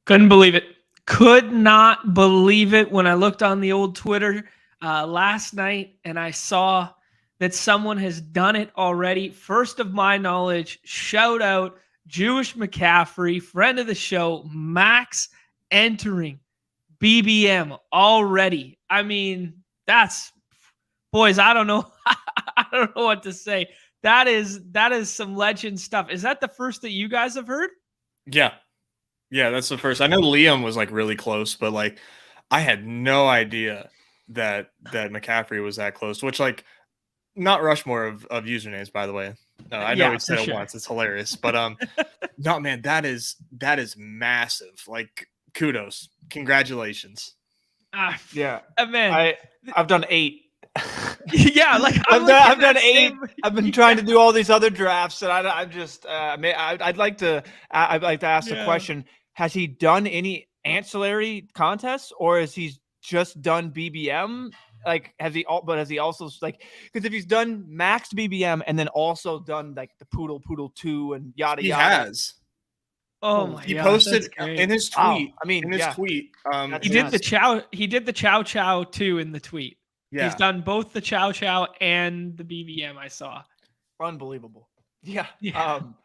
Couldn't believe it. Could not believe it when I looked on the old Twitter last night and I saw that someone has done it already. First of my knowledge, shout out Jewish McCaffrey, friend of the show, Max entering BBM already. I mean, that's boys, I don't know. I don't know what to say. That is some legend stuff. Is that the first that you guys have heard? Yeah. Yeah, that's the first. I know Liam was like really close, but like I had no idea that McCaffrey was that close, which like not Rushmore of usernames, by the way. I know Yeah, he said for it once. It's hilarious. But no, man, that is massive. Like kudos. Congratulations. Yeah. Man. I've done 8. Yeah, like I've done 8. I've been trying to do all these other drafts, and I'd like to ask the question: has he done any ancillary contests, or has he just done BBM? Like, has he also like, because if he's done max BBM and then also done like the Poodle 2 and yada he yada, has. Oh my! He God, posted in his tweet. Wow. I mean, in his tweet, he did the chow. He did the chow too in the tweet. Yeah. He's done both the chow and the BBM. I saw. Unbelievable. Yeah.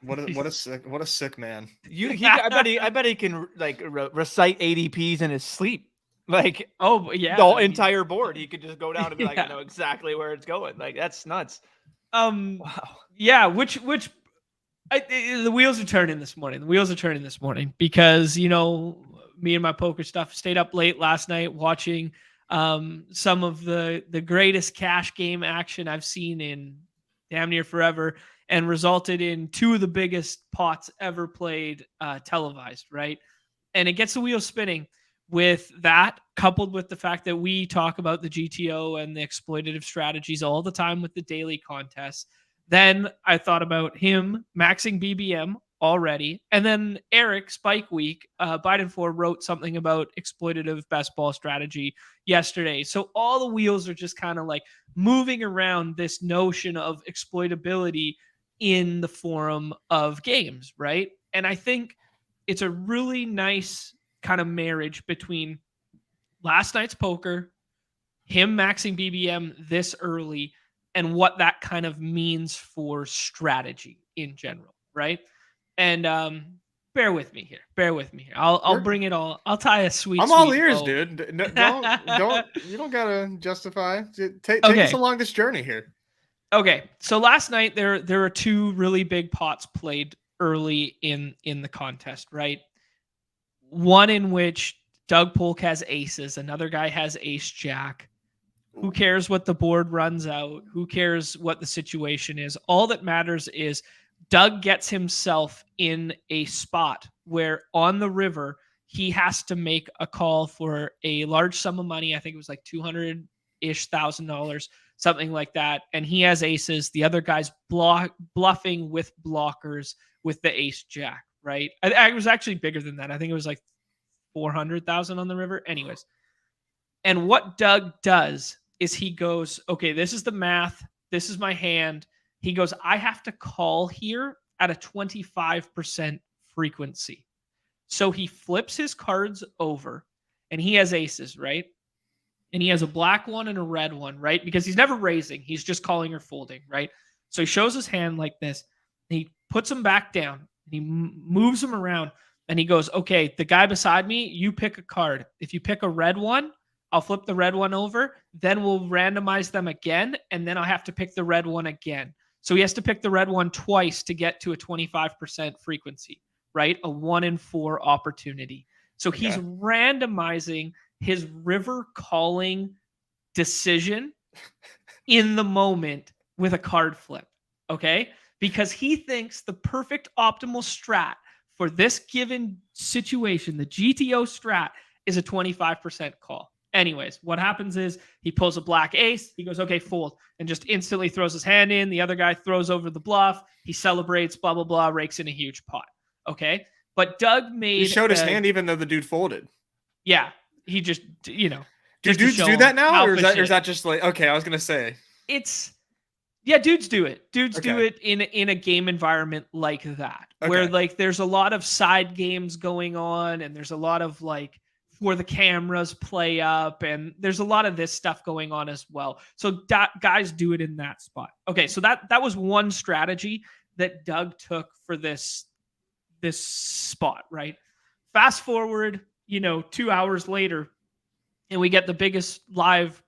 What a sick man. I bet he can like recite ADPs in his sleep. Like, oh yeah, the whole entire board. He could just go down and be like, yeah. I know exactly where it's going. Like, that's nuts. Wow. Yeah. The wheels are turning this morning. Because, you know, me and my poker stuff stayed up late last night watching some of the greatest cash game action I've seen in damn near forever, and resulted in 2 of the biggest pots ever played televised, right? And it gets the wheels spinning with that, coupled with the fact that we talk about the GTO and the exploitative strategies all the time with the daily contests. Then I thought about him maxing BBM already. And then Eric, Spike Week, BBM4 wrote something about exploitative best ball strategy yesterday. So all the wheels are just kind of like moving around this notion of exploitability in the forum of games, right? And I think it's a really nice kind of marriage between last night's poker, him maxing BBM this early, and what that kind of means for strategy in general, right? And bear with me here. I'll bring it all. I'll tie a sweet. I'm all ears, dude. Don't you don't gotta justify. Take us along this journey here. Okay, so last night there are 2 really big pots played early in the contest, right? One in which Doug Polk has aces, another guy has ace jack. Who cares what the board runs out? Who cares what the situation is? All that matters is Doug gets himself in a spot where on the river, he has to make a call for a large sum of money. I think it was like $200,000, something like that. And he has aces. The other guy's bluffing with blockers with the ace jack, right? It was actually bigger than that. I think it was like 400,000 on the river. Anyways. And what Doug does is he goes, okay, this is the math. This is my hand. He goes, I have to call here at a 25% frequency. So he flips his cards over and he has aces, right? And he has a black one and a red one, right? Because he's never raising. He's just calling or folding, right? So he shows his hand like this. And he puts them back down and he moves them around. And he goes, okay, the guy beside me, you pick a card. If you pick a red one, I'll flip the red one over. Then we'll randomize them again. And then I'll have to pick the red one again. So he has to pick the red one twice to get to a 25% frequency, right? A 1 in 4 opportunity. So he's randomizing his river calling decision in the moment with a card flip, okay? Because he thinks the perfect optimal strat for this given situation, the GTO strat, is a 25% call. Anyways, what happens is he pulls a black ace. He goes, okay, fold, and just instantly throws his hand in. The other guy throws over the bluff. He celebrates, blah, blah, blah, rakes in a huge pot. Okay. But Doug made. He showed his hand even though the dude folded. Yeah. He just, you know. Do dudes do that now? Or is that just like, okay, I was going to say. Yeah, dudes do it. Dudes do it in a game environment like that. where like there's a lot of side games going on, and there's a lot of like for the cameras play up, and there's a lot of this stuff going on as well. So guys do it in that spot. Okay, so that was one strategy that Doug took for this spot, right? Fast forward, 2 hours later, and we get the biggest live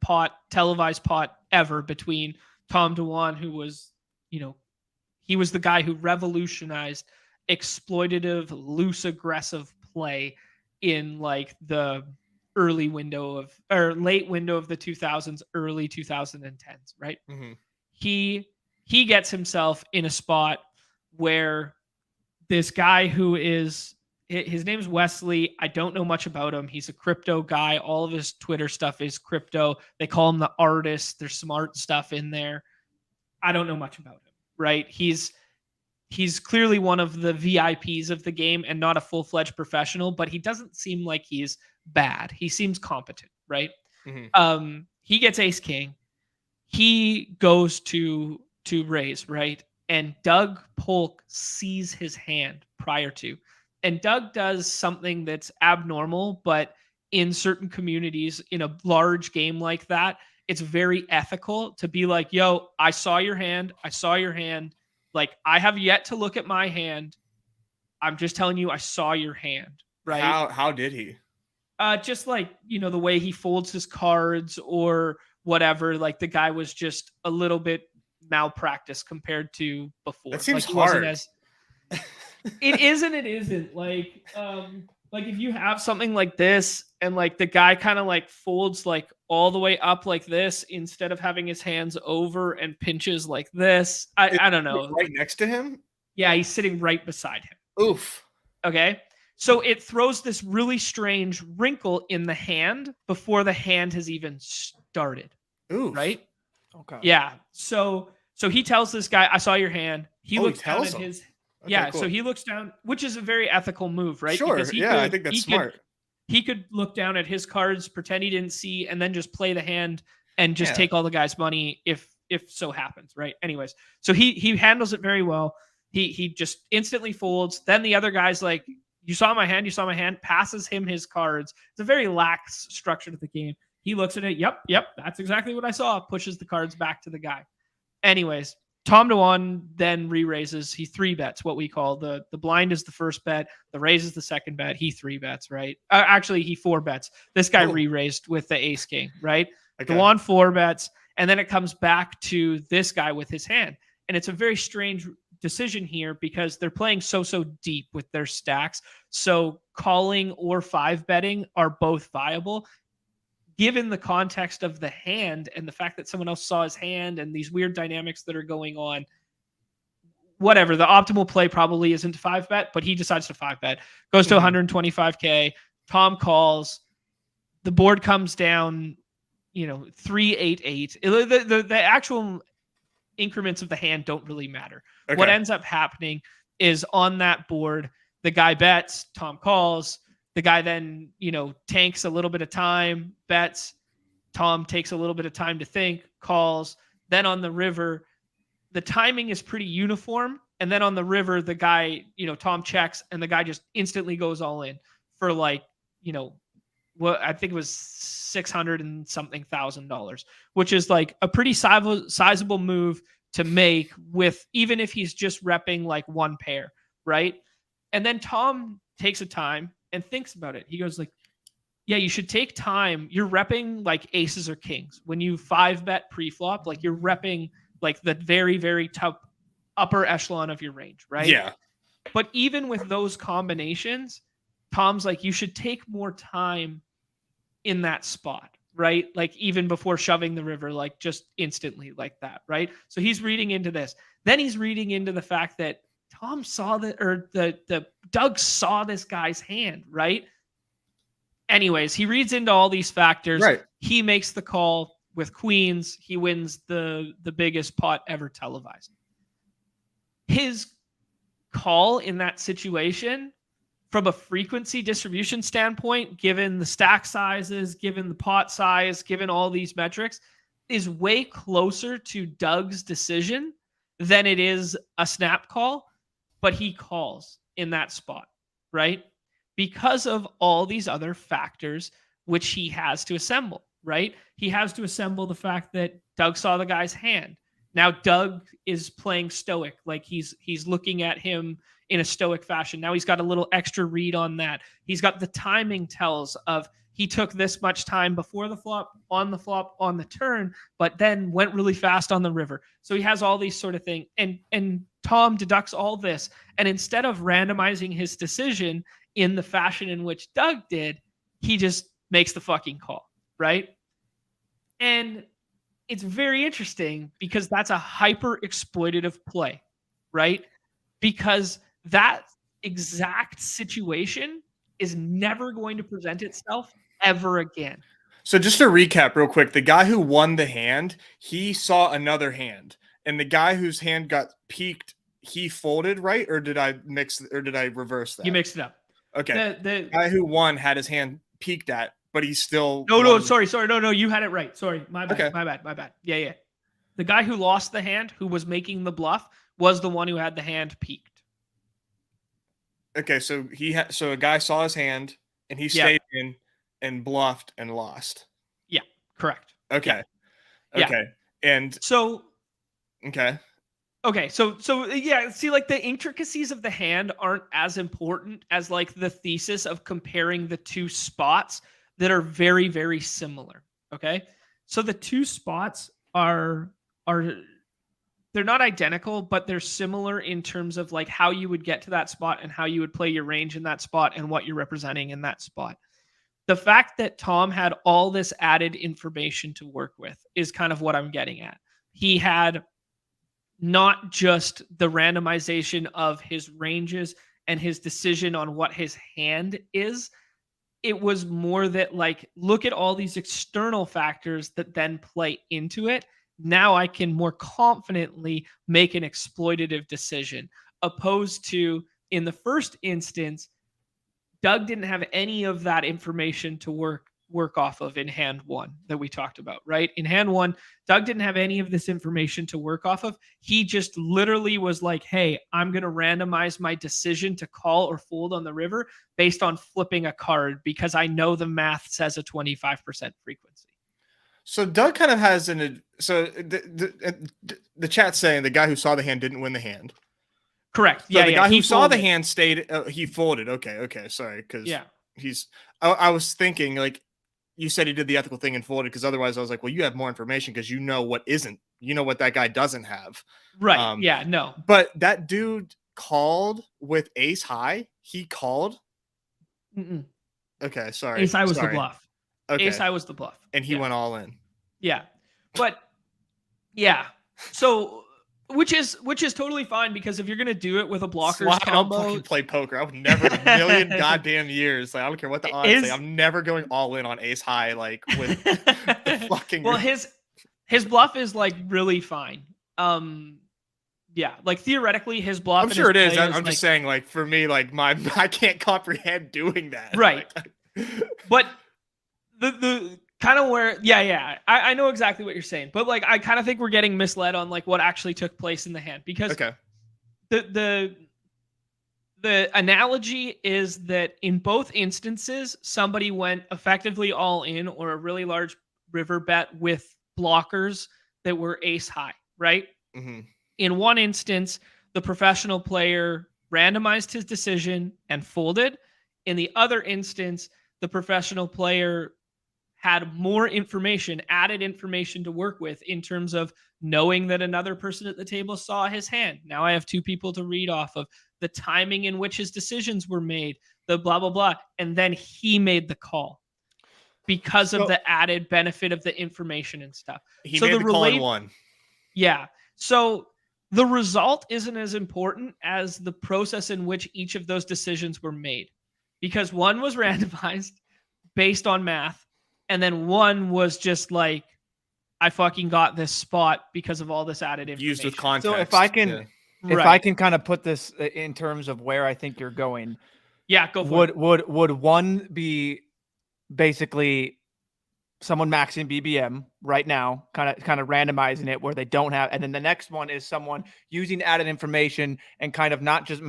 televised pot ever between Tom DeWan, who was, he was the guy who revolutionized exploitative, loose, aggressive play in like the late window of the 2000s, early 2010s, right? Mm-hmm. He gets himself in a spot where this guy who is, his name's Wesley. I don't know much about him. He's a crypto guy. All of his Twitter stuff is crypto. They call him the artist. There's smart stuff in there. I don't know much about him, right? He's clearly one of the VIPs of the game and not a full-fledged professional, but he doesn't seem like he's bad. He seems competent, right? Mm-hmm. He gets ace king. He goes to raise, right? And Doug Polk sees his hand prior to. And Doug does something that's abnormal, but in certain communities, in a large game like that, it's very ethical to be like, yo, I saw your hand. Like, I have yet to look at my hand. I'm just telling you, I saw your hand, right? How did he? Just like, the way he folds his cards or whatever. Like, the guy was just a little bit malpractice compared to before. That seems like, hard. It is and it isn't. Like if you have something like this and like the guy kind of like folds like all the way up like this instead of having his hands over and pinches like this. I don't know. Right next to him? Yeah, he's sitting right beside him. Oof. Okay. So it throws this really strange wrinkle in the hand before the hand has even started. Oof. Right? Okay. Yeah. So he tells this guy, I saw your hand. He looks down at his... Okay, yeah, cool. So he looks down, which is a very ethical move, right? Sure, I think that's smart. He could look down at his cards, pretend he didn't see, and then just play the hand and just take all the guy's money if so happens, right? Anyways, so he handles it very well. He just instantly folds. Then the other guy's like, you saw my hand, passes him his cards. It's a very lax structure to the game. He looks at it, yep, that's exactly what I saw, pushes the cards back to the guy. Anyways, Tom DeWan then re-raises. He 3-bets what we call the blind is the first bet. The raise is the second bet. He 3-bets, right? Actually, he 4-bets. This guy re-raised with the ace king, right? Okay. DeWan 4-bets. And then it comes back to this guy with his hand. And it's a very strange decision here because they're playing so deep with their stacks. So calling or 5-betting are both viable. Given the context of the hand and the fact that someone else saw his hand and these weird dynamics that are going on, whatever, the optimal play probably isn't to 5-bet, but he decides to 5-bet, goes to 125K. Tom calls, the board comes down, 3-8-8. The actual increments of the hand don't really matter. Okay. What ends up happening is on that board, the guy bets, Tom calls. The guy then, tanks a little bit of time, bets. Tom takes a little bit of time to think, calls. Then on the river, the timing is pretty uniform. And then on the river, the guy, Tom checks and the guy just instantly goes all in for like, what I think it was $600 and something thousand, which is like a pretty sizable move to make with, even if he's just repping like one pair, right? And then Tom takes a time and thinks about it. He goes like, yeah, you should take time. You're repping like aces or kings. When you 5-bet pre-flop, like you're repping like the very, very top upper echelon of your range, right? Yeah. But even with those combinations, Tom's like, you should take more time in that spot, right? Like even before shoving the river, like just instantly like that, right? So he's reading into this. Then he's reading into the fact that Tom saw the Doug saw this guy's hand, right? Anyways, he reads into all these factors. Right. He makes the call with queens. He wins the biggest pot ever televised. His call in that situation, from a frequency distribution standpoint, given the stack sizes, given the pot size, given all these metrics, is way closer to Doug's decision than it is a snap call. but he calls in that spot, right? Because of all these other factors which he has to assemble, right? He has to assemble the fact that Doug saw the guy's hand. Now Doug is playing stoic, like he's looking at him in a stoic fashion. Now he's got a little extra read on that. He's got the timing tells of he took this much time before the flop, on the turn, but then went really fast on the river. So he has all these sort of things. And Tom deducts all this. And instead of randomizing his decision in the fashion in which Doug did, he just makes the fucking call, right? And it's very interesting because that's a hyper exploitative play, right? Because that exact situation is never going to present itself ever again. So just to recap real quick, the guy who won the hand, he saw another hand, and the guy whose hand got peaked, he folded, right? Or did I reverse that? You mixed it up. Okay. The guy who won had his hand peaked at, but he's still sorry. No, you had it right. Sorry. My bad. Okay. My bad. Yeah. The guy who lost the hand, who was making the bluff, was the one who had the hand peaked. Okay, so a guy saw his hand and he stayed in and bluffed and lost. Yeah, correct. Okay. Yeah. Okay. And so Okay, so yeah, see, like the intricacies of the hand aren't as important as like the thesis of comparing the two spots that are very, very similar. Okay. So the two spots are they're not identical, but they're similar in terms of like how you would get to that spot and how you would play your range in that spot and what you're representing in that spot. The fact that Tom had all this added information to work with is kind of what I'm getting at. He had not just the randomization of his ranges and his decision on what his hand is. It was more that like, look at all these external factors that then play into it. Now I can more confidently make an exploitative decision, opposed to in the first instance, Doug didn't have any of that information to work off of in hand one that we talked about, right? In hand one, Doug didn't have any of this information to work off of. He just literally was like, hey, I'm going to randomize my decision to call or fold on the river based on flipping a card because I know the math says a 25% frequency. So Doug kind of has the chat's saying the guy who saw the hand didn't win the hand. Correct. So the guy who saw the hand stayed. He folded. Okay. Sorry, because I was thinking like you said he did the ethical thing and folded because otherwise I was like, well, you have more information because you know what that guy doesn't have. Right. No. But that dude called with ace high. He called. Mm-mm. Okay. Sorry. Ace high was the bluff. Okay. Ace high was the bluff. And he went all in. Yeah. But yeah. So which is totally fine because if you're gonna do it with a blockers combo, I don't fucking play poker. I would never in a million goddamn years. Like I don't care what the odds say. I'm never going all in on ace high. Like with the fucking. Well, his bluff is like really fine. Yeah, like theoretically, his bluff. I'm sure it is. I'm just saying, like for me, like I can't comprehend doing that. Right. But the kind of where I know exactly what you're saying, but like I kind of think we're getting misled on like what actually took place in the hand because the analogy is that in both instances somebody went effectively all in or a really large river bet with blockers that were ace high, right? Mm-hmm. In one instance, the professional player randomized his decision and folded. In the other instance, the professional player had more information, added information to work with in terms of knowing that another person at the table saw his hand. Now I have two people to read off of the timing in which his decisions were made, the blah, blah, blah. And then he made the call because of the added benefit of the information and stuff. He made the call and won. Yeah. So the result isn't as important as the process in which each of those decisions were made because one was randomized based on math. And then one was just like, I fucking got this spot because of all this added information. Used with context. So if I can kind of put this in terms of where I think you're going. Yeah, go for it. Would one be basically someone maxing BBM right now, kind of randomizing it where they don't have, and then the next one is someone using added information and kind of not just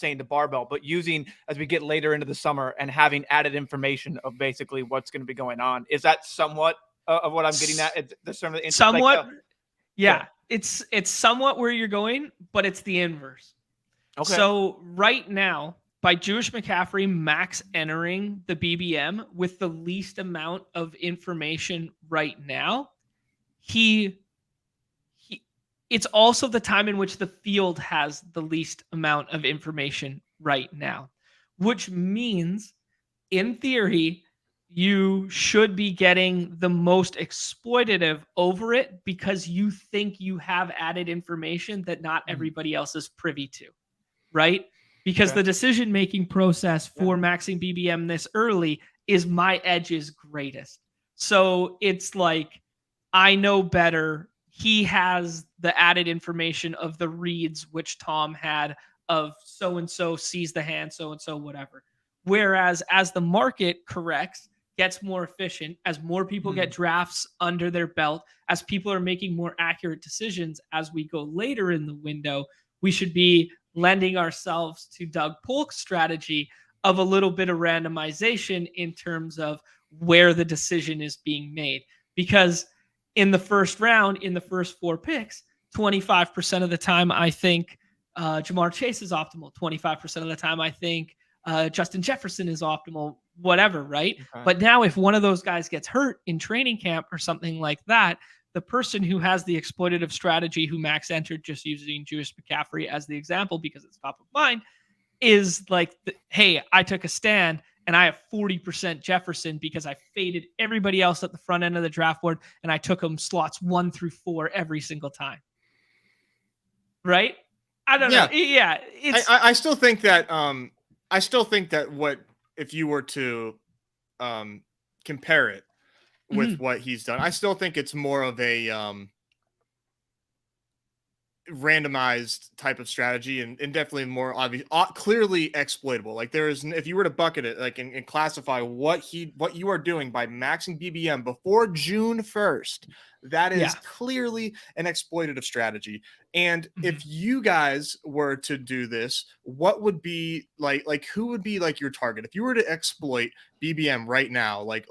saying the barbell, but using as we get later into the summer and having added information of basically what's going to be going on. Is that somewhat of what I'm getting at? It's the sort of somewhat, yeah. It's somewhat where you're going, but it's the inverse. Okay. So right now, by Jewish McCaffrey max entering the BBM with the least amount of information right now, it's also the time in which the field has the least amount of information right now, which means in theory, you should be getting the most exploitative over it because you think you have added information that not everybody else is privy to, right? Because the decision-making process for maxing BBM this early is my edge is greatest. So it's like, I know better. He has the added information of the reads, which Tom had of so-and-so sees the hand, so-and-so, whatever. Whereas as the market corrects, gets more efficient, as more people get drafts under their belt, as people are making more accurate decisions as we go later in the window, we should be lending ourselves to Doug Polk's strategy of a little bit of randomization in terms of where the decision is being made. Because in the first round, in the first 4 picks, 25% of the time, I think Jamar Chase is optimal. 25% of the time, I think Justin Jefferson is optimal, whatever, right? Okay. But now if one of those guys gets hurt in training camp or something like that, the person who has the exploitative strategy who max entered, just using Jewish McCaffrey as the example because it's top of mind, is like, hey, I took a stand and I have 40% Jefferson because I faded everybody else at the front end of the draft board and I took them slots 1 through 4 every single time. Right? I don't know. Yeah. I still think that what if you were to compare it with what he's done, I still think it's more of a randomized type of strategy and definitely more obvious, clearly exploitable. Like there is, if you were to bucket it, like and classify what you are doing by maxing BBM before June 1st, that is clearly an exploitative strategy. And if you guys were to do this, what would be like who would be like your target? If you were to exploit BBM right now, like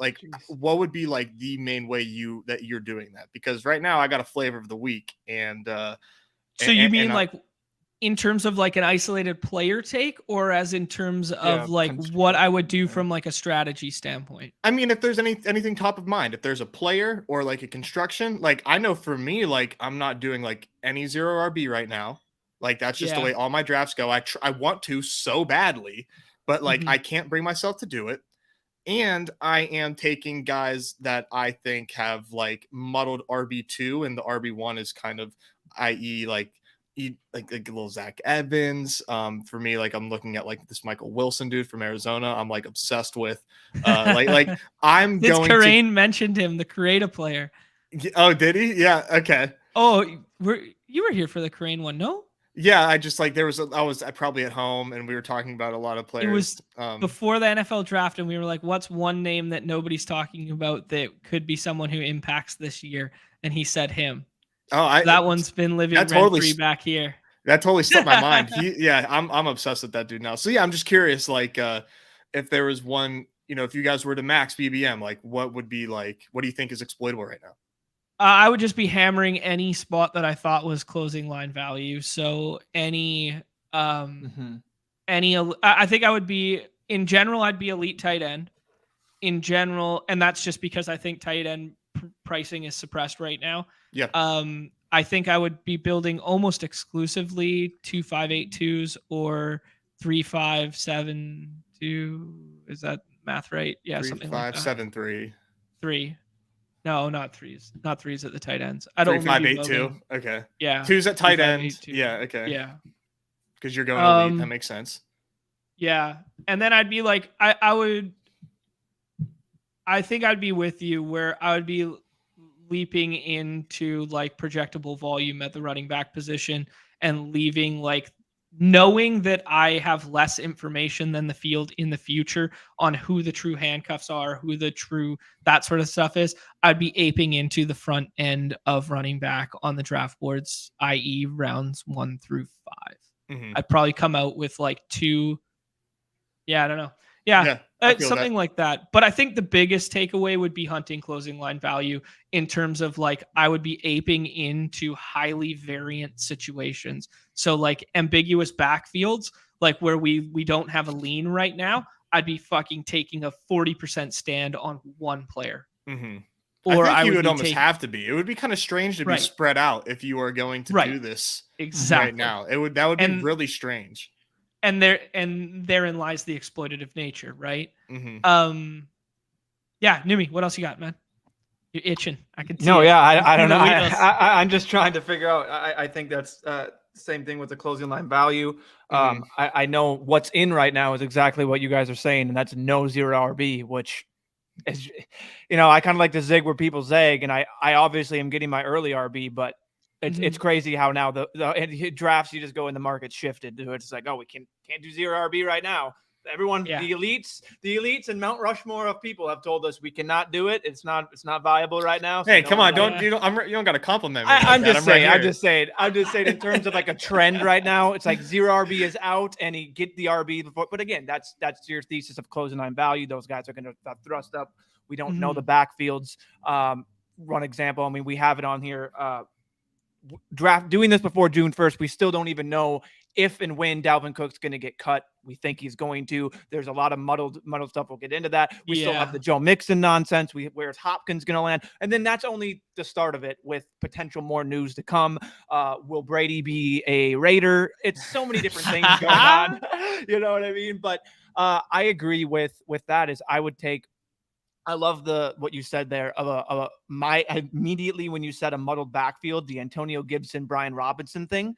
what would be like the main way that you're doing that? Because right now I got a flavor of the week and so you mean like in terms of like an isolated player take, or as in terms of like what I would do from like a strategy standpoint? I mean, if there's anything top of mind, if there's a player or like a construction, like I know for me, like I'm not doing like any 0 RB right now. Like that's just the way all my drafts go. I want to so badly, but like I can't bring myself to do it. And I am taking guys that I think have like muddled RB2 and the RB1 is kind of, i.e. like a little Zach Evans. For me, like I'm looking at like this Michael Wilson dude from Arizona. I'm like obsessed with like I'm this going Karain mentioned him, the creative player. Oh, did he? Yeah. Okay. Oh, you were here for the Karain one, no? Yeah, I just like I was probably at home and we were talking about a lot of players. It was before the NFL draft and we were like, what's one name that nobody's talking about that could be someone who impacts this year? And he said him. Oh, that one's been living rent-free back here. That totally slipped my mind. I'm obsessed with that dude now. So yeah, I'm just curious, like, if there was one, if you guys were to max BBM, like, what would be like? What do you think is exploitable right now? I would just be hammering any spot that I thought was closing line value. So I think I would be in general. I'd be elite tight end in general, and that's just because I think tight end pricing is suppressed right now. Yeah. I think I would be building almost exclusively 2.582s or 3.572. Is that math right? Yeah, 3, something 5, like that. 7, 3. 3. No, not threes. Not threes at the tight ends. I don't 3.582. Okay. Yeah. 2's at tight end. Yeah. Okay. Yeah. Because you're going elite. That makes sense. Yeah, and then I'd be like, I think I'd be with you where I would be leaping into like projectable volume at the running back position and leaving like knowing that I have less information than the field in the future on who the true handcuffs are, who the true that sort of stuff is, I'd be aping into the front end of running back on the draft boards, i.e., rounds 1 through 5. Mhm. I'd probably come out with like 2. Yeah, I don't know. Yeah, Yeah, I feel something that. like that. But I think the biggest takeaway would be hunting closing line value in terms of like I would be aping into highly variant situations. So like ambiguous backfields, like where we don't have a lean right now, I'd be fucking taking a 40% stand on one player. Mhm. I Or think I you would would be almost taking have to be. It would be kind of strange to be right, spread out if you are going to right, do this right exactly. now. That would be And really strange. therein lies the exploitative nature, right? Mhm. Yeah, Numi, what else you got, man? You're itching. I can see No, it. yeah, I can I see don't the know. wheels. I'm just trying to figure out. I think that's same thing with the closing line value. Mhm. I know what's in right now is exactly what you guys are saying, and that's no zero RB, which is, I kind of like to zig where people zag, and I obviously am getting my early RB, but it's crazy how now the drafts you just go in the market shifted to it's like, oh, we can't do zero RB right now. Everyone, Yeah. the elites and Mount Rushmore of people have told us we cannot do it. It's not viable right now. So Hey, no come one's on! like- You don't got to compliment me. I'm like that. just right saying. I'm here. just saying. In terms of like a trend right now, it's like zero RB is out, and he get the RB before. But again, that's your thesis of closing line value. Those guys are going to thrust up. We don't know the backfields. Run example. I mean, we have it on here. Draft doing this before June 1st. We still don't even know if and when Dalvin Cook's going to get cut. We think he's going to. There's a lot of muddled stuff. We'll get into that. We still have the Joe Mixon nonsense. Where's Hopkins going to land? And then that's only the start of it with potential more news to come. Will Brady be a Raider? It's so many different things going on. You know what I mean? But I agree with that is I would take. I love what you said there my immediately when you said a muddled backfield, the Antonio Gibson, Brian Robinson thing,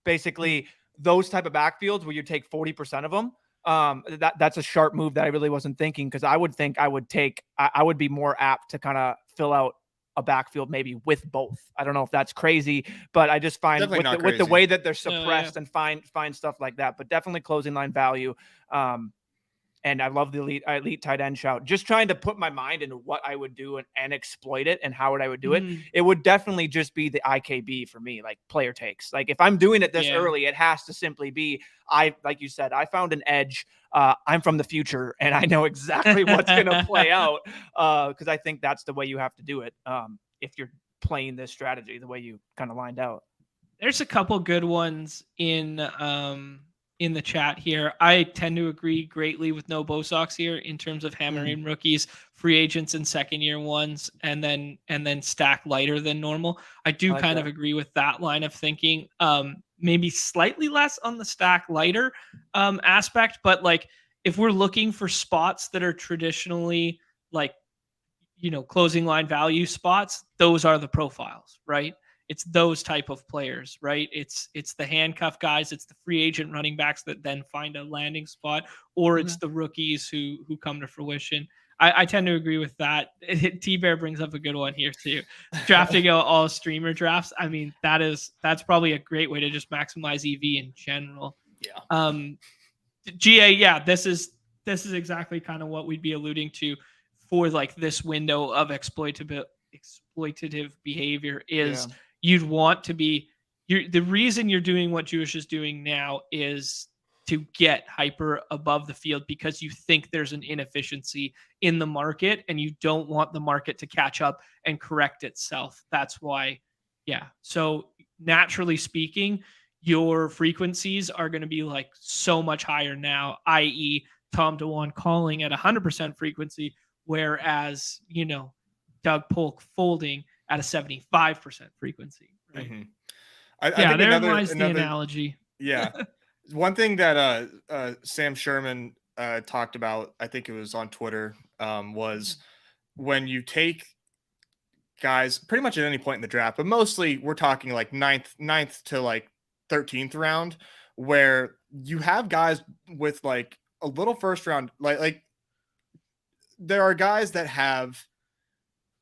basically those type of backfields where you take 40% of them. That's a sharp move that I really wasn't thinking because I would think I would be more apt to kind of fill out a backfield maybe with both. I don't know if that's crazy, but I just find with the way that they're suppressed and find stuff like that, but definitely closing line value. And I love the elite tight end shout. Just trying to put my mind into what I would do and exploit it and how I would do it. It would definitely just be the IKB for me, like player takes. Like if I'm doing it this early, it has to simply be like you said, I found an edge. I'm from the future and I know exactly what's going to play out because I think that's the way you have to do it if you're playing this strategy the way you kind of lined out. There's a couple good ones in the chat here. I tend to agree greatly with No Bosox here in terms of hammering rookies, free agents, and second year ones, and then stack lighter than normal. I do kind of agree with that line of thinking. Maybe slightly less on the stack lighter aspect, but like if we're looking for spots that are traditionally like closing line value spots, those are the profiles, right? It's those type of players, right? It's the handcuff guys, it's the free agent running backs that then find a landing spot, or it's the rookies who come to fruition. I tend to agree with that. T-Bear brings up a good one here too. Drafting out all streamer drafts. I mean, that's probably a great way to just maximize EV in general. Yeah. GA, yeah, this is exactly kind of what we'd be alluding to for like this window of exploitative behavior is you'd want to be the reason you're doing what Jewish is doing now is to get hyper above the field because you think there's an inefficiency in the market and you don't want the market to catch up and correct itself. That's why. Yeah. So naturally speaking, your frequencies are going to be like so much higher now, i.e. Tom DeWan calling at 100% frequency, whereas, Doug Polk folding at a 75% frequency. Right. Mm-hmm. I think therein lies the analogy. Yeah. One thing that Sam Sherman talked about, I think it was on Twitter, was when you take guys pretty much at any point in the draft, but mostly we're talking like ninth to like 13th round, where you have guys with like a little first round, like there are guys that have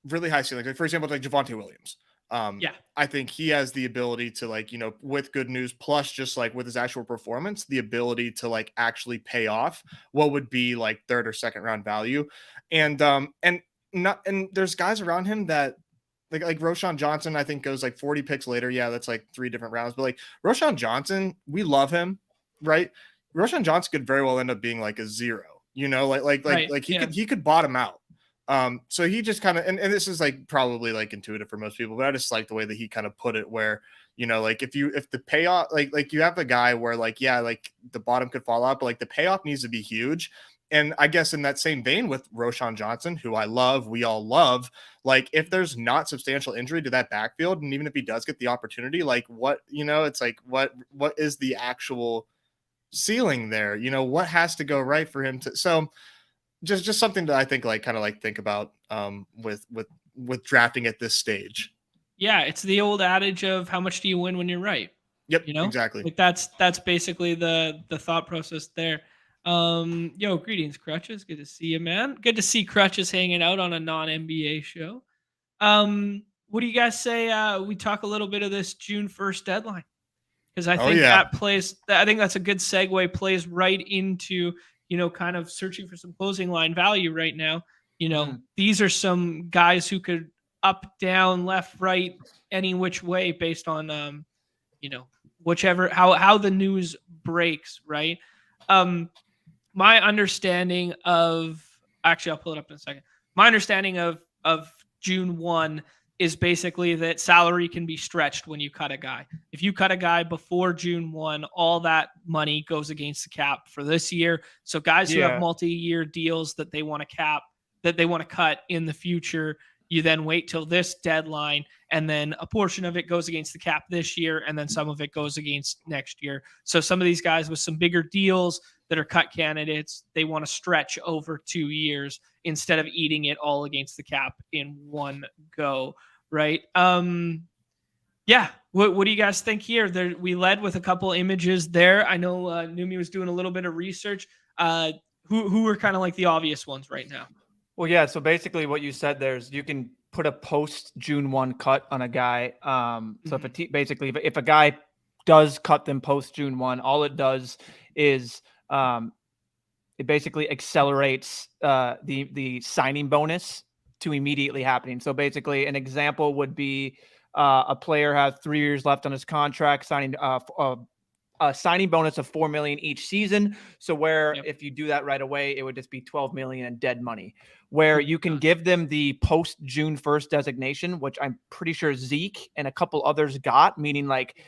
really high ceilings. Like for example, like Javonte Williams. Yeah. I think he has the ability to, like, with good news plus just like with his actual performance, the ability to like actually pay off what would be like third or second round value. And there's guys around him that like Roshan Johnson, I think goes like 40 picks later. Yeah, that's like 3 different rounds. But like Roshan Johnson, we love him, right? Roshan Johnson could very well end up being like a 0, like he could bottom out. So he just kind of, and this is like probably like intuitive for most people, but I just like the way that he kind of put it where, like if the payoff, like you have a guy where like, yeah, like the bottom could fall out, but like the payoff needs to be huge. And I guess in that same vein with Roshan Johnson, who I love, we all love, like if there's not substantial injury to that backfield, and even if he does get the opportunity, like it's like what is the actual ceiling there? What has to go right for him to, so just something that I think like kind of like think about with drafting at this stage. Yeah, it's the old adage of how much do you win when you're right? Yep, exactly. Like that's basically the thought process there. Greetings, Crutches. Good to see you, man. Good to see Crutches hanging out on a non-NBA show. What do you guys say we talk a little bit of this June 1st deadline? Because I think I think that's a good segue, plays right into, kind of searching for some closing line value right now. These are some guys who could up, down, left, right, any which way based on, whichever, how the news breaks, right? My understanding of, actually, I'll pull it up in a second. My understanding of June 1 is basically that salary can be stretched when you cut a guy. If you cut a guy before June 1, all that money goes against the cap for this year. So guys who have multi-year deals that they want to cap, that they want to cut in the future, you then wait till this deadline, and then a portion of it goes against the cap this year, and then some of it goes against next year. So some of these guys with some bigger deals that are cut candidates, they want to stretch over 2 years instead of eating it all against the cap in one go. Right. Yeah. What do you guys think here? We led with a couple images there. I know Numi was doing a little bit of research. Who are kind of like the obvious ones right now? Well, yeah. So basically what you said there's, you can put a post June 1 cut on a guy. So if a guy does cut them post June 1, all it does is it basically accelerates the signing bonus to immediately happening. So basically an example would be a player has 3 years left on his contract, signing a signing bonus of $4 million each season. So if you do that right away, it would just be $12 million in dead money, where you can give them the post June 1st designation, which I'm pretty sure Zeke and a couple others got, meaning like,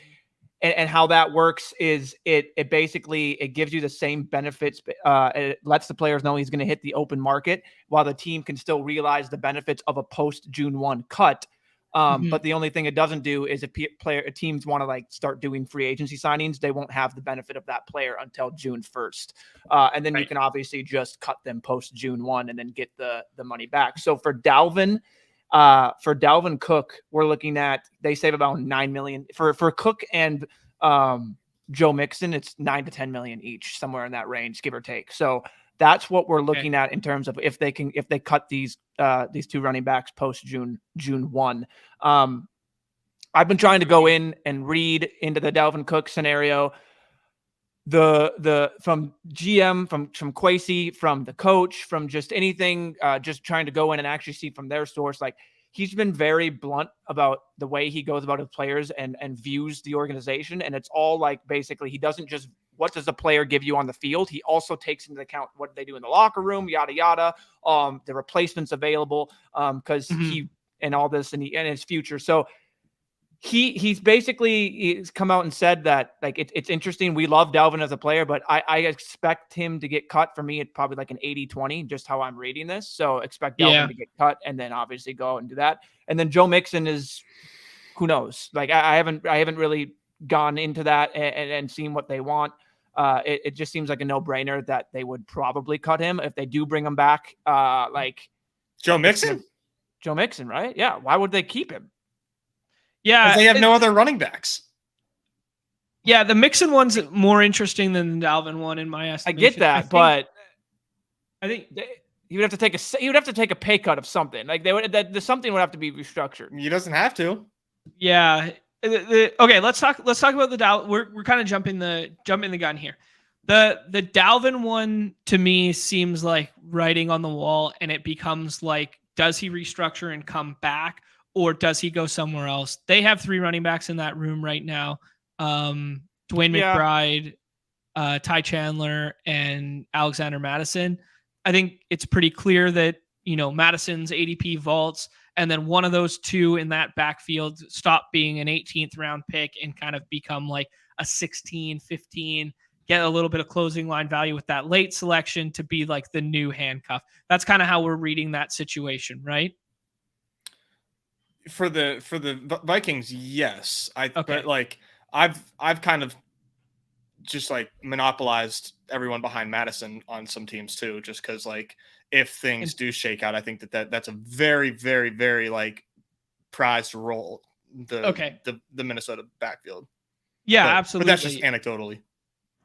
and how that works is it basically, it gives you the same benefits. It lets the players know he's going to hit the open market while the team can still realize the benefits of a post June 1 cut. But the only thing it doesn't do is if teams want to like start doing free agency signings, they won't have the benefit of that player until June 1st. And then you can obviously just cut them post June 1 and then get the money back. So for Dalvin Cook, we're looking at, they save about $9 million for Cook and Joe Mixon. It's $9 to $10 million each, somewhere in that range, give or take. So that's what we're looking at in terms of if they cut these two running backs post June 1. I've been trying to go in and read into the Dalvin Cook scenario. From GM, from Kwesi, from the coach, from just anything, just trying to go in and actually see from their source, like he's been very blunt about the way he goes about his players and views the organization. And it's all like, basically, he doesn't just, what does the player give you on the field? He also takes into account what they do in the locker room, yada, yada, the replacements available, because he, and all this and his future. So he's come out and said that like it's interesting. We love Dalvin as a player, but I expect him to get cut. For me, it's probably like an 80-20, just how I'm reading this. So expect Dalvin to get cut and then obviously go out and do that. And then Joe Mixon is, who knows? Like I haven't really gone into that and seen what they want. It just seems like a no-brainer that they would probably cut him if they do bring him back. Like Joe Mixon, right? Yeah. Why would they keep him? Yeah, they have no other running backs. Yeah, the Mixon one's more interesting than the Dalvin one in my estimation. I get that, but I think he would have to take a pay cut of something. Like the something would have to be restructured. He doesn't have to. Yeah. Okay, let's talk about the Dalvin. We're kind of jumping the gun here. The Dalvin one to me seems like writing on the wall, and it becomes like, does he restructure and come back, or does he go somewhere else? They have 3 running backs in that room right now. Dwayne McBride, Ty Chandler, and Alexander Madison. I think it's pretty clear that, Madison's ADP vaults, and then one of those two in that backfield stop being an 18th round pick and kind of become like a 16, 15, get a little bit of closing line value with that late selection to be like the new handcuff. That's kind of how we're reading that situation, right? For the Vikings, yes. But like I've kind of just like monopolized everyone behind Madison on some teams too, just because like if things do shake out, I think that's a very, very, very like prized role. The Minnesota backfield. Yeah, absolutely. But that's just anecdotally.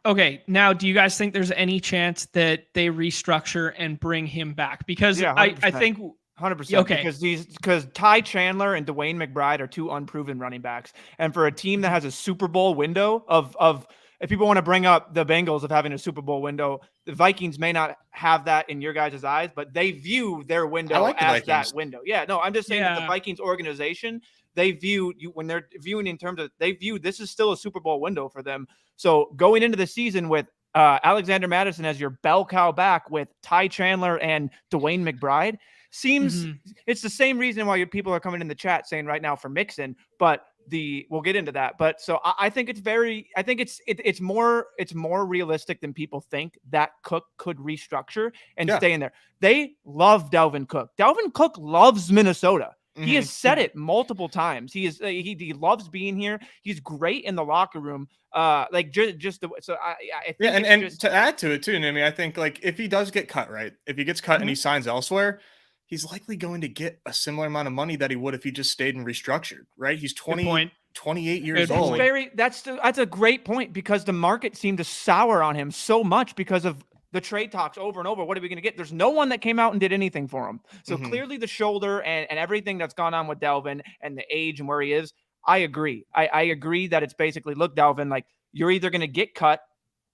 Okay, now do you guys think there's any chance that they restructure and bring him back? Because I think 100%. Okay. Because Ty Chandler and Dwayne McBride are 2 unproven running backs, and for a team that has a Super Bowl window of if people want to bring up the Bengals of having a Super Bowl window, the Vikings may not have that in your guys' eyes, but they view their window as that window. Yeah, no, I'm just saying that the Vikings organization, they view you when they're viewing in terms of, they view this is still a Super Bowl window for them. So going into the season with Alexander Madison as your bell cow back with Ty Chandler and Dwayne McBride seems it's the same reason why people are coming in the chat saying right now for Mixon, but we'll get into that. But so I think it's more realistic than people think that Cook could restructure and stay in there. They love Dalvin Cook. Dalvin Cook loves Minnesota. He has said it multiple times. He loves being here. He's great in the locker room. I think to add to it too, Nimi, I think like if he does get cut, right? If he gets cut and he signs elsewhere, he's likely going to get a similar amount of money that he would if he just stayed and restructured, right? He's 28 years old. That's a great point, because the market seemed to sour on him so much because of the trade talks over and over. What are we going to get? There's no one that came out and did anything for him. So clearly the shoulder and everything that's gone on with Dalvin and the age and where he is, I agree. I agree that it's basically, look, Dalvin, like you're either going to get cut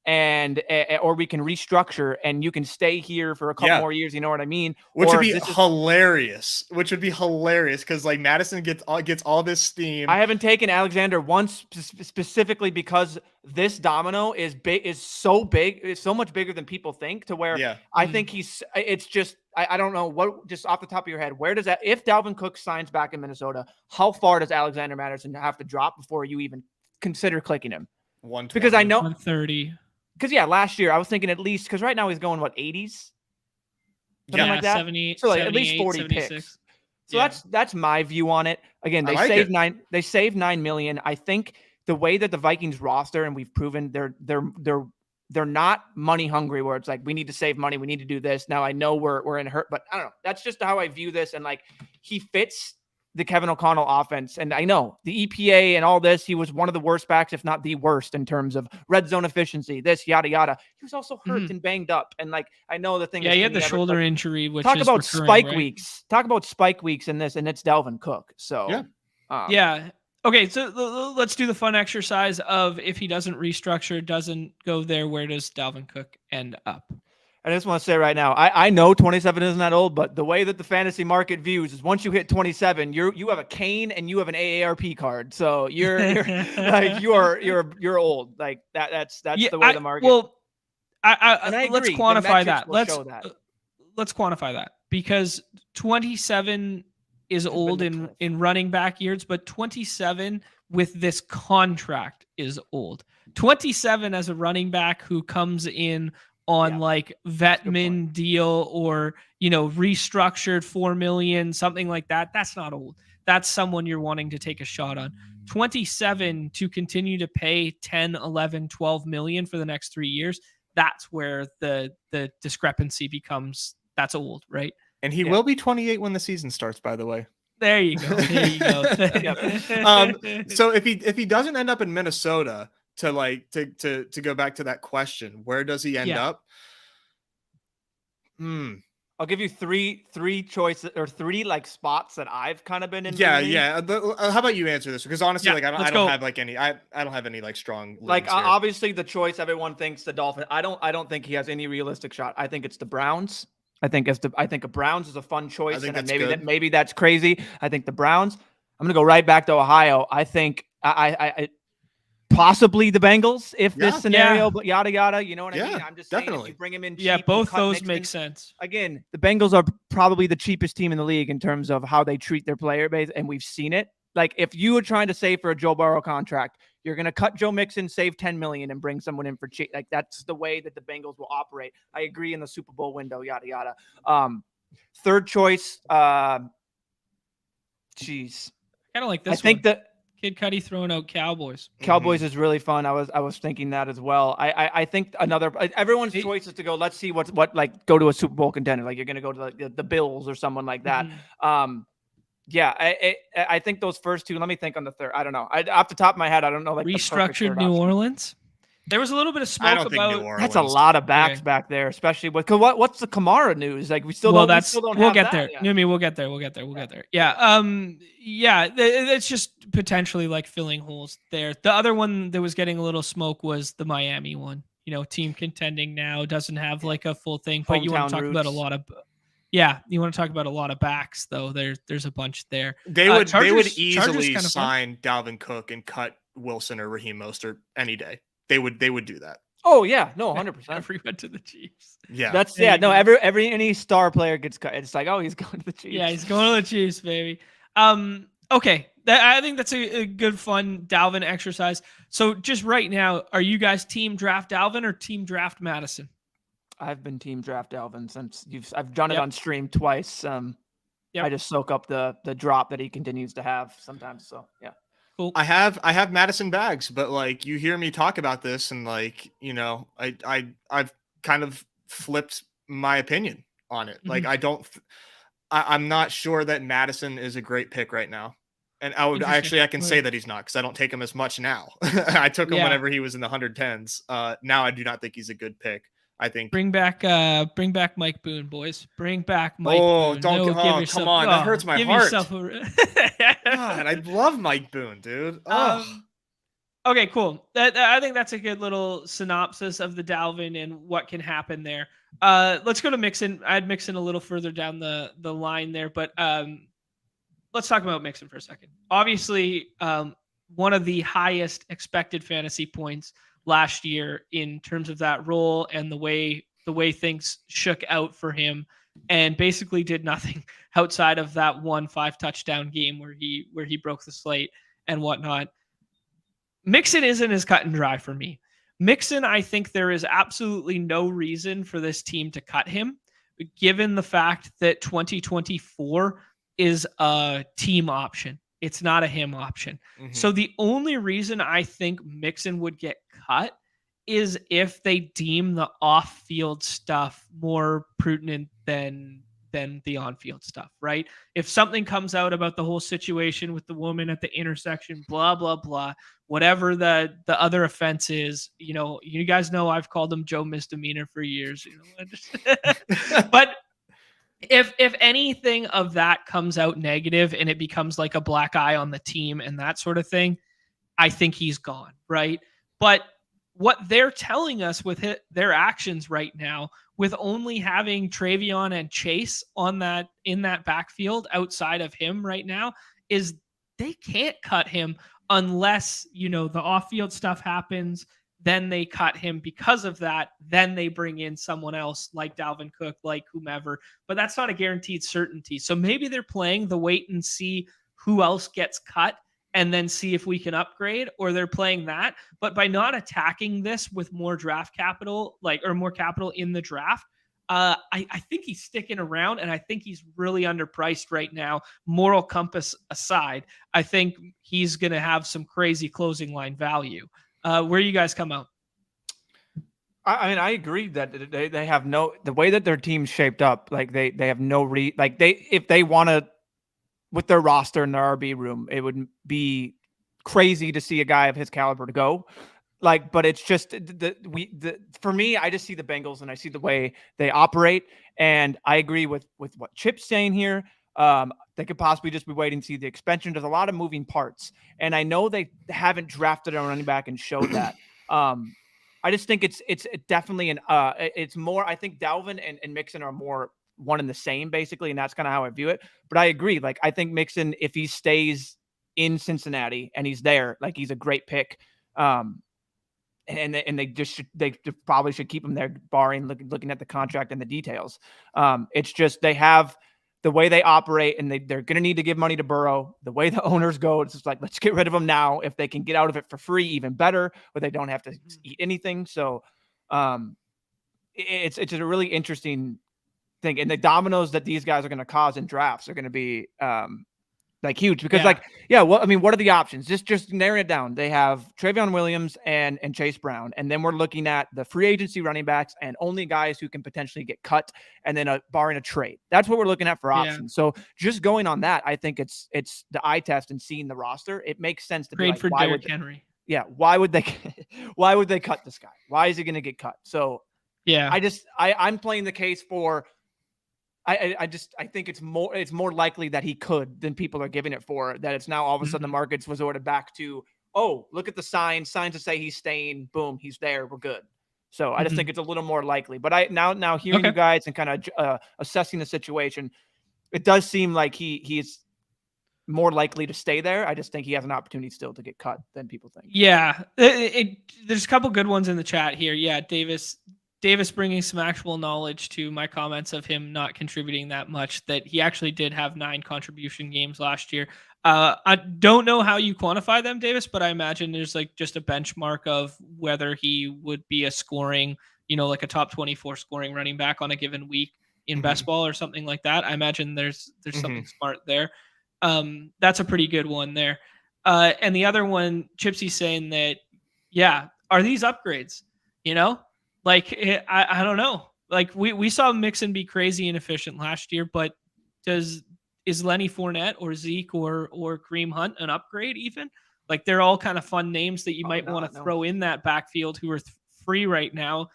or we can restructure and you can stay here for a couple more years. You know what I mean? Which would be hilarious. Because like Madison gets all this steam. I haven't taken Alexander once specifically because this domino is big, is so big. It's so much bigger than people think, to where I think it's just, I don't know what, just off the top of your head, where does that, if Dalvin Cook signs back in Minnesota, how far does Alexander Madison have to drop before you even consider clicking him? 120. Because I know 130. Because last year I was thinking at least, because right now he's going 80s, something like that. 70, so like at least 40 picks. So that's my view on it. Again, they saved $9 million. I think the way that the Vikings roster, and we've proven they're not money hungry, where it's like we need to save money, we need to do this. Now I know we're in hurt, but I don't know. That's just how I view this, and like he fits the Kevin O'Connell offense. And I know the EPA and all this, he was one of the worst backs, if not the worst, in terms of red zone efficiency, this, yada, yada. He was also hurt and banged up. And like, I know the thing. Yeah, he had the shoulder injury, which talk is about recurring, spike right? weeks. Talk about spike weeks in this, and it's Dalvin Cook. So, Okay, so let's do the fun exercise of, if he doesn't restructure, doesn't go there, where does Dalvin Cook end up? I just want to say right now, I know 27 isn't that old, but the way that the fantasy market views is once you hit 27, you have a cane and you have an AARP card. So you're like you're old. Like that's the way the market. Well, let's quantify that. Let's quantify that, because 27 is old in running back years, but 27 with this contract is old. 27 as a running back who comes in on like Vetman deal or, restructured 4 million, something like that. That's not old. That's someone you're wanting to take a shot on. 27 to continue to pay 10, 11, 12 million for the next 3 years. That's where the discrepancy becomes, that's old, right? And he will be 28 when the season starts, by the way. There you go. So if he doesn't end up in Minnesota, to go back to that question, where does he end up? I'll give you three choices or three like spots that I've kind of been in. Yeah. How about you answer this? Because honestly, Yeah, like I don't have like any. I don't have any like strong. Like leans here. obviously the choice everyone thinks the Dolphins. I don't think he has any realistic shot. I think it's the Browns. I think a Browns is a fun choice, think and that's maybe that's crazy. I think the Browns. I'm gonna go right back to Ohio. I think I possibly the Bengals if this scenario, but yada yada. You know what I mean? I'm just saying if you bring him in cheap, yeah, both those Mixon, make sense. Again, the Bengals are probably the cheapest team in the league in terms of how they treat their player base, and we've seen it. Like if you were trying to save for a Joe Burrow contract, you're going to cut Joe Mixon, save $10 million, and bring someone in for cheap. Like that's the way that the Bengals will operate. I agree in the Super Bowl window, yada yada. Third choice, geez, Kind of like this. I think that Kid Cudi throwing out Cowboys. Cowboys is really fun. I was thinking that as well. I think everyone's choice is to go. Let's see what like go to a Super Bowl contender. Like you're going to go to the Bills or someone like that. Yeah, I think those first two. Let me think on the third. I don't know. Off the top of my head, I don't know. Like restructured New Orleans. There was a little bit of smoke about. That's a lot of backs back there, especially with what's the Kamara news? Like we still don't. We'll get there. Yeah. We'll get there. We'll get there. Yeah. Yeah. It's just potentially like filling holes there. The other one that was getting a little smoke was the Miami one. You know, team contending now doesn't have like a full thing, but you want to talk about a lot of. Yeah, you want to talk about a lot of backs though. There's a bunch there. They would easily sign Dalvin Cook and cut Wilson or Raheem Mostert any day. They would do that. Oh yeah, no, 100%. Everyone to the Chiefs. Yeah, that's no. Any star player gets cut. It's like, oh, he's going to the Chiefs. Yeah, he's going to the Chiefs, baby. Okay, I think that's a good fun Dalvin exercise. So just right now, are you guys team draft Dalvin or team draft Madison? I've been team draft Dalvin since I've done it on stream twice. I just soak up the drop that he continues to have sometimes. So yeah. Cool. I have Madison bags, but like you hear me talk about this and like, you know, I've kind of flipped my opinion on it. Like I'm not sure that Madison is a great pick right now. And I can say that he's not because I don't take him as much now. I took him whenever he was in the 110s. Now I do not think he's a good pick. I think bring back Mike Boone, boys. Bring back Mike Boone. Oh, come on. That hurts my heart. God, I love Mike Boone, dude. Okay, cool. I think that's a good little synopsis of the Dalvin and what can happen there. Let's go to Mixon. I'd Mixon a little further down the line there, but let's talk about Mixon for a second. Obviously, one of the highest expected fantasy points last year in terms of that role and the way things shook out for him, and basically did nothing outside of that 5 touchdown game where he broke the slate and whatnot. Mixon isn't as cut and dry for me. Mixon, I think there is absolutely no reason for this team to cut him, given the fact that 2024 is a team option. It's not a him option. So the only reason I think Mixon would get cut is if they deem the off-field stuff more prudent than the on-field stuff, right? If something comes out about the whole situation with the woman at the intersection, blah, blah, blah, whatever the other offense is, you know, you guys know I've called him Joe Misdemeanor for years, you know, but if anything of that comes out negative and it becomes like a black eye on the team and that sort of thing, I think he's gone, right? But what they're telling us with their actions right now, with only having Travion and Chase in that backfield outside of him right now, is they can't cut him unless, you know, the off-field stuff happens. Then they cut him because of that. Then they bring in someone else like Dalvin Cook, like whomever. But that's not a guaranteed certainty. So maybe they're playing the wait and see who else gets cut and then see if we can upgrade, or they're playing that. But by not attacking this with more draft capital, or more capital in the draft, I think he's sticking around, and I think he's really underpriced right now. Moral compass aside, I think he's going to have some crazy closing line value. Where you guys come out? I mean, I agree that they have the way that their team's shaped up, like they have no if they want to, with their roster and their RB room, it would be crazy to see a guy of his caliber to go. Like, but it's just for me, I just see the Bengals and I see the way they operate, and I agree with what Chip's saying here. They could possibly just be waiting to see the expansion. There's a lot of moving parts, and I know they haven't drafted a running back and showed that. I just think it's definitely it's more. I think Dalvin and Mixon are more one and the same basically, and that's kind of how I view it. But I agree. Like, I think Mixon, if he stays in Cincinnati and he's there, like, he's a great pick. And they probably should keep him there, barring looking at the contract and the details. It's just they have the way they operate, and they're going to need to give money to Burrow. The way the owners go, it's just like, let's get rid of him now. If they can get out of it for free, even better, but they don't have to eat anything. So it's a really interesting thing, and the dominoes that these guys are going to cause in drafts are going to be like huge, because what are the options? Just narrow it down. They have Travion Williams and Chase Brown, and then we're looking at the free agency running backs and only guys who can potentially get cut, and then barring a trade. That's what we're looking at for options. So just going on that, I think it's the eye test and seeing the roster. It makes sense to trade for Derrick Henry. Yeah, why would they cut this guy? Why is he going to get cut? So I'm playing the case for. I think it's more likely that he could than people are giving it for, that it's now all of a sudden the market's resorted back to, oh, look at the signs to say he's staying. Boom, he's there. We're good. So I just think it's a little more likely. But I now hearing you guys and kind of assessing the situation, it does seem like he's more likely to stay there. I just think he has an opportunity still to get cut than people think. Yeah, there's a couple good ones in the chat here. Yeah, Davis bringing some actual knowledge to my comments of him not contributing that much, that he actually did have 9 contribution games last year. I don't know how you quantify them, Davis, but I imagine there's like just a benchmark of whether he would be a scoring, like a top 24 scoring running back on a given week in best ball or something like that. I imagine there's something smart there. That's a pretty good one there. And the other one, Chipsy's saying that, are these upgrades? Like, I don't know. Like, we saw Mixon be crazy inefficient last year, but is Lenny Fournette or Zeke or Kareem Hunt an upgrade even? Like, they're all kind of fun names that you might want to throw in that backfield who are free right now.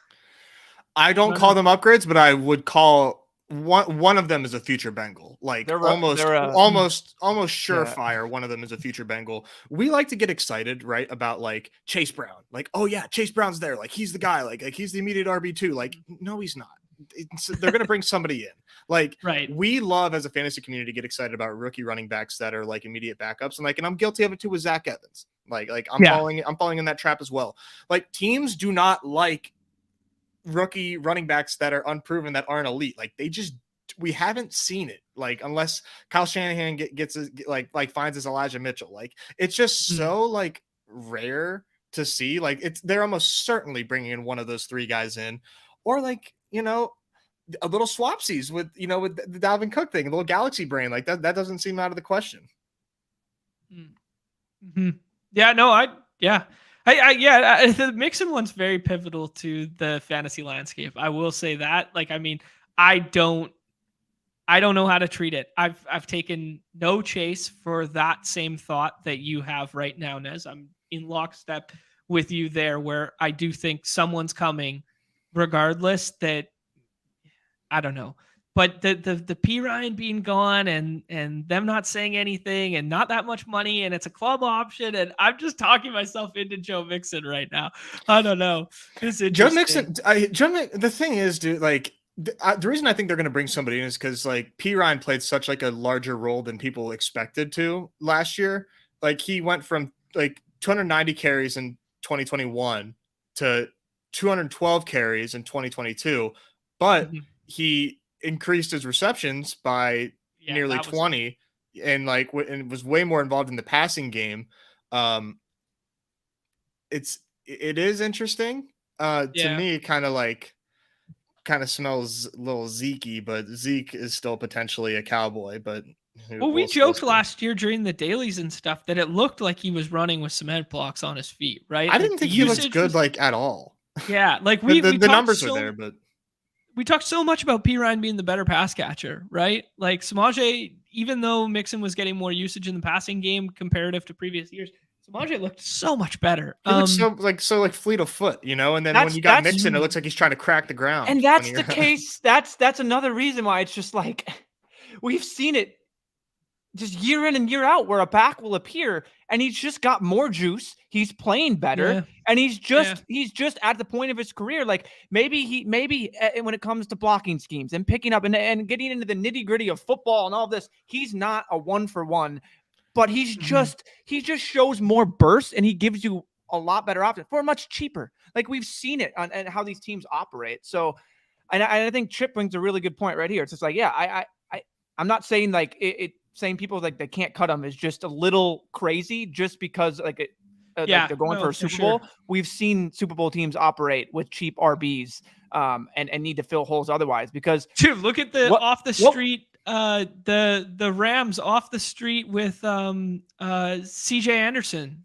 I don't call them upgrades, but I would call one of them is a future Bengal. Like, almost surefire. One of them is a future Bengal. We like to get excited, right, about like Chase Brown. Like, oh yeah, Chase Brown's there. Like, he's the guy. Like he's the immediate RB2. Like, no, he's not. They're going to bring somebody in. Like, we love as a fantasy community to get excited about rookie running backs that are like immediate backups. And I'm guilty of it too with Zach Evans. Like I'm falling in that trap as well. Like, teams do not like rookie running backs that are unproven, that aren't elite. Like, we haven't seen it, like, unless Kyle Shanahan finds his Elijah Mitchell. Like, it's just so like rare to see. Like, they're almost certainly bringing in one of those 3 guys in, or like, a little swapsies with the Dalvin Cook thing, a little galaxy brain. Like, that doesn't seem out of the question. The Mixon one's very pivotal to the fantasy landscape. I will say that. Like, I mean, I don't know how to treat it. I've taken no chase for that same thought that you have right now, Nez. I'm in lockstep with you there, where I do think someone's coming regardless. That, I don't know. But the P Ryan being gone and them not saying anything and not that much money, and it's a club option, and I'm just talking myself into Joe Mixon right now. I don't know. Joe Mixon. The thing is, dude, like, the reason I think they're going to bring somebody in is because like P Ryan played such like a larger role than people expected to last year. Like, he went from like 290 carries in 2021 to 212 carries in 2022, but he increased his receptions by nearly 20 and was way more involved in the passing game. It is interesting to me, kind of smells a little Zeke-y, but Zeke is still potentially a Cowboy. But we joked last year during the dailies and stuff that it looked like he was running with cement blocks on his feet, right? I didn't think he looked good at all. Yeah, like the numbers are there, but we talked so much about P. Ryan being the better pass catcher, right? Like, Samaje, even though Mixon was getting more usage in the passing game comparative to previous years, Samaje looked so much better. He looks so fleet of foot, and then when you got Mixon, it looks like he's trying to crack the ground. And that's the case. That's another reason why it's just like we've seen it just year in and year out where a back will appear and he's just got more juice. He's playing better, and he's just at the point of his career. Like maybe when it comes to blocking schemes and picking up and getting into the nitty gritty of football and all this, he's not a 1-for-1, but he just shows more burst and he gives you a lot better option for much cheaper. Like we've seen it on and how these teams operate. So, and I think Chip brings a really good point right here. It's just like, I'm not saying like saying people like they can't cut him is just a little crazy just because like they're going for a Super Bowl. We've seen Super Bowl teams operate with cheap RBs and need to fill holes otherwise because dude, look at the off the street the Rams off the street with CJ Anderson.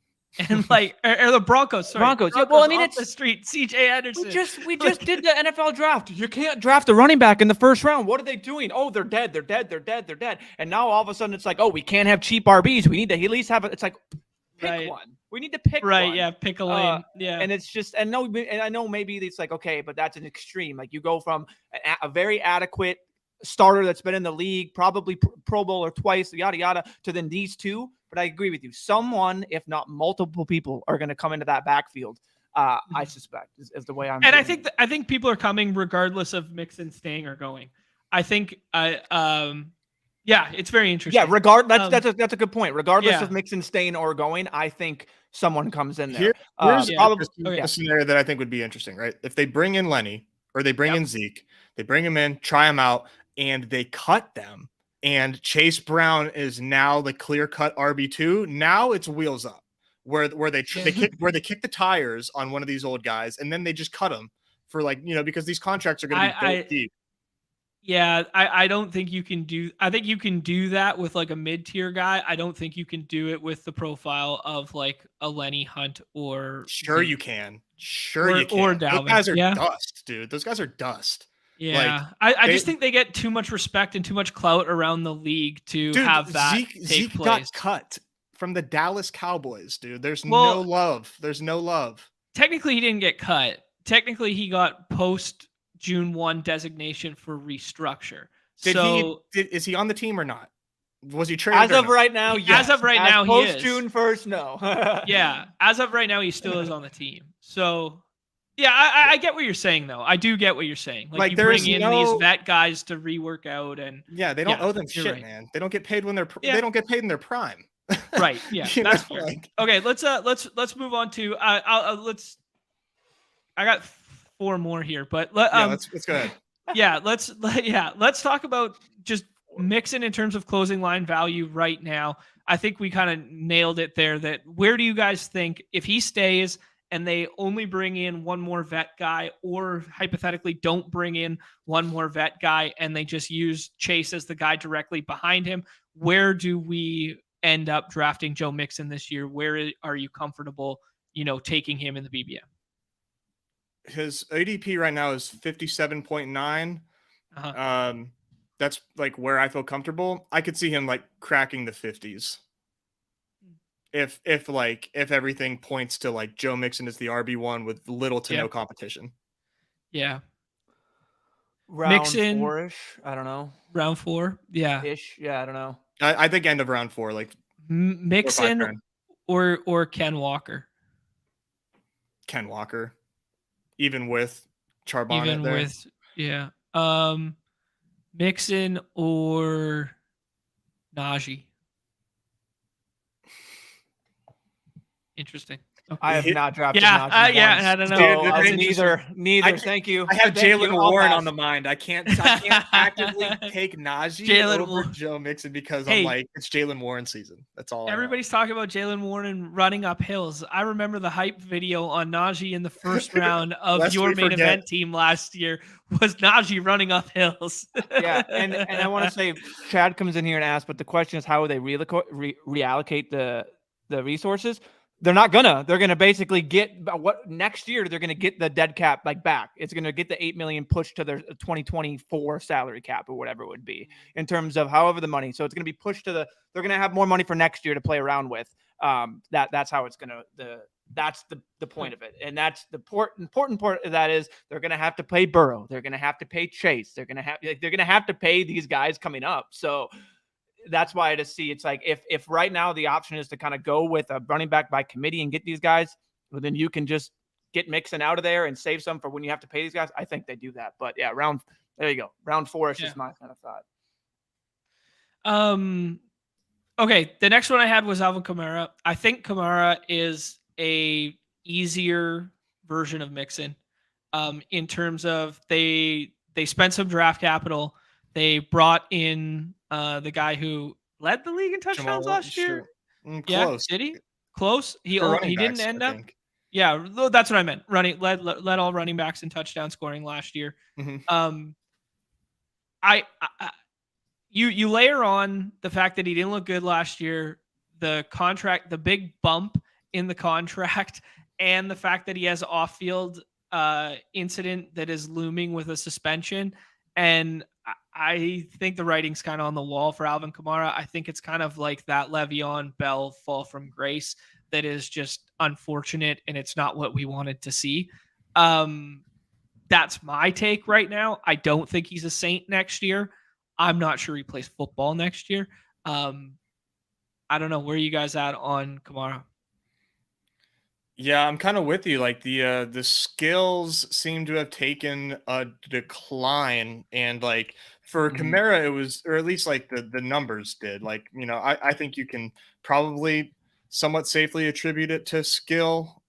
And like, or the Broncos. Sorry. Broncos. Yeah, well, I mean, it's the street. C.J. Anderson. We just did the NFL draft. You can't draft a running back in the first round. What are they doing? Oh, they're dead. They're dead. And now all of a sudden it's like, oh, we can't have cheap RBs. We need to at least have it. It's like, pick one. We need to pick one. Yeah, pick a lane. And it's just, and I know maybe it's like, okay, but that's an extreme. Like you go from a very adequate starter that's been in the league, probably Pro Bowler twice, yada yada, to then these two. But I agree with you. Someone, if not multiple people, are going to come into that backfield. I suspect is the way I'm. And I think people are coming regardless of Mixon staying or going. I think, it's very interesting. Yeah, that's a good point. Regardless of Mixon staying or going, I think someone comes in there. Here's probably a scenario that I think would be interesting, right? If they bring in Lenny or they bring in Zeke, they bring him in, try him out, and they cut them. And Chase Brown is now the clear-cut RB2. Now it's wheels up, where they kick the tires on one of these old guys, and then they just cut them for because these contracts are going to be built deep. Yeah, I don't think you can do. I think you can do that with like a mid-tier guy. I don't think you can do it with the profile of like a Lenny Hunt or. Sure, you can. Sure, you can. Or Dalvin. Those guys are dust, dude. Those guys are dust. Yeah, I just think they get too much respect and too much clout around the league to have that Zeke place. got cut from the Dallas Cowboys, dude. There's no love. There's no love. Technically, he didn't get cut. Technically, he got post June 1 designation for restructure. Is he on the team or not? Was he traded? As of right now, yes. As of right now, he is. Post June 1st, no. Yeah, as of right now, he still is on the team. So. Yeah, I get what you're saying, though. I do get what you're saying. Like you bring in these vet guys to rework out, and they don't owe them shit, right. Man. They don't get paid when they don't get paid in their prime. Right. Yeah, that's fair. Okay, let's move on to I got 4 more here, but let's go ahead. Yeah, let's talk about just Mixon in terms of closing line value right now. I think we kind of nailed it there. That where do you guys think if he stays? And they only bring in one more vet guy, or hypothetically don't bring in one more vet guy, and they just use Chase as the guy directly behind him, where do we end up drafting Joe Mixon this year? Where are you comfortable, taking him in the BBM? His ADP right now is 57.9. That's like where I feel comfortable. I could see him like cracking the 50s. If everything points to like Joe Mixon is the RB1 with little to no competition. Yeah. Round 4-ish. I don't know. Round 4. Yeah. Ish. Yeah. I don't know. I think end of round 4, like Mixon or Ken Walker. Ken Walker. Even with Charbonnet there. Mixon or Najee. Interesting. Okay. I have not drafted. I don't know. Neither. Thank you. I have Jalen Warren on the mind. I can't actively take Najee over Joe Mixon because I'm like, it's Jalen Warren season. That's all. Everybody's talking about Jalen Warren running up hills. I remember the hype video on Najee in the first round of your main event team last year was Najee running up hills. Yeah, and I want to say, Chad comes in here and asks, but the question is, how would they reallocate the resources? they're not gonna. They're gonna basically get what next year. They're gonna get the dead cap like back. It's gonna get the $8 million pushed to their 2024 salary cap or whatever it would be in terms of however the money. So it's gonna be pushed to the. They're gonna have more money for next year to play around with. That's how it's gonna. That's the point of it, and that's the important part of that is they're gonna have to pay Burrow. They're gonna have to pay Chase. They're gonna have to pay these guys coming up. So. That's why to see it's like if right now the option is to kind of go with a running back by committee and get these guys, well, then you can just get Mixon out of there and save some for when you have to pay these guys. I think they do that. But yeah, there you go. Round 4 is just my kind of thought. Okay, the next one I had was Alvin Kamara. I think Kamara is a easier version of Mixon in terms of they spent some draft capital. They brought in the guy who led the league in touchdowns last year. Close. Yeah, did he? Close. He didn't end up. Yeah, that's what I meant. Led all running backs in touchdown scoring last year. Mm-hmm. You layer on the fact that he didn't look good last year, the contract, the big bump in the contract, and the fact that he has off-field incident that is looming with a suspension. And I think the writing's kind of on the wall for Alvin Kamara. I think it's kind of like that Le'Veon Bell fall from grace that is just unfortunate, and it's not what we wanted to see. That's my take right now. I don't think he's a Saint next year. I'm not sure he plays football next year. I don't know. Where are you guys at on Kamara? Yeah, I'm kind of with you. Like the skills seem to have taken a decline, and like for Kamara, it was, or at least like the numbers did. Like, you know, I think you can probably somewhat safely attribute it to skill.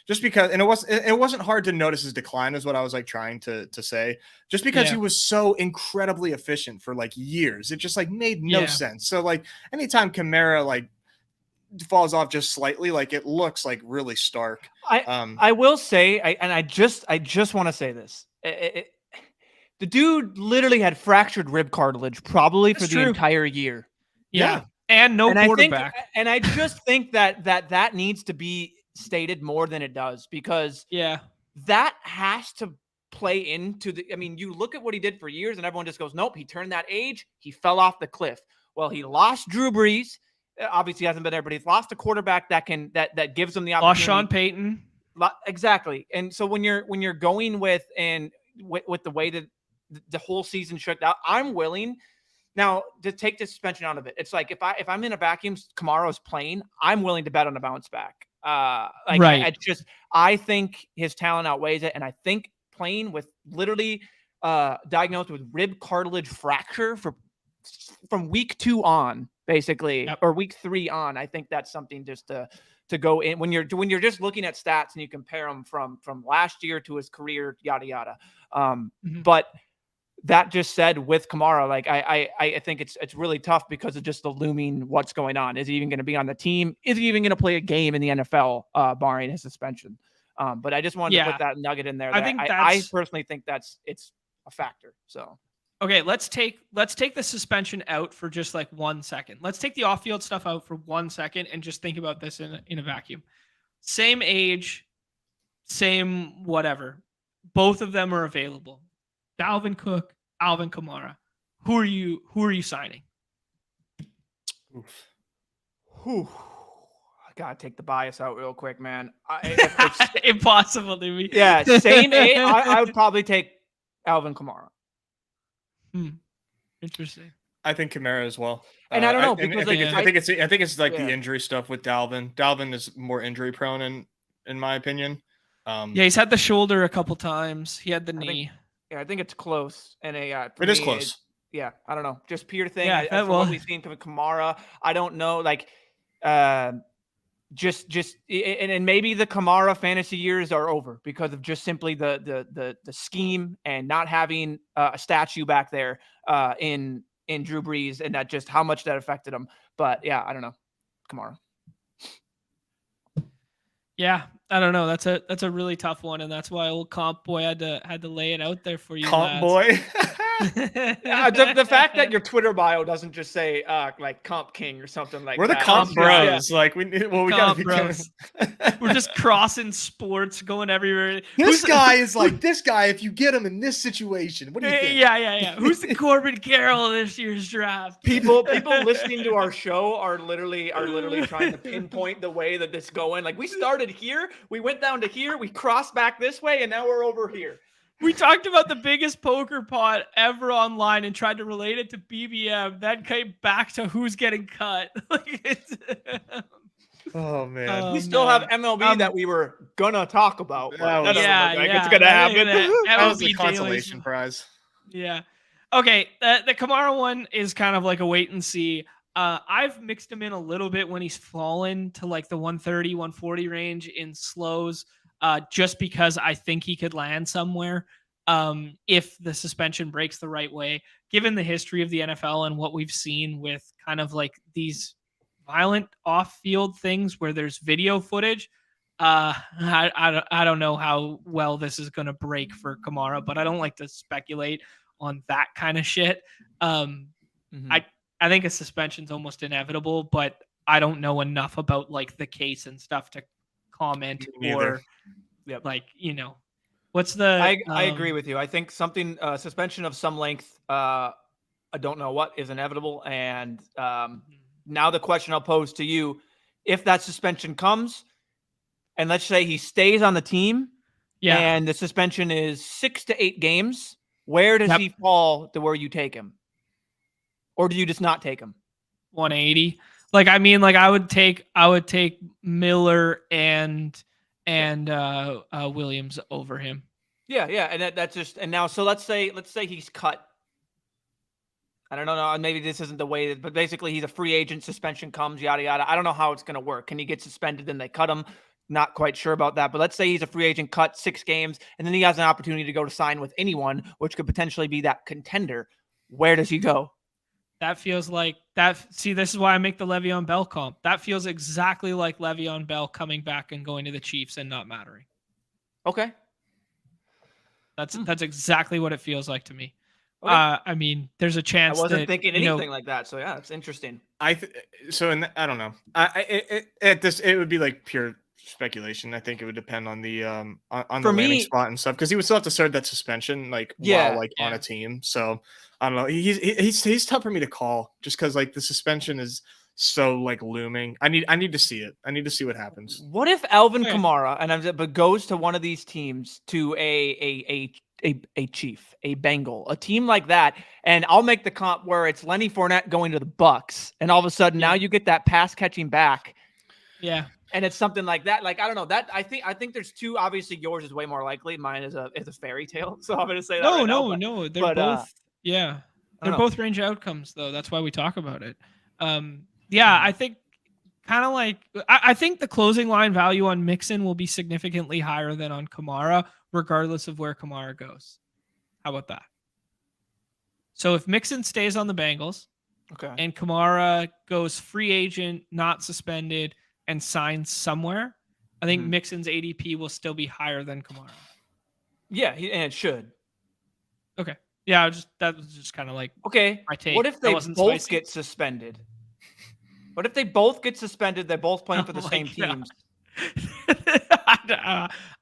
Just because, and it wasn't hard to notice his decline, is what I was like trying to say. Just because he was so incredibly efficient for like years, it just like made no sense. So like anytime Kamara like falls off just slightly, like it looks like really stark. I will say, I just want to say this. The dude literally had fractured rib cartilage probably for the entire year. Yeah. And no quarterback. I just think that needs to be stated more than it does, because that has to play into I mean, you look at what he did for years and everyone just goes, nope, he turned that age. He fell off the cliff. Well, he lost Drew Brees. Obviously, he hasn't been there, but he's lost a quarterback that gives him the opportunity. Lost Sean Payton. Exactly. And so when you're going with the way that the whole season shook out, I'm willing now to take the suspension out of it. It's like if I'm in a vacuum, Kamara's playing, I'm willing to bet on a bounce back. Right. I think his talent outweighs it, and I think playing with literally diagnosed with rib cartilage fracture from week 2 on, basically, or week 3 on. I think that's something just to go in when you're just looking at stats and you compare them from last year to his career, yada yada. But that just said, with Kamara, like I think it's really tough because of just the looming what's going on. Is he even going to be on the team? Is he even going to play a game in the NFL, barring his suspension? But I just wanted to put that nugget in there. I personally think it's a factor. So. Okay, let's take the suspension out for just like 1 second. Let's take the off-field stuff out for 1 second and just think about this in a vacuum. Same age, same whatever. Both of them are available. Dalvin Cook, Alvin Kamara. Who are you signing? I gotta take the bias out real quick, man. Impossible to me. Yeah, same age. I would probably take Alvin Kamara. Interesting. I think Kamara as well. And I don't know, because I think it's like the injury stuff with Dalvin. Dalvin is more injury prone in my opinion. He's had the shoulder a couple times. He had the knee. I think it's close. And it is close. I don't know. Just pure thing. Yeah, what we've seen from Kamara, I don't know. Like, just and maybe the Kamara fantasy years are over because of just simply the scheme and not having a statue back there in Drew Brees, and that just how much that affected him. But yeah, I don't know. Kamara. Yeah. I don't know. That's a really tough one, and that's why old Comp Boy had to lay it out there for you. Comp lads. Boy. The fact that your Twitter bio doesn't just say like Comp King or something like We're the that. Comp Bros. Yeah. Like we gotta Comp be Bros. We're just crossing sports, going everywhere. This guy is like this guy. If you get him in this situation, what do you think? Yeah. Who's the Corbin Carroll of this year's draft? People listening to our show are literally trying to pinpoint the way that this going. Like we started here, we went down to here, we crossed back this way, and now we're over here. We talked about the biggest poker pot ever online and tried to relate it to BBM. Then came back to who's getting cut. Oh man, we still have MLB that we were gonna talk about. But it's gonna happen. That was the consolation prize. Yeah. Okay. The Kamara one is kind of like a wait and see. I've mixed him in a little bit when he's fallen to like the 130, 140 range in slows. Just because I think he could land somewhere if the suspension breaks the right way. Given the history of the NFL and what we've seen with kind of like these violent off-field things where there's video footage, I don't know how well this is going to break for Kamara, but I don't like to speculate on that kind of shit. I think a suspension's almost inevitable, but I don't know enough about like the case and stuff to comment or like, what's the I agree with you. I think something suspension of some length, I don't know what, is inevitable. And now the question I'll pose to you, if that suspension comes and let's say he stays on the team and the suspension is 6 to 8 games, where does he fall to where you take him? Or do you just not take him? 180. Like, I mean, like I would take Miller and Williams over him. Yeah. And that's just, and now, so let's say he's cut. I don't know. Maybe this isn't the way, but basically he's a free agent, suspension comes, yada, yada. I don't know how it's going to work. Can he get suspended and they cut him? Not quite sure about that, but let's say he's a free agent, cut 6 games, and then he has an opportunity to go to sign with anyone, which could potentially be that contender. Where does he go? That feels like that. See, this is why I make the Le'Veon Bell comp. That feels exactly like Le'Veon Bell coming back and going to the Chiefs and not mattering. Okay. That's exactly what it feels like to me. Okay. I mean, there's a chance. I wasn't thinking anything like that. So yeah, it's interesting. I don't know. It would be like pure speculation. I think it would depend on the on the landing spot and stuff, because he would still have to serve that suspension while on a team. So I don't know. He's tough for me to call just because like the suspension is so like looming. I need to see it. I need to see what happens. What if Alvin Kamara but goes to one of these teams, to a Chief, a Bengal, a team like that, and I'll make the comp where it's Lenny Fournette going to the Bucks, and all of a sudden now you get that pass catching back. Yeah. And it's something like that. Like, I don't know, that I think there's two. Obviously yours is way more likely. Mine is a fairy tale. So I'm going to say that. No. They're both. They're both range outcomes though. That's why we talk about it. I think kind of like, I think the closing line value on Mixon will be significantly higher than on Kamara, regardless of where Kamara goes. How about that? So if Mixon stays on the Bengals, and Kamara goes free agent, not suspended, and signs somewhere, I think Mixon's ADP will still be higher than Kamara. Yeah, and it should. Okay. Yeah, that was just kind of like my take. What if they both get suspended? What if they both get suspended? They're both playing for the same teams.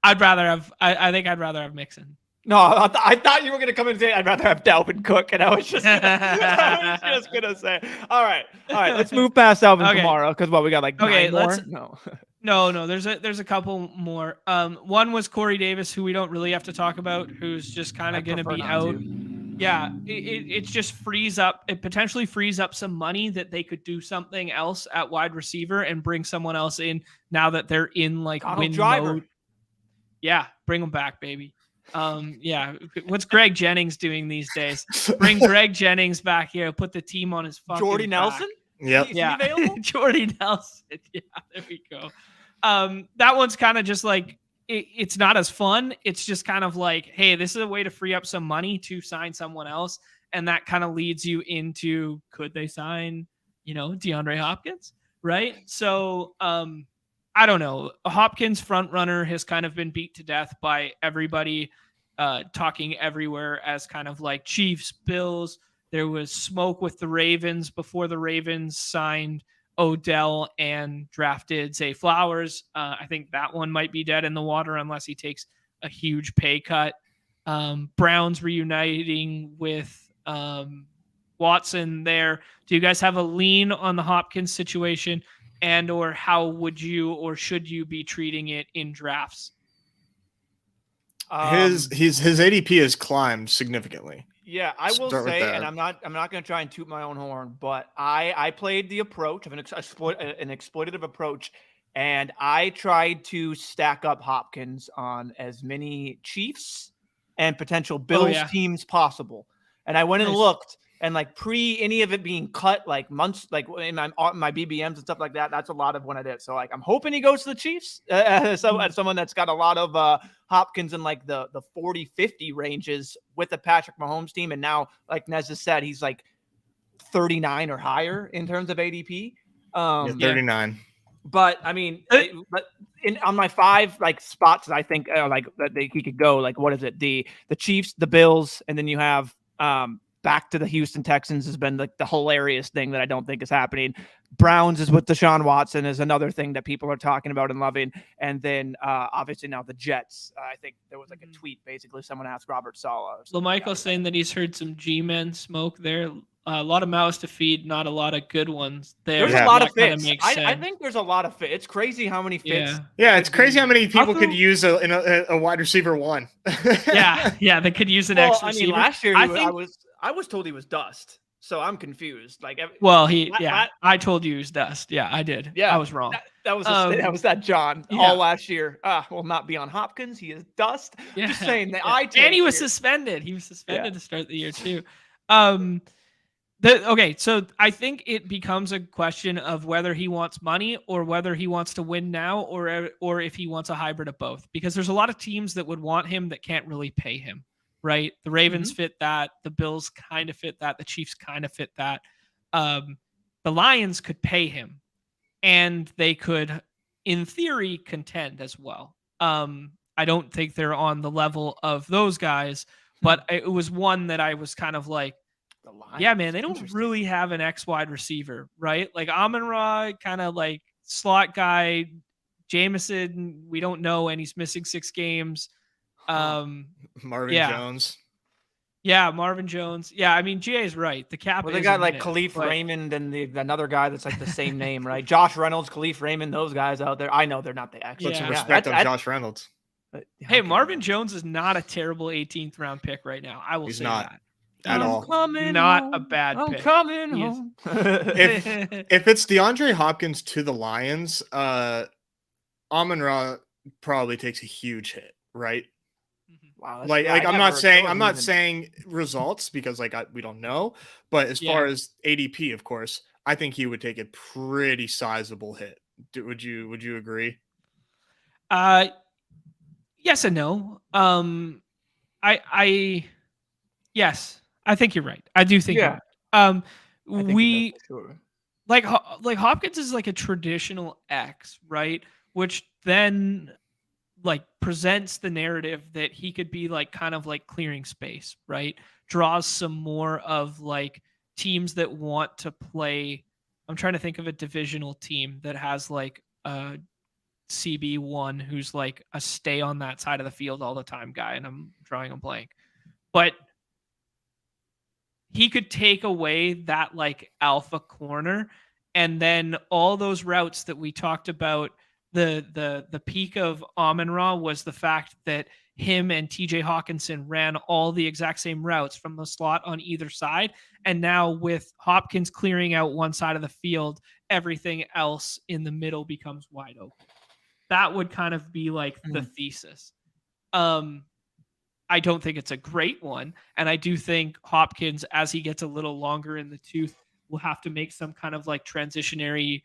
I'd rather have. I think I'd rather have Mixon. No, I thought you were going to come in and say I'd rather have Dalvin Cook, and I was just gonna say, all right, let's move past Alvin Kamara, because we got like 9 more. No. There's a couple more. One was Corey Davis, who we don't really have to talk about, who's just kind of going to be out. Yeah, it just it potentially frees up some money that they could do something else at wide receiver and bring someone else in now that they're in like win mode. Yeah, bring them back, baby. What's Greg Jennings doing these days? Bring Greg Jennings back here. Put the team on his fucking Jordy Nelson? Yep. Yeah. Jordy Nelson. Yeah, there we go. That one's kind of just like, it's not as fun. It's just kind of like, hey, this is a way to free up some money to sign someone else. And that kind of leads you into, could they sign, DeAndre Hopkins? Right. So, I don't know. Hopkins front runner has kind of been beat to death by everybody talking everywhere as kind of like Chiefs, Bills. There was smoke with the Ravens before the Ravens signed Odell and drafted Zay Flowers. I think that one might be dead in the water unless he takes a huge pay cut. Browns reuniting with Watson there. Do you guys have a lean on the Hopkins situation? And or how would you or should you be treating it in drafts? His ADP has climbed significantly. Yeah, I will say, and I'm not going to try and toot my own horn, but I played the approach of an exploitative approach, and I tried to stack up Hopkins on as many Chiefs and potential Bills teams possible. And I went and looked, and like pre any of it being cut, like months, like in my BBMs and stuff like that, that's a lot of when I did. So like, I'm hoping he goes to the Chiefs. As someone that's got a lot of Hopkins in like the 40-50 ranges with the Patrick Mahomes team. And now, like Nez has said, he's like 39 or higher in terms of ADP. 39. But I mean, on my 5 like spots, I think like that he could go. Like, what is it? The Chiefs, the Bills, and then you have back to the Houston Texans has been like the hilarious thing that I don't think is happening. Browns is with Deshaun Watson is another thing that people are talking about and loving. And then obviously now the Jets. I think there was like a tweet, basically someone asked Robert Saleh. LaMichael saying that he's heard some G-men smoke there. A lot of mouths to feed, not a lot of good ones there. There's a lot of fits. I think there's a lot of fits. It's crazy how many fits. Yeah, it's crazy how many people could use a wide receiver one. yeah, they could use an X receiver. I mean, last year I was told he was dust, so I'm confused. Like, I told you he was dust. Yeah, I did. Yeah, I was wrong. That was that John all last year. Will not be on Hopkins. He is dust. Yeah. Just saying that and he was suspended. He was suspended to start the year too. So I think it becomes a question of whether he wants money or whether he wants to win now or if he wants a hybrid of both, because there's a lot of teams that would want him that can't really pay him, right? The Ravens fit that. The Bills kind of fit that. The Chiefs kind of fit that. The Lions could pay him and they could, in theory, contend as well. I don't think they're on the level of those guys, but it was one that I was kind of like, yeah, man, they don't really have an X wide receiver, right? Like Amon-Ra, kind of like slot guy. Jameson, we don't know, and he's missing 6 games. Marvin Jones. Yeah, Marvin Jones. Yeah, I mean, GA is right. The cap. Well, they got like Khalif Raymond and another guy that's like the same name, right? Josh Reynolds, Khalif Raymond, those guys out there. I know they're not the X. Put some respect on Josh Reynolds. Hey, Marvin Jones is not a terrible 18th round pick right now. I will say that. At all. Not a bad pick. I'm coming home. If it's DeAndre Hopkins to the Lions, Amon-Ra probably takes a huge hit, right? Wow. Like I'm not saying results because we don't know, but as far as ADP, of course, I think he would take a pretty sizable hit. Would you agree? Yes and no. Yes. I think you're right. I do think you're right. Like Hopkins is like a traditional X, right? Which then like presents the narrative that he could be like kind of like clearing space, right? Draws some more of like teams that want to play. I'm trying to think of a divisional team that has like a CB1 who's like a stay on that side of the field all the time guy, and I'm drawing a blank. But he could take away that like alpha corner, and then all those routes that we talked about, the peak of Amon-Ra was the fact that him and TJ Hawkinson ran all the exact same routes from the slot on either side. And now with Hopkins clearing out one side of the field, everything else in the middle becomes wide open. That would kind of be like the thesis. I don't think it's a great one. And I do think Hopkins, as he gets a little longer in the tooth, will have to make some kind of like transitionary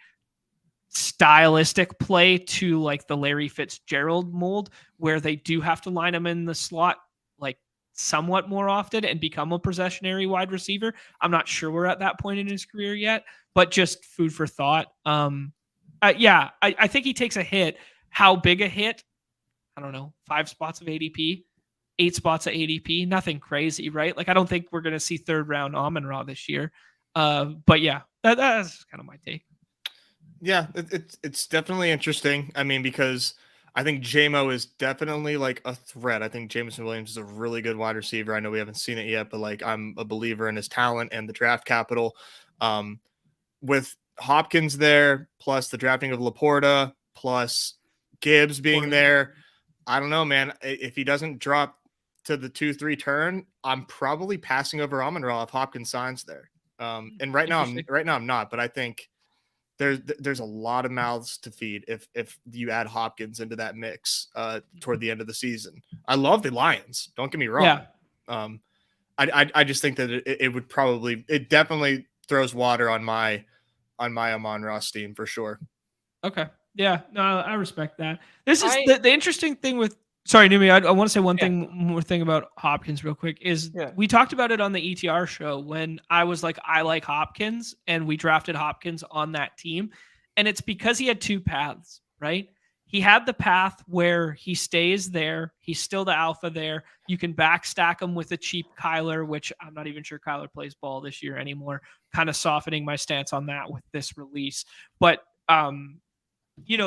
stylistic play to like the Larry Fitzgerald mold, where they do have to line him in the slot like somewhat more often and become a possessionary wide receiver. I'm not sure we're at that point in his career yet, but just food for thought. Yeah, I think he takes a hit. How big a hit? I don't know. 5 spots of ADP, 8 spots of ADP. Nothing crazy, right? Like I don't think we're gonna see 3rd round Amon-Ra this year. But yeah, that's kind of my take. Yeah, it's definitely interesting. I mean, because I think JMO is definitely like a threat. I think Jameson Williams is a really good wide receiver. I know we haven't seen it yet, but like I'm a believer in his talent and the draft capital. With Hopkins there, plus the drafting of Laporta, plus Gibbs being there, I don't know, man. If he doesn't drop to the 2-3 turn, I'm probably passing over Amon-Ra if Hopkins signs there. And right now I'm not, but I think there's a lot of mouths to feed if you add Hopkins into that mix toward the end of the season. I love the Lions. Don't get me wrong. Yeah. I just think that it definitely throws water on my Amon-Ra team for sure. Okay. Yeah. No, I respect that. This is the interesting thing with. Sorry, Numi. I want to say one more thing about Hopkins real quick is we talked about it on the ETR show when I was like, I like Hopkins, and we drafted Hopkins on that team. And it's because he had 2 paths, right? He had the path where he stays there. He's still the alpha there. You can backstack him with a cheap Kyler, which I'm not even sure Kyler plays ball this year anymore. Kind of softening my stance on that with this release. But,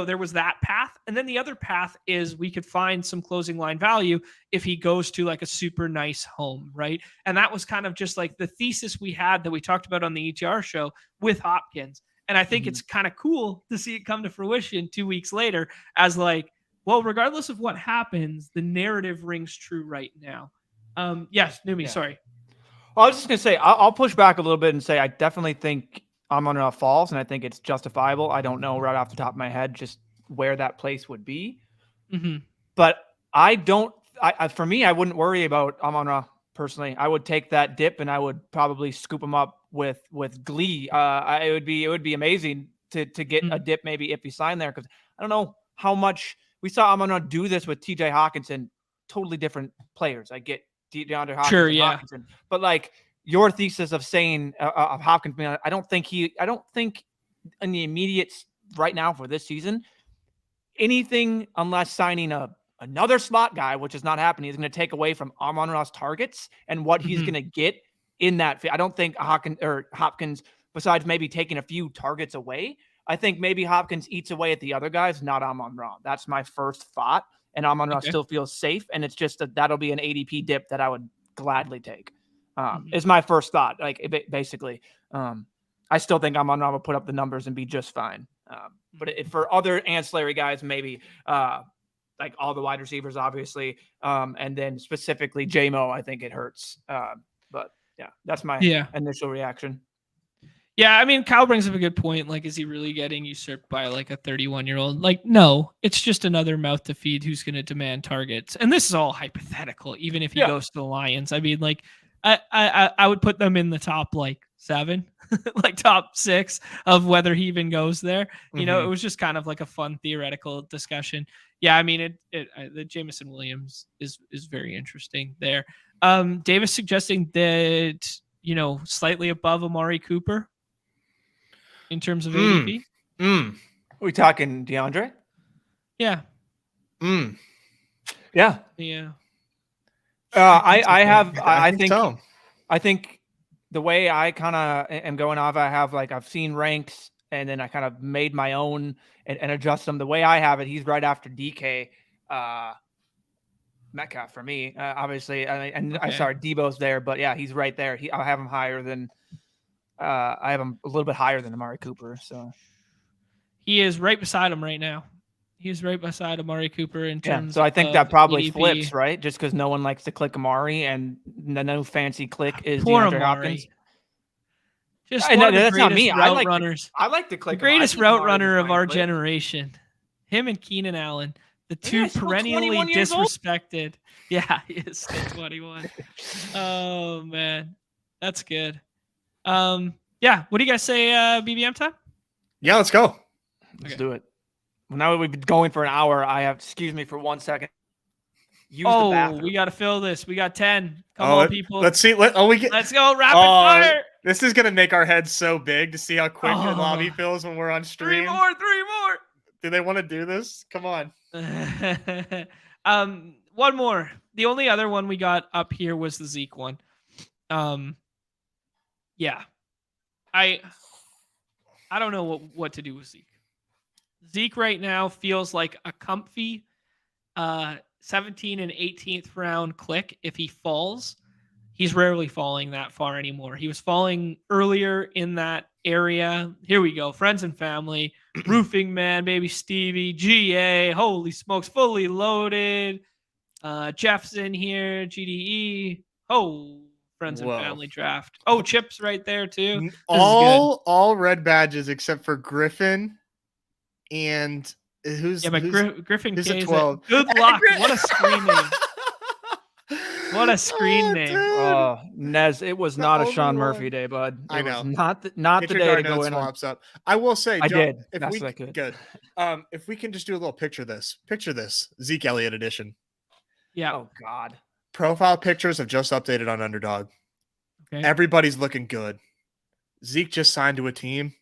there was that path. And then the other path is we could find some closing line value if he goes to like a super nice home, right? And that was kind of just like the thesis we had that we talked about on the ETR show with Hopkins. And I think it's kind of cool to see it come to fruition 2 weeks later as like, well, regardless of what happens, the narrative rings true right now. Yes, Numi, sorry. Well, I was just going to say, I'll push back a little bit and say I definitely think Amon-Ra falls, and I think it's justifiable. I don't know right off the top of my head just where that place would be. But for me, I wouldn't worry about Amon-Ra personally. I would take that dip and I would probably scoop him up with glee. It would be amazing to get a dip maybe if he signed there, because I don't know how much we saw Amon-Ra do this with TJ Hawkinson. Totally different players. I get DeAndre Hopkins, sure, yeah. Hawkinson, but like your thesis of saying of Hopkins, I don't think in the immediate right now for this season, anything unless signing another slot guy, which is not happening, is going to take away from Amon-Ra's targets and what he's going to get in that. I don't think Hopkins, besides maybe taking a few targets away, I think maybe Hopkins eats away at the other guys, not Amon-Ra. That's my first thought. And Amon-Ra still feels safe. And it's just that'll be an ADP dip that I would gladly take. Is my first thought. Like basically, I still think Amon-Ra will put up the numbers and be just fine. But for other ancillary guys, maybe like all the wide receivers, obviously, and then specifically JMO, I think it hurts. But yeah, that's my initial reaction. Yeah, I mean, Kyle brings up a good point. Like, is he really getting usurped by like a 31-year-old? Like, no, it's just another mouth to feed who's going to demand targets. And this is all hypothetical, even if he goes to the Lions. I mean, like, I would put them in the top like 7, like top 6 of whether he even goes there. You know, it was just kind of like a fun theoretical discussion. Yeah, I mean, the Jameson Williams is very interesting there. Davis suggesting that, slightly above Amari Cooper in terms of ADP. Are we talking DeAndre? Yeah. Yeah. Yeah. I think the way I kind of am going off, I've seen ranks and then I kind of made my own and adjust them. The way I have it, he's right after DK Metcalf for me, obviously. Sorry, Debo's there, but yeah, he's right there. I have him higher than I have him a little bit higher than Amari Cooper. So he is right beside him right now. He's right beside Amari Cooper in terms. So I think that probably flips, right? Just because no one likes to click Amari, and the no fancy click is DeAndre Hopkins. Just one of the that's not me. Route runners. I like to click. The greatest route runner of our generation. Him and Keenan Allen, the two perennially disrespected. Yeah, he is still 21. Oh man, that's good. Yeah. What do you guys say? BBM time? Yeah, let's go. Let's do it. Well, now that we've been going for an hour, excuse me for 1 second. We got to fill this. We got 10. Come on, people. Let's see. Let's go. Rapid fire. This is gonna make our heads so big to see how quick the lobby Oh. fills when we're on stream. 3 more. Do they want to do this? Come on. One more. The only other one we got up here was the Zeke one. Yeah. I don't know what to do with Zeke. Zeke right now feels like a comfy 17 and 18th round click. If he falls, he's rarely falling that far anymore. He was falling earlier in that area. Here we go. Friends and family, roofing man, baby Stevie, GA. Holy smokes, fully loaded. Jeff's in here, GDE. Oh, friends and family draft. Oh, Chip's right there too. All red badges except for Griffin and Griffin who's K a 12. Good luck. What a screen name. What a screen name. Oh, Nez, it was not a Sean Murphy day, bud. I know. Was not the day to go in swaps up. I will say, I John, did. If That's we what I could. Good. If we can just do a little picture this Zeke Elliott edition. Yeah. Oh God. Profile pictures have just updated on Underdog. Okay. Everybody's looking good. Zeke just signed to a team.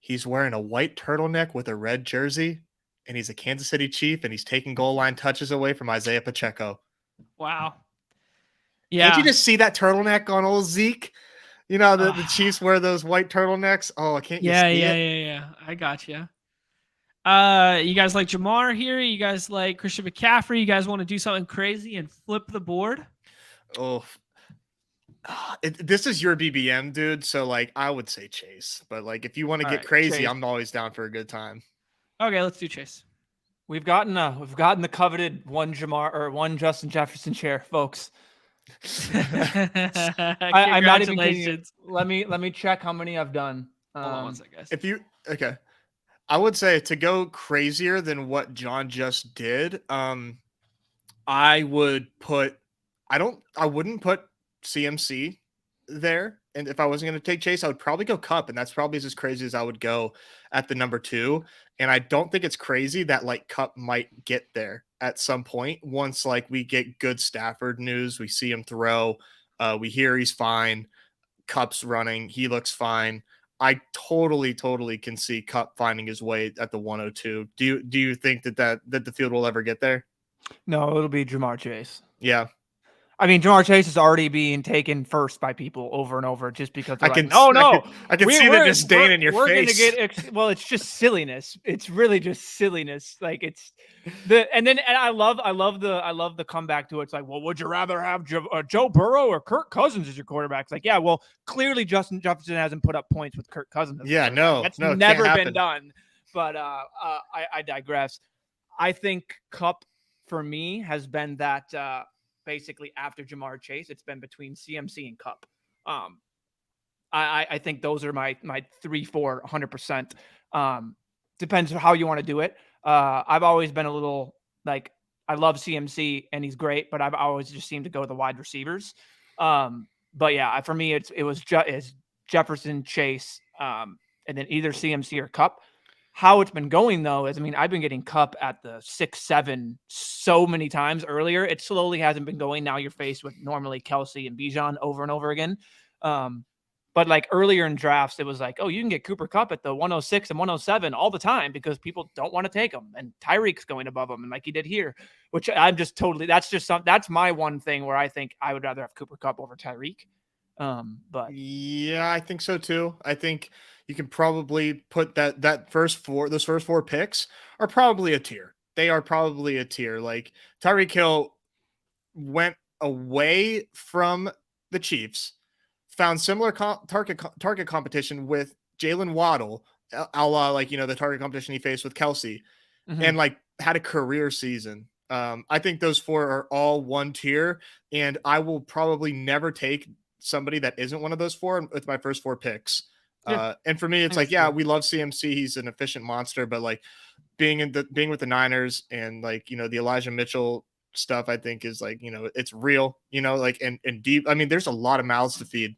He's wearing a white turtleneck with a red jersey, and he's a Kansas City Chief, and he's taking goal line touches away from Isaiah Pacheco. Wow. Yeah. Can't you just see that turtleneck on old Zeke? You know, the Chiefs wear those white turtlenecks. Oh, can't you see it? Yeah. I got you. You guys like Jamar here? You guys like Christian McCaffrey? You guys want to do something crazy and flip the board? Oh, this is your BBM, dude. So, like, I would say Chase. But, like, if you want to get crazy, Chase. I'm always down for a good time. Okay, let's do Chase. We've gotten the coveted one Justin Jefferson chair, folks. I'm not even kidding. Let me check how many I've done. Hold on one second, guys. I would say to go crazier than what John just did. I wouldn't put CMC there. And if I wasn't going to take Chase, I would probably go Cup. And that's probably as crazy as I would go at the number 2. And I don't think it's crazy that like Cup might get there at some point. Once like we get good Stafford news, we see him throw, we hear he's fine. Cup's running. He looks fine. I totally can see Cup finding his way at the 102. Do you think that the field will ever get there? No, it'll be Jamar Chase. Yeah. I mean, Jamar Chase is already being taken first by people over and over just because I can see the disdain in your face. We're going to get well, it's just silliness. It's really just silliness. Like and I love the comeback to it. It's like, well, would you rather have Joe Burrow or Kirk Cousins as your quarterback? It's like, yeah, well, clearly Justin Jefferson hasn't put up points with Kirk Cousins. That's never been done. But I digress. I think Cup for me has been that basically after Jamar Chase, it's been between CMC and Cup. I think those are my 3-4 100%. Depends on how you want to do it. I've always been a little like, I love CMC and he's great, but I've always just seemed to go with the wide receivers. But yeah, for me, it's Jefferson, Chase, and then either CMC or Cup. How it's been going, though, is, I mean, I've been getting Cup at the 6-7 so many times earlier. It slowly hasn't been going. Now you're faced with normally Kelsey and Bijan over and over again. But like earlier in drafts, it was like, oh, you can get Cooper Cup at the 106 and 107 all the time because people don't want to take him. And Tyreek's going above him, and like he did here, which I'm just totally, that's my one thing where I think I would rather have Cooper Cup over Tyreek. But yeah, I think so too. I think you can probably put those first 4 picks are probably a tier. They are probably a tier. Like Tyreek Hill went away from the Chiefs, found similar target competition with Jalen Waddle, a la like, you know, the target competition he faced with Kelsey, and like had a career season. I think those 4 are all one tier, and I will probably never take somebody that isn't one of those 4 with my first 4 picks. Yeah. And for me, it's like, yeah, we love CMC. He's an efficient monster, but like being with the Niners and like, you know, the Elijah Mitchell stuff, I think is like, you know, it's real, you know, like, and deep. I mean, there's a lot of mouths to feed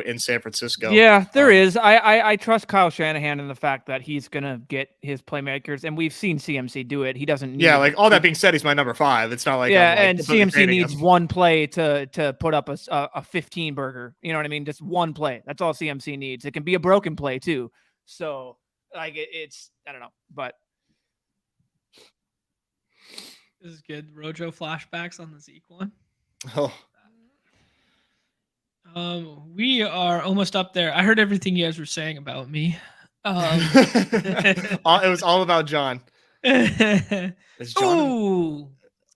in San Francisco. Yeah, there is. I trust Kyle Shanahan in the fact that he's gonna get his playmakers, and we've seen CMC do it. He doesn't need. Yeah, like all that being said, he's my number 5. It's not like and completely CMC fading needs him. one play to put up a 15 burger. You know what I mean? Just one play. That's all CMC needs. It can be a broken play too. So like it's I don't know, but This is good. Rojo flashbacks on the Zeke one. Oh. We are almost up there. I heard everything you guys were saying about me. It was all about John. Is John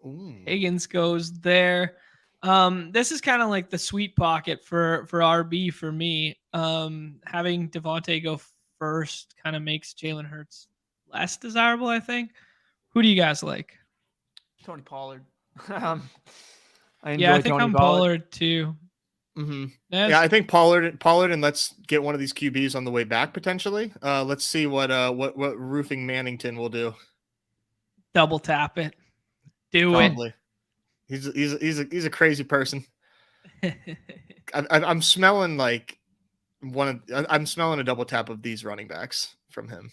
Ooh. Higgins goes there. This is kind of like the sweet pocket for RB for me. Having Devontae go first kind of makes Jalen Hurts less desirable, I think. Who do you guys like? Tony Pollard. I think Tony I'm Pollard too. Mm-hmm. Yeah, I think Pollard, and let's get one of these QBs on the way back potentially. Let's see what roofing Mannington will do. Double tap it. Probably. He's a crazy person. I'm smelling like I'm smelling a double tap of these running backs from him.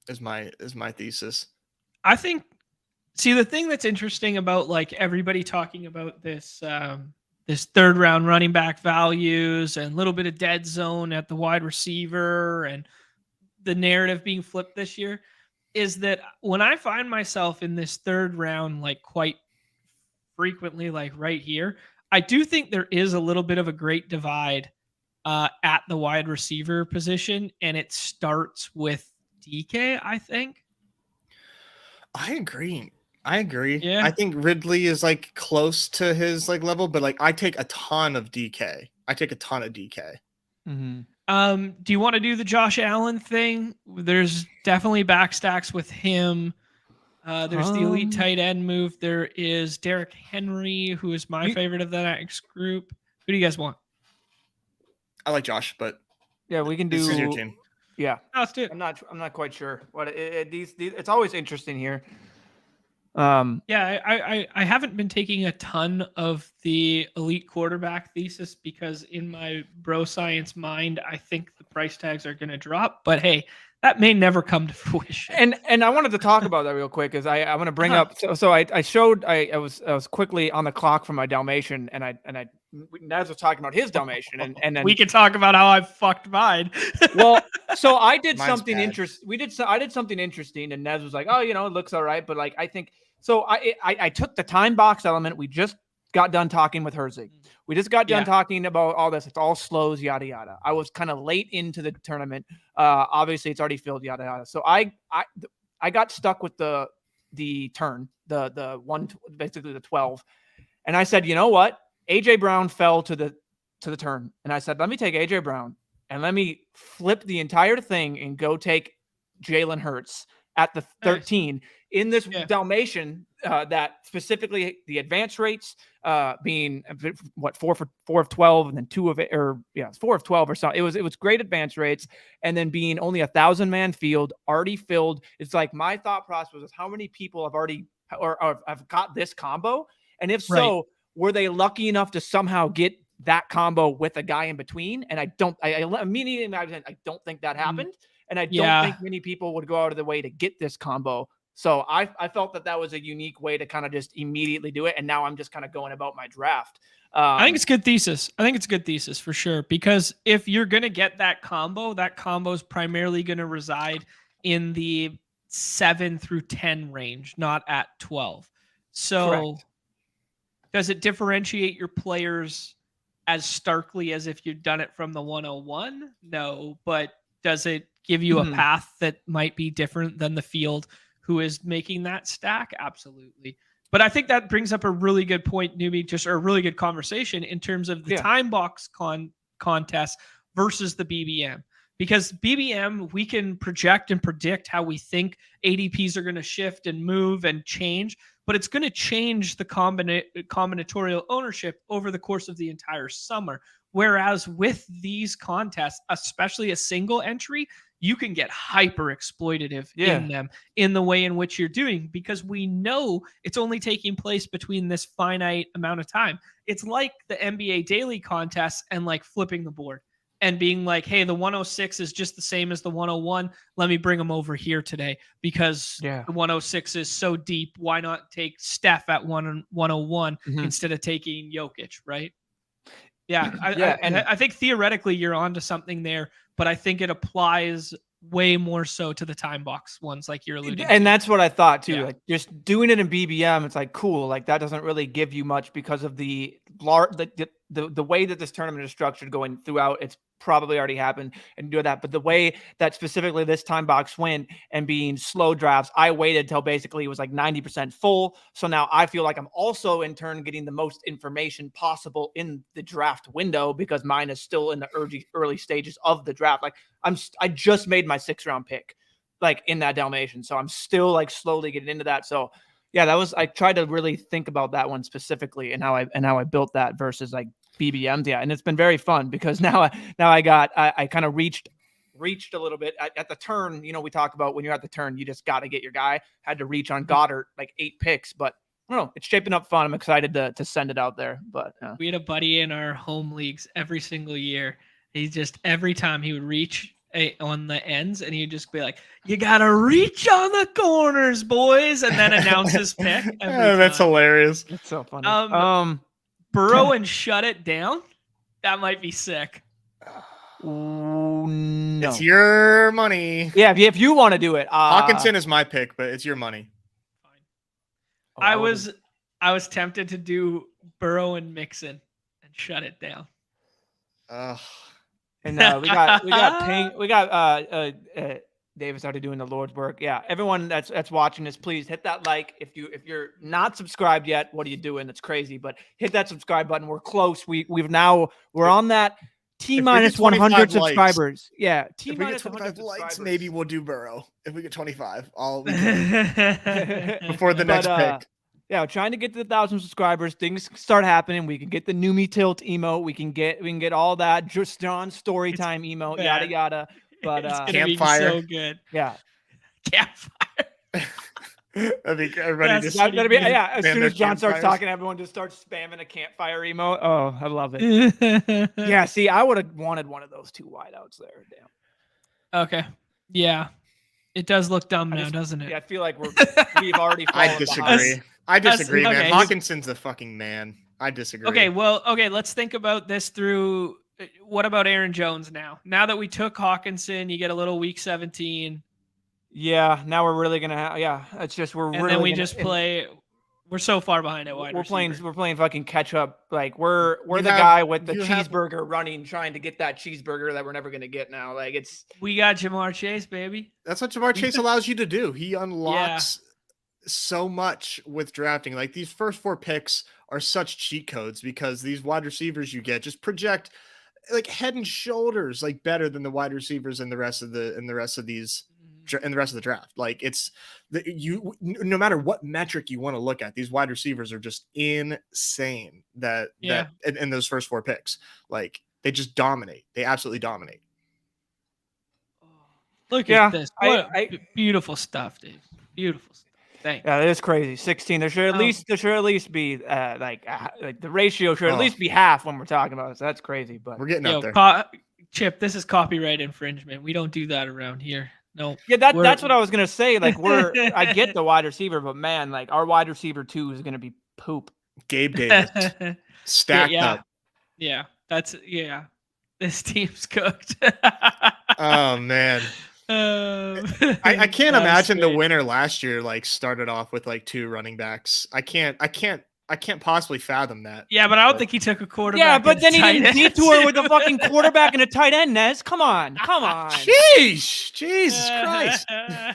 Is my thesis. I think. See, the thing that's interesting about like everybody talking about this this third round running back values and a little bit of dead zone at the wide receiver and the narrative being flipped this year is that when I find myself in this third round, like quite frequently, like right here, I do think there is a little bit of a great divide at the wide receiver position, and it starts with DK, I think. I agree. Yeah. I think Ridley is like close to his like level, but like I take a ton of DK. Mm-hmm. Do you want to do the Josh Allen thing? There's definitely backstacks with him. There's the elite tight end move. There is Derrick Henry, who is my favorite of the next group. Who do you guys want? I like Josh, but yeah, we can do. This is your team. Yeah, let's do it. I'm not quite sure what these. It's always interesting here. I haven't been taking a ton of the elite quarterback thesis because in my bro science mind, I think the price tags are going to drop. But hey, that may never come to fruition. And I wanted to talk about that real quick because I want to bring up. So I showed I was quickly on the clock for my Dalmatian and Naz was talking about his Dalmatian and then we can talk about how I fucked mine. Well, so I did something bad. interesting. I did something interesting and Naz was like, oh, it looks all right, but like I think. So I took the time box element. We just got done talking with Herzig. We just got done talking about all this. It's all slows, yada, yada. I was kind of late into the tournament. Obviously, it's already filled, yada, yada. So I got stuck with the turn, the one, basically the 12. And I said, you know what? A.J. Brown fell to the turn. And I said, let me take A.J. Brown and let me flip the entire thing and go take Jalen Hurts at the 13 in this Dalmatian that specifically the advance rates being what 4 of 12 and then 2 of it or 4 of 12 or something. It was great advance rates and then being only 1,000-man field already filled. It's like my thought process was how many people have already or have got this combo, and if so, were they lucky enough to somehow get that combo with a guy in between? And I immediately imagine I don't think that happened. And I don't think many people would go out of the way to get this combo. So I felt that was a unique way to kind of just immediately do it. And now I'm just kind of going about my draft. I think it's a good thesis. I think it's a good thesis for sure. Because if you're going to get that combo is primarily going to reside in the 7 through 10 range, not at 12. So Correct. Does it differentiate your players as starkly as if you'd done it from the 101? No, but does it give you a path that might be different than the field who is making that stack? Absolutely. But I think that brings up a really good point, Newbie, a really good conversation in terms of the time box contest versus the BBM. Because BBM, we can project and predict how we think ADPs are going to shift and move and change, but it's going to change the combinatorial ownership over the course of the entire summer. Whereas with these contests, especially a single entry, you can get hyper exploitative in them in the way in which you're doing, because we know it's only taking place between this finite amount of time. It's like the NBA daily contests and like flipping the board and being like, hey, the 106 is just the same as the 101. Let me bring them over here today because the 106 is so deep. Why not take Steph at 101 instead of taking Jokic, right? Yeah, I think theoretically you're onto something there, but I think it applies way more so to the time box ones like you're alluding to. And that's what I thought too. Like just doing it in BBM, it's like cool. Like that doesn't really give you much because of the way that this tournament is structured going throughout. It's probably already happened and do that. But the way that specifically this time box went and being slow drafts, I waited till basically it was like 90% full. So now I feel like I'm also in turn getting the most information possible in the draft window because mine is still in the early stages of the draft. Like I just made my 6th round pick like in that Dalmatian. So I'm still like slowly getting into that. So yeah, I tried to really think about that one specifically and how I built that versus like BBMs. Yeah. And it's been very fun because now I kind of reached a little bit at the turn. We talk about when you're at the turn, you just got to get your guy. Had to reach on Goddard like 8 picks, but I don't know. It's shaping up fun. I'm excited to send it out there. But we had a buddy in our home leagues every single year. He just every time he would reach on the ends and he'd just be like, you gotta reach on the corners, boys, and then announce his pick. That's hilarious. It's so funny. Burrow and shut it down. That might be sick. No. It's your money. Yeah, if you want to do it. Hawkinson is my pick, but it's your money. Fine. I was tempted to do Burrow and Mixon and shut it down. And we got Davis already doing the Lord's work. Yeah, everyone that's watching this, please hit that like. If you're not subscribed yet, what are you doing? That's crazy. But hit that subscribe button. We're close. We're on that T-minus 100 subscribers. Yeah, T-minus 100 likes, maybe we'll do Burrow. If we get 25, before the next pick. Yeah, we're trying to get to 1,000 subscribers. Things start happening. We can get the Numi Tilt emote. We can get all that. Just John Storytime emote. Yada yada. But it's campfire, so good. Yeah, campfire. I think everybody just as soon as John starts talking, everyone just starts spamming a campfire emote. Oh, I love it. Yeah, see, I would have wanted one of those 2 wideouts there. Damn. Okay. Yeah. It does look dumb now, doesn't it? Yeah, I feel like we've already I disagree. Man. Okay. Hawkinson's a fucking man. I disagree. Okay, let's think about this through. What about Aaron Jones now? Now that we took Hawkinson, you get a little week 17. Yeah, now we're really gonna have. It's just play. We're so far behind at wide receiver. We're playing fucking catch up. Like we're the guy with the cheeseburger running, trying to get that cheeseburger that we're never gonna get now. Like we got Jamar Chase, baby. That's what Jamar Chase allows you to do. He unlocks so much with drafting. Like these first 4 picks are such cheat codes because these wide receivers you get just project like head and shoulders like better than the wide receivers in the rest of the draft. Like it's no matter what metric you want to look at, these wide receivers are just insane that in those first 4 picks, like they just dominate. They absolutely dominate. Look at this. Beautiful stuff, dude. Beautiful stuff. Thanks. Yeah, it is crazy. 16. There should at least be like the ratio should at least be half when we're talking about it. So that's crazy. But we're getting up there. Chip, this is copyright infringement. We don't do that around here. No. Yeah, that's what I was gonna say. Like I get the wide receiver, but man, like our wide receiver 2 is gonna be poop. Gabe Davis stacked up. Yeah, this team's cooked. Oh man. I can't imagine the winner last year like started off with like 2 running backs. I can't possibly fathom that. Yeah, but I don't think he took a quarterback. Yeah, but then he didn't detour with a fucking quarterback and a tight end, Nez. Come on. Jeez, Jesus Christ.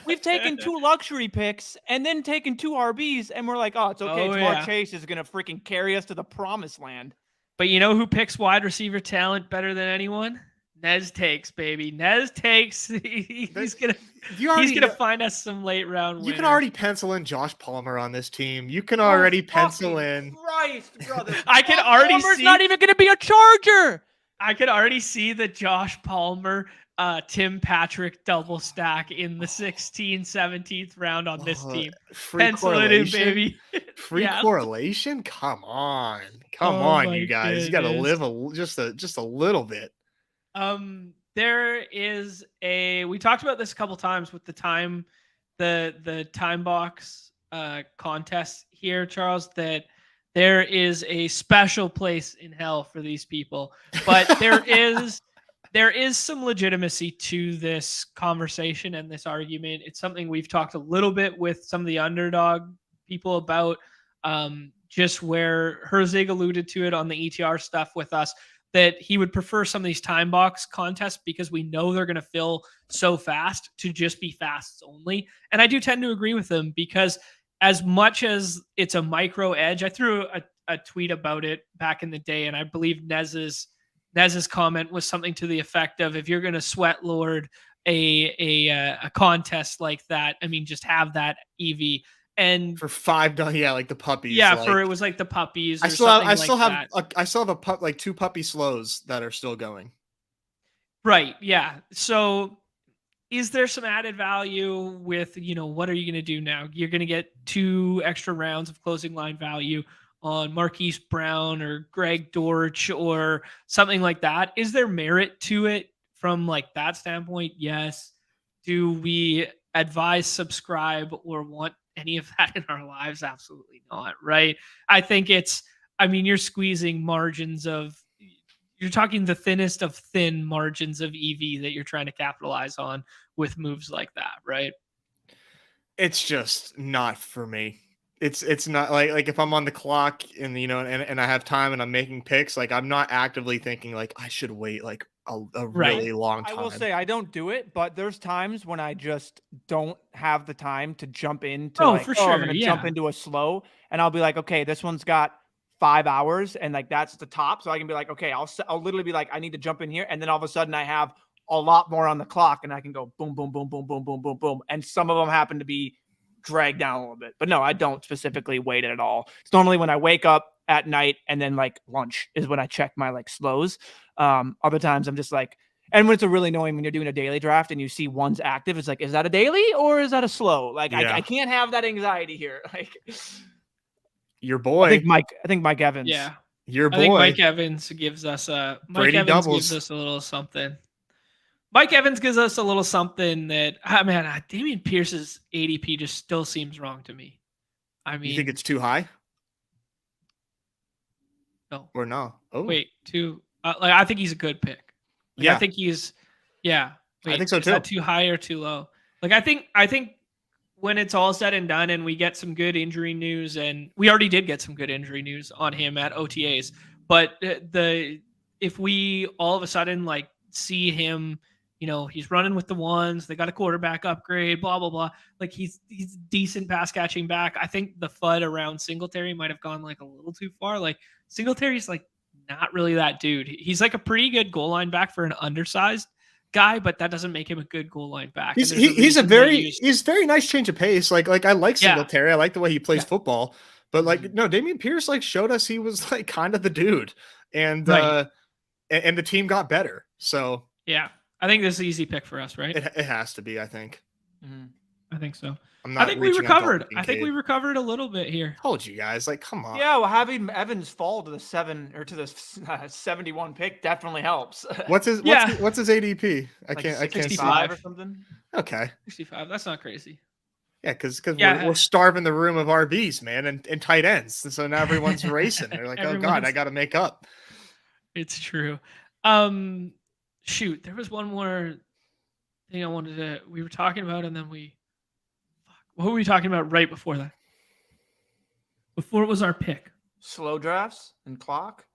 We've taken 2 luxury picks and then taken 2 RBs, and we're like, oh, it's okay. Jamar Chase is gonna freaking carry us to the promised land. But you know who picks wide receiver talent better than anyone? Nez takes, baby. Nez takes. He's gonna find us some late round. You can already pencil in Josh Palmer on this team. You can already pencil in. Christ, brother! I can already Palmer's see. Not even gonna be a Charger. I could already see the Josh Palmer, Tim Patrick double stack in the 16th, 17th round on this team. Free Pencil it in, correlation, baby. free Yeah. correlation. Come on, Oh my you guys. You got to goodness. live just a little bit. There is we talked about this a couple times with the time box contest here, Charles, that there is a special place in hell for these people. But there is some legitimacy to this conversation and this argument. It's something we've talked a little bit with some of the Underdog people about, just where Herzig alluded to it on the ETR stuff with us, that he would prefer some of these time box contests because we know they're going to fill so fast to just be fasts only. And I do tend to agree with him, because as much as it's a micro edge, I threw a tweet about it back in the day, and I believe Nez's comment was something to the effect of, if you're going to sweat lord a contest like that, I mean, just have that EV. And for $5, yeah, like the puppies. Yeah, like, for it was like the puppies. I still have 2 puppy slows that are still going. Right. Yeah. So is there some added value with, what are you going to do now? You're going to get 2 extra rounds of closing line value on Marquise Brown or Greg Dortch or something like that. Is there merit to it from like that standpoint? Yes. Do we advise, subscribe, or want any of that in our lives? Absolutely not. Right. I think you're squeezing margins you're talking the thinnest of thin margins of EV that you're trying to capitalize on with moves like that. Right. It's just not for me. It's not like if I'm on the clock and, and I have time and I'm making picks, like I'm not actively thinking like I should wait like a really long time. I will say I don't do it, but there's times when I just don't have the time to jump into for sure. I'm going to jump into a slow, and I'll be like, okay, this one's got 5 hours and like that's the top. So I can be like, okay, I'll literally be like, I need to jump in here. And then all of a sudden I have a lot more on the clock and I can go boom, boom, boom, boom, boom, boom, boom, boom. And some of them happen to be dragged down a little bit, but no, I don't specifically wait it at all. It's normally when I wake up at night and then like lunch is when I check my like slows. Other times I'm just like, and when it's a really annoying when you're doing a daily draft and you see one's active, it's like, is that a daily or is that a slow? Like I can't have that anxiety here. Like your boy, I think Mike Evans. Yeah. Your boy. I think Mike Evans gives us a little something. Mike Evans gives us a little something that, Dameon Pierce's ADP just still seems wrong to me. I mean, you think it's too high? No. Or no? Oh, wait, I think he's a good pick. Yeah, I think he's. Yeah, I think so too. Is that too high or too low? Like I think when it's all said and done, and we get some good injury news, and we already did get some good injury news on him at OTAs, but if we all of a sudden like see him. He's running with the ones. They got a quarterback upgrade, blah, blah, blah. Like he's decent pass catching back. I think the FUD around Singletary might have gone like a little too far. Like Singletary's like not really that dude. He's like a pretty good goal line back for an undersized guy, but that doesn't make him a good goal line back. He's very nice change of pace. Like I like Singletary. Yeah. I like the way he plays football. But like no, Dameon Pierce like showed us he was like kind of the dude. And and the team got better. So yeah. I think this is an easy pick for us, right? It has to be, I think. Mm-hmm. I think so. I think we recovered. I think we recovered a little bit here. Told you guys, like, come on. Yeah, well, having Evans fall to the 71 pick definitely helps. What's his ADP? I can't 65 or something. Okay, 65. That's not crazy. Yeah, because we're starving the room of RBs, man, and tight ends. So now everyone's racing. They're like, oh god, I got to make up. It's true. Shoot, there was one more thing I wanted to. We were talking about, and then what were we talking about right before that? Before it was our pick. Slow drafts and clock.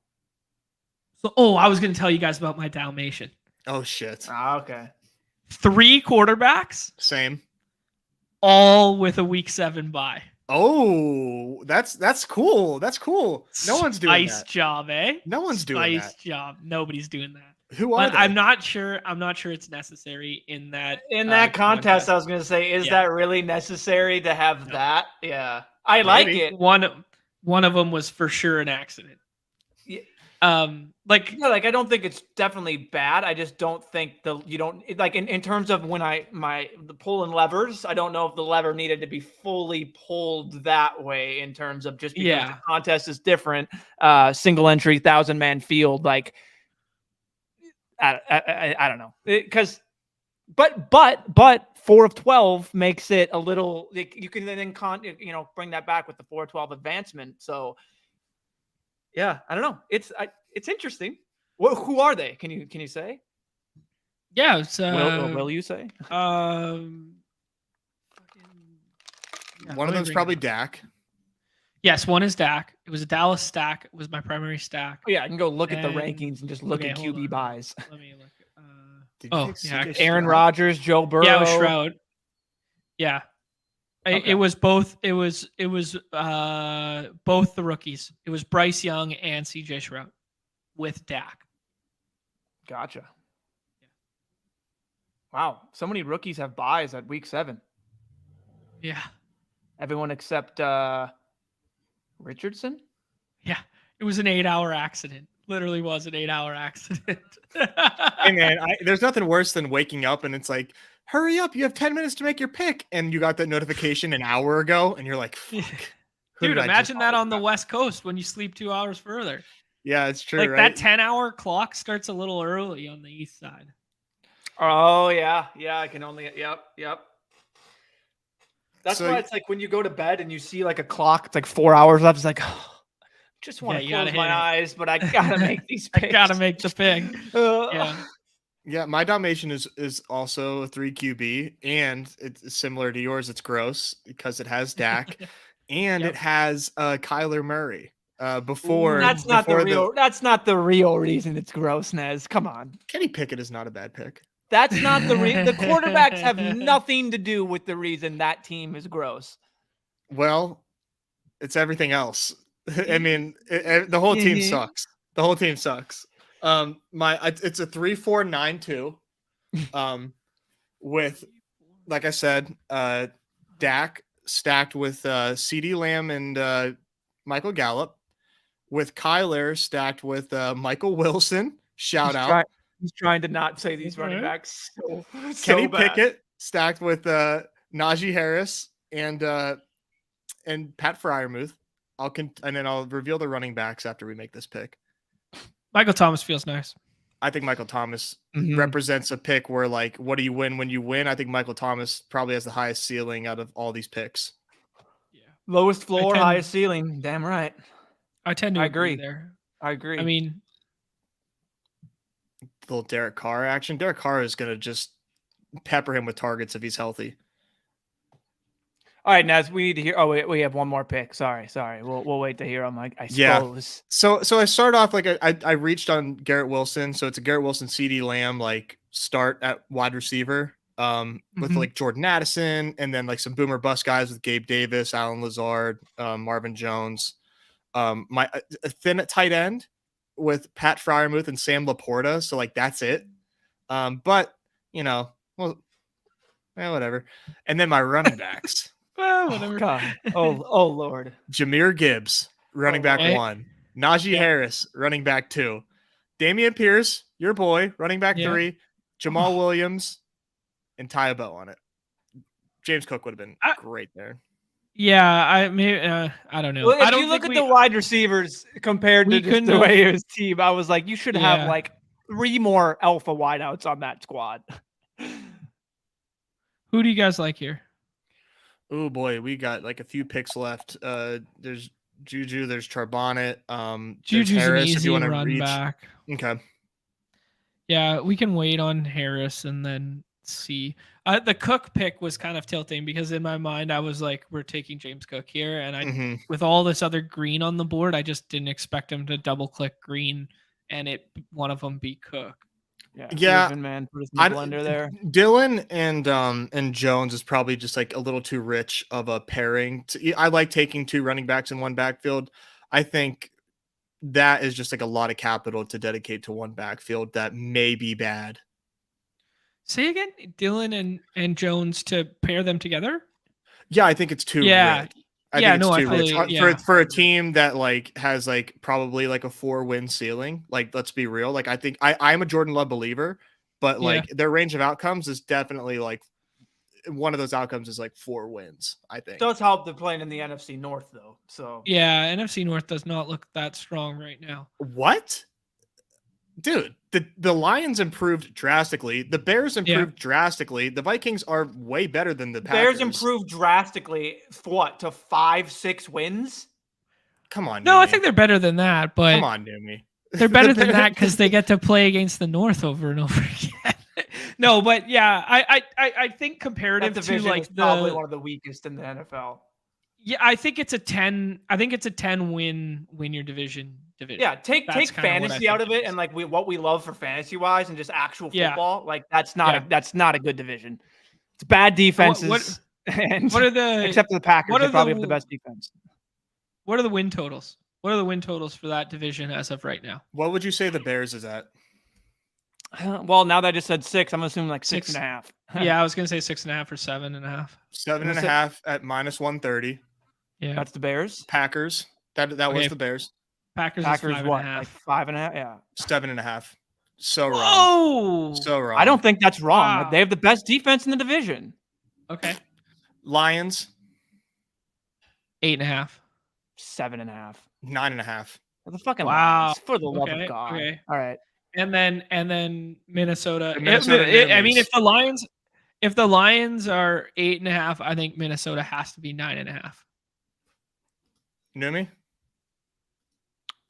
So, I was going to tell you guys about my Dalmatian. Oh shit. Okay. 3 quarterbacks. Same. All with a week 7 bye. Oh, that's cool. That's cool. No one's doing that. Nice job, eh? No one's doing that. Nice job. Nobody's doing that. Who are they? I'm not sure it's necessary in that contest. I was going to say, is that really necessary to have that? Yeah, I like it. One of them was for sure an accident. Like No, like I don't think it's definitely bad. I just don't think in terms of when the pulling levers, I don't know if the lever needed to be fully pulled that way in terms of just because the contest is different. Single entry, 1,000-man field, like I don't know. Because but 4 of 12 makes it a little you can then bring that back with the 4 of 12 advancement. So yeah, I don't know. It's interesting. Who are they? Can you say? Yeah, it's will you say? One of them's probably Dak. Yes, one is Dak. It was a Dallas stack. It was my primary stack. Oh, yeah, I can go look at the rankings and just look at QB buys. Let me look. Aaron Rodgers, Joe Burrow. Yeah, it was Shroud. Yeah. Okay. It was both. It was both the rookies. It was Bryce Young and CJ Shroud with Dak. Gotcha. Yeah. Wow, so many rookies have buys at week 7. Yeah. Everyone except Richardson. Yeah, it was an 8-hour accident. Literally was an 8-hour accident. Hey man, there's nothing worse than waking up and it's like, hurry up, you have 10 minutes to make your pick, and you got that notification an hour ago, and you're like, fuck. Dude, imagine that on the West Coast when you sleep 2 hours further. Yeah, it's true. Like right? that 10-hour clock starts a little early on the east side. Oh yeah, I can only. Yep. That's why it's like when you go to bed and you see like a clock, it's like 4 hours left. It's like, just want to close my eyes, but I gotta make these picks. I gotta make the pick. Yeah, my Dalmatian is also a 3 QB, and it's similar to yours. It's gross because it has Dak, and it has Kyler Murray. That's not the real reason it's gross, Nez. Come on. Kenny Pickett is not a bad pick. That's not the quarterbacks have nothing to do with the reason that team is gross. Well, it's everything else. I mean, the whole team sucks. The whole team sucks. It's a 3-4-9-2. With, like I said, Dak stacked with CeeDee Lamb and Michael Gallup, with Kyler stacked with Michael Wilson. Shout out. He's trying to not say these running backs. Kenny Pickett stacked with Najee Harris and Pat Freiermuth. And then I'll reveal the running backs after we make this pick. Michael Thomas feels nice. I think Michael Thomas represents a pick where, like, what do you win when you win? I think Michael Thomas probably has the highest ceiling out of all these picks. Yeah. Lowest floor, highest ceiling. Damn right. I tend to agree there. I agree. I mean, little Derek Carr action. Derek Carr is going to just pepper him with targets if he's healthy. All right, Naz, we need to hear. Oh, wait, we have one more pick. Sorry. We'll wait to hear him. I suppose. Yeah. So I start off like I reached on Garrett Wilson. So it's a Garrett Wilson, CeeDee Lamb like start at wide receiver. With like Jordan Addison, and then like some boomer bust guys with Gabe Davis, Alan Lazard, Marvin Jones. My thin at tight end with Pat Freiermuth and Sam Laporta. So like that's it. But whatever. And then my running backs. Well, whatever. Oh, God. Oh Lord. Jahmyr Gibbs, running back 1. Najee Harris, running back 2. Dameon Pierce, your boy, running back 3. Jamal Williams, and tie a bow on it. James Cook would have been great there. Yeah, I don't know. Well, if you look at the wide receivers compared to just the way his team, I was like, you should have like 3 more alpha wideouts on that squad. Who do you guys like here? Oh boy, we got like a few picks left. There's Juju, there's Charbonnet, Juju's Harris, an easy if you want to run reach. back. Okay. Yeah, we can wait on Harris and then see. The Cook pick was kind of tilting because in my mind I was like, we're taking James Cook here, and I with all this other green on the board, I just didn't expect him to double click green and one of them be Cook. Yeah, man, put his blender there. Dylan and Jones is probably just like a little too rich of a pairing. I like taking 2 running backs in one backfield. I think that is just like a lot of capital to dedicate to one backfield that may be bad. Say again, Dylan and Jones to pair them together? Yeah, I think it's too rich. I Yeah, think it's no, I too rich fully- yeah. for a team that like has like probably like a 4-win ceiling. Like, let's be real. Like, I think I'm a Jordan Love believer, but Yeah. like their range of outcomes is definitely like one of those outcomes is like 4 wins. I think. Does help they're playing in the NFC North though. So Yeah, NFC North does not look that strong right now. What? Dude, the Lions improved drastically. The Bears improved drastically. The Vikings are way better than the Packers. Bears improved drastically. What, to 5-6 wins? Come on, No, I Noomi. think they're better than that, but Come on, Noomi. they're better than that because they get to play against the North over and over again. No, but yeah, I think That comparative to division like is probably one of the weakest in the NFL. yeah, I think it's a 10. I think it's a 10 win your division. Yeah, take That's kinda what I fantasy out think of it it is. and like what we love for fantasy wise and just actual Yeah. football. Like that's not Yeah. that's not a good division. It's bad defenses. And What are the except for the Packers, what they are probably the- have the best defense. what are the win totals? What are the win totals for that division as of right now? What would you say the Bears is at? Well, now that I just said 6, I'm assuming like Six. 6.5. Yeah, I was gonna say 6.5 or 7.5. 7.5 at -130. Yeah, That's the Bears. Packers. That was Okay. the Bears. Packers Packers is what? 5.5. Like 5.5? Yeah. 7.5. So wrong. Oh, So wrong. I don't think that's wrong. Wow. They have the best defense in the division. okay, Lions 8.5. 7.5. 9.5. The fucking Wow. Lions, for the love Okay, of God. okay. All right. And then Minnesota. The Minnesota I mean, Newmans. if the Lions are 8.5, I think Minnesota has to be 9.5. Noomi?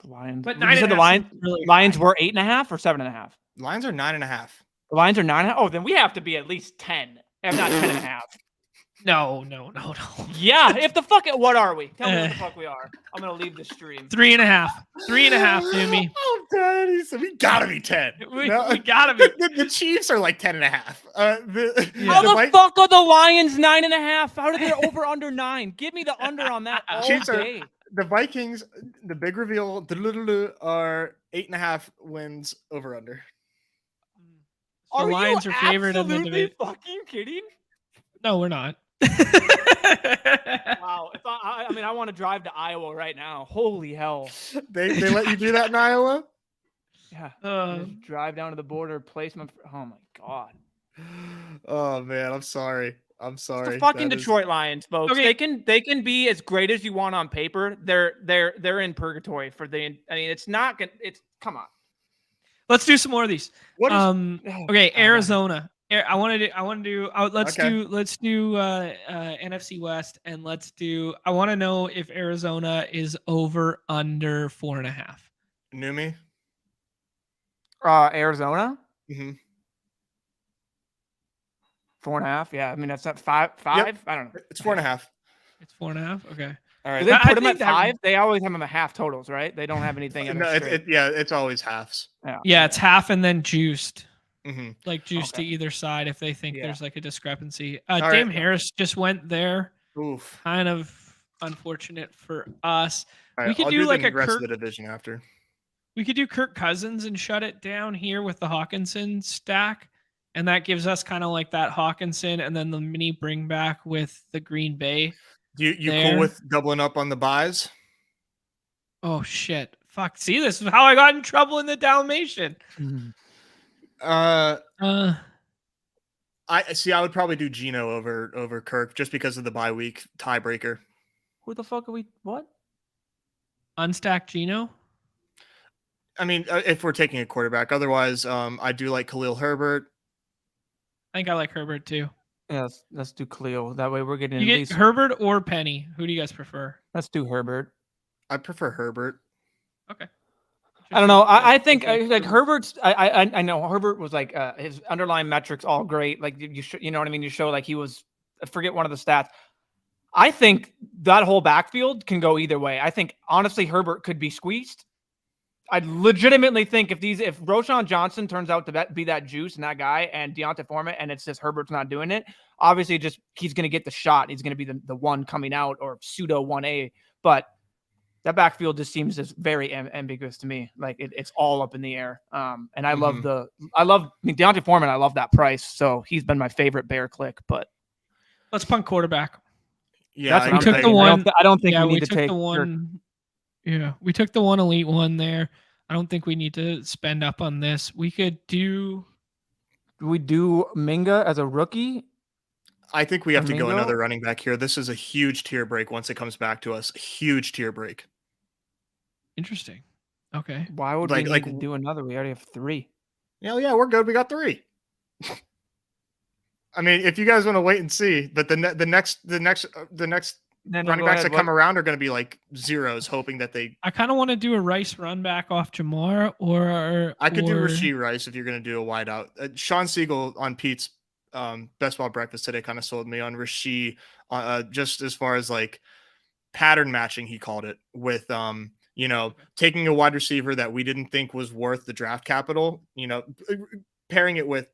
The Lions. But You said the 9.5 Lions, seems really Lions high. were 8.5 or 7.5? Lions are 9.5. The Lions are 9.5. Oh, then we have to be at least 10, if not 10.5. No. Yeah. If the fuck, what are we? Tell me what the fuck we are. I'm gonna leave the stream. 3.5. 3.5, Jimmy. Oh, Daddy. So we gotta be 10. We No. gotta be. The Chiefs are like 10.5. How the fuck are the Lions 9.5? How did they over under 9? Give me the under on that all Chiefs are- day. The Vikings, the big reveal, are 8.5 wins over under. The Lions are favored in the absolutely division. fucking kidding? No, we're not. Wow. If I mean, I want to drive to Iowa right now. Holy hell. They let you do that in Iowa? Yeah. Um, Just drive down to the border, place my. Oh my God. Oh man, I'm sorry. I'm It's sorry. the fucking That is- Detroit Lions, folks. Okay. They can be as great as you want on paper. They're in purgatory for the. I mean, it's not gonna. It's come on. Let's do some more of these. What is Okay, God. Arizona. I want to do. Let's Okay. do NFC West, and I want to know if Arizona is over under 4.5. Noomi? Arizona Mm-hmm. 4.5. Yeah, I mean that's not 5. I don't know. It's 4.5. It's 4.5. Okay. All Do right. they I put them think at that- 5? They always have them at half totals, right? They don't have anything. No, it's always halves. Yeah, it's half and then juiced, Mm-hmm. like juiced to Okay. either side if they think Yeah. there's like a discrepancy. All Dame right. Harris just went there. Oof. Kind of unfortunate for us. All We right, could I'll do like the a rest Kirk- of the division after. We could do Kirk Cousins and shut it down here with the Hawkinson stack. And that gives us kind of like that Hawkinson and then the mini bring back with the Green Bay. You there. cool with doubling up on the buys? Oh, shit. Fuck. See, this is how I got in trouble in the Dalmatian. I Uh, see. I would probably do Geno over Kirk just because of the bye week tiebreaker. Who the fuck are we? What? unstack Geno. I mean, if we're taking a quarterback, otherwise, I do like Khalil Herbert. I think I like Herbert too. Yeah, let's do Cleo. That way we're getting You at get least. Herbert or Penny. Who do you guys prefer? Let's do Herbert. I prefer Herbert. Okay. I don't know. I think like Herbert's. I know Herbert was like his underlying metrics all great. Like you know what I mean. You show like he was. I forget one of the stats. I think that whole backfield can go either way. I think honestly Herbert could be squeezed. I legitimately think if Roschon Johnson turns out to be that juice and that guy and Deontay Foreman and it's just Herbert's not doing it, obviously just he's going to get the shot. He's going to be the one coming out or pseudo 1A. But that backfield just seems just very ambiguous to me. Like it's all up in the air. And I love Deontay Foreman. I love that price. So he's been my favorite bear click. But Let's punt quarterback. Yeah, That's We what I'm took the thinking. one. I don't think Yeah, we we need to took take the one. Yeah, we took the one elite one there. I don't think we need to spend up on this. We could do. Do we do Minga as a rookie? I think we have to go Mingo? another running back here. This is a huge tier break once it comes back to us. Huge tier break. Interesting. Okay. Why would Like- we like- need to do another? We already have 3. Yeah, we're good. We got 3. I mean, if you guys want to wait and see, but the next No, running go backs ahead. that come around are going to be like zeros, hoping that they. I kind of want to do a Rice run back off Jamar, or I could do or- Rasheed Rice if you're going to do a wideout. Sean Siegel on Pete's Best Ball Breakfast today kind of sold me on Rasheed, just as far as like pattern matching, he called it, with taking a wide receiver that we didn't think was worth the draft capital, pairing it with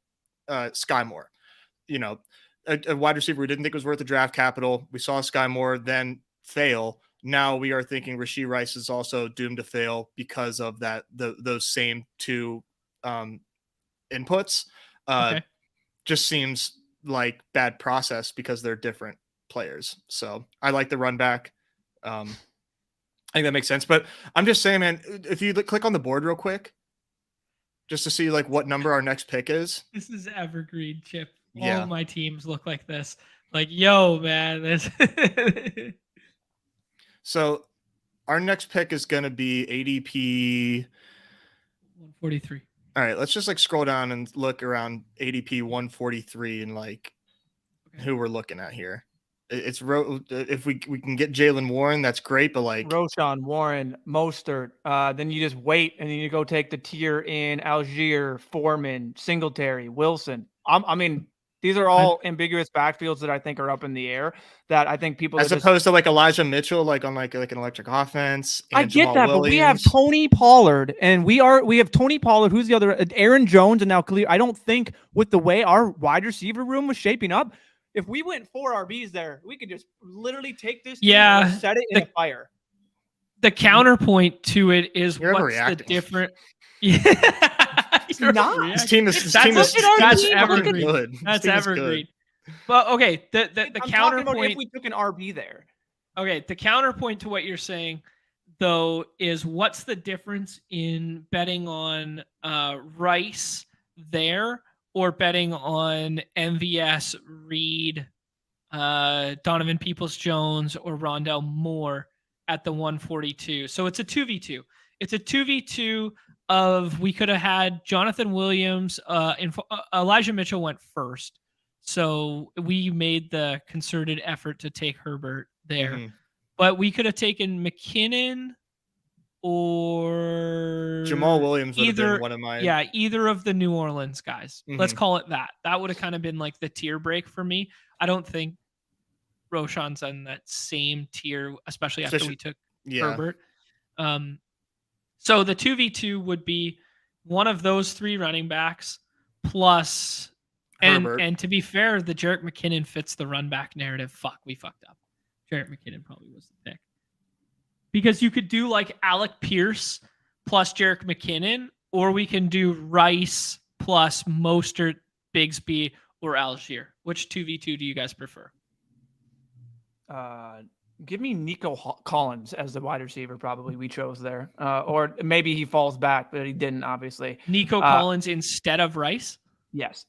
Sky Moore, a wide receiver we didn't think was worth the draft capital. We saw Sky Moore then fail. Now we are thinking Rasheed Rice is also doomed to fail because of those same 2 inputs. Okay. Just seems like bad process because they're different players. So I like the run back. I think that makes sense. But I'm just saying, man, if you click on the board real quick, just to see like what number our next pick is. This is evergreen, Chip. Yeah. All of my teams look like this. Like, yo, man, this. So our next pick is going to be ADP 143. All right, let's just like scroll down and look around ADP 143 and like who we're looking at here. It's if we can get Jalen Warren, that's great, but like Roshan, Warren, Mostert. Then you just wait and then you go take the tier in Algier, Foreman, Singletary, Wilson. I mean, these are all ambiguous backfields that I think are up in the air. That I think people as opposed to like Elijah Mitchell, like on like an electric offense. And I get Jamal that, Williams. but we have Tony Pollard, and we have Tony Pollard. Who's the other? Aaron Jones, and now Khalil. I don't think with the way our wide receiver room was shaping up, if we went 4 RBs there, we could just literally take this team and set it in the fire. The counterpoint to it is You're what's the overreacting. different. Yeah, You're not. His team is That's evergreen. evergreen. That's His team is evergreen. But okay, the I'm talking about if counterpoint. we took an RB there. Okay, the counterpoint to what you're saying, though, is what's the difference in betting on Rice there or betting on MVS, Reed, Donovan Peoples-Jones, or Rondell Moore at the 142? So it's a 2v2. It's a 2v2 of we could have had Jonathan Williams. Elijah Mitchell went first. So we made the concerted effort to take Herbert there. Mhm. But we could have taken McKinnon or Jamal Williams would have been one of my. Yeah, either of the New Orleans guys. Let's Mhm. call it that. That would have kind of been like the tier break for me. I don't think Roshan's on that same tier, especially after we took Herbert. So the 2v2 would be one of those 3 running backs plus Herbert. and to be fair, the Jerick McKinnon fits the run back narrative. Fuck, we fucked up. Jerick McKinnon probably was the pick. Because you could do like Alec Pierce plus Jerick McKinnon, or we can do Rice plus Mostert, Bigsby, or Algier. Which 2v2 do you guys prefer? Give me Nico Collins as the wide receiver. Probably we chose there, or maybe he falls back, but he didn't. Obviously, Nico Collins instead of Rice. Yes.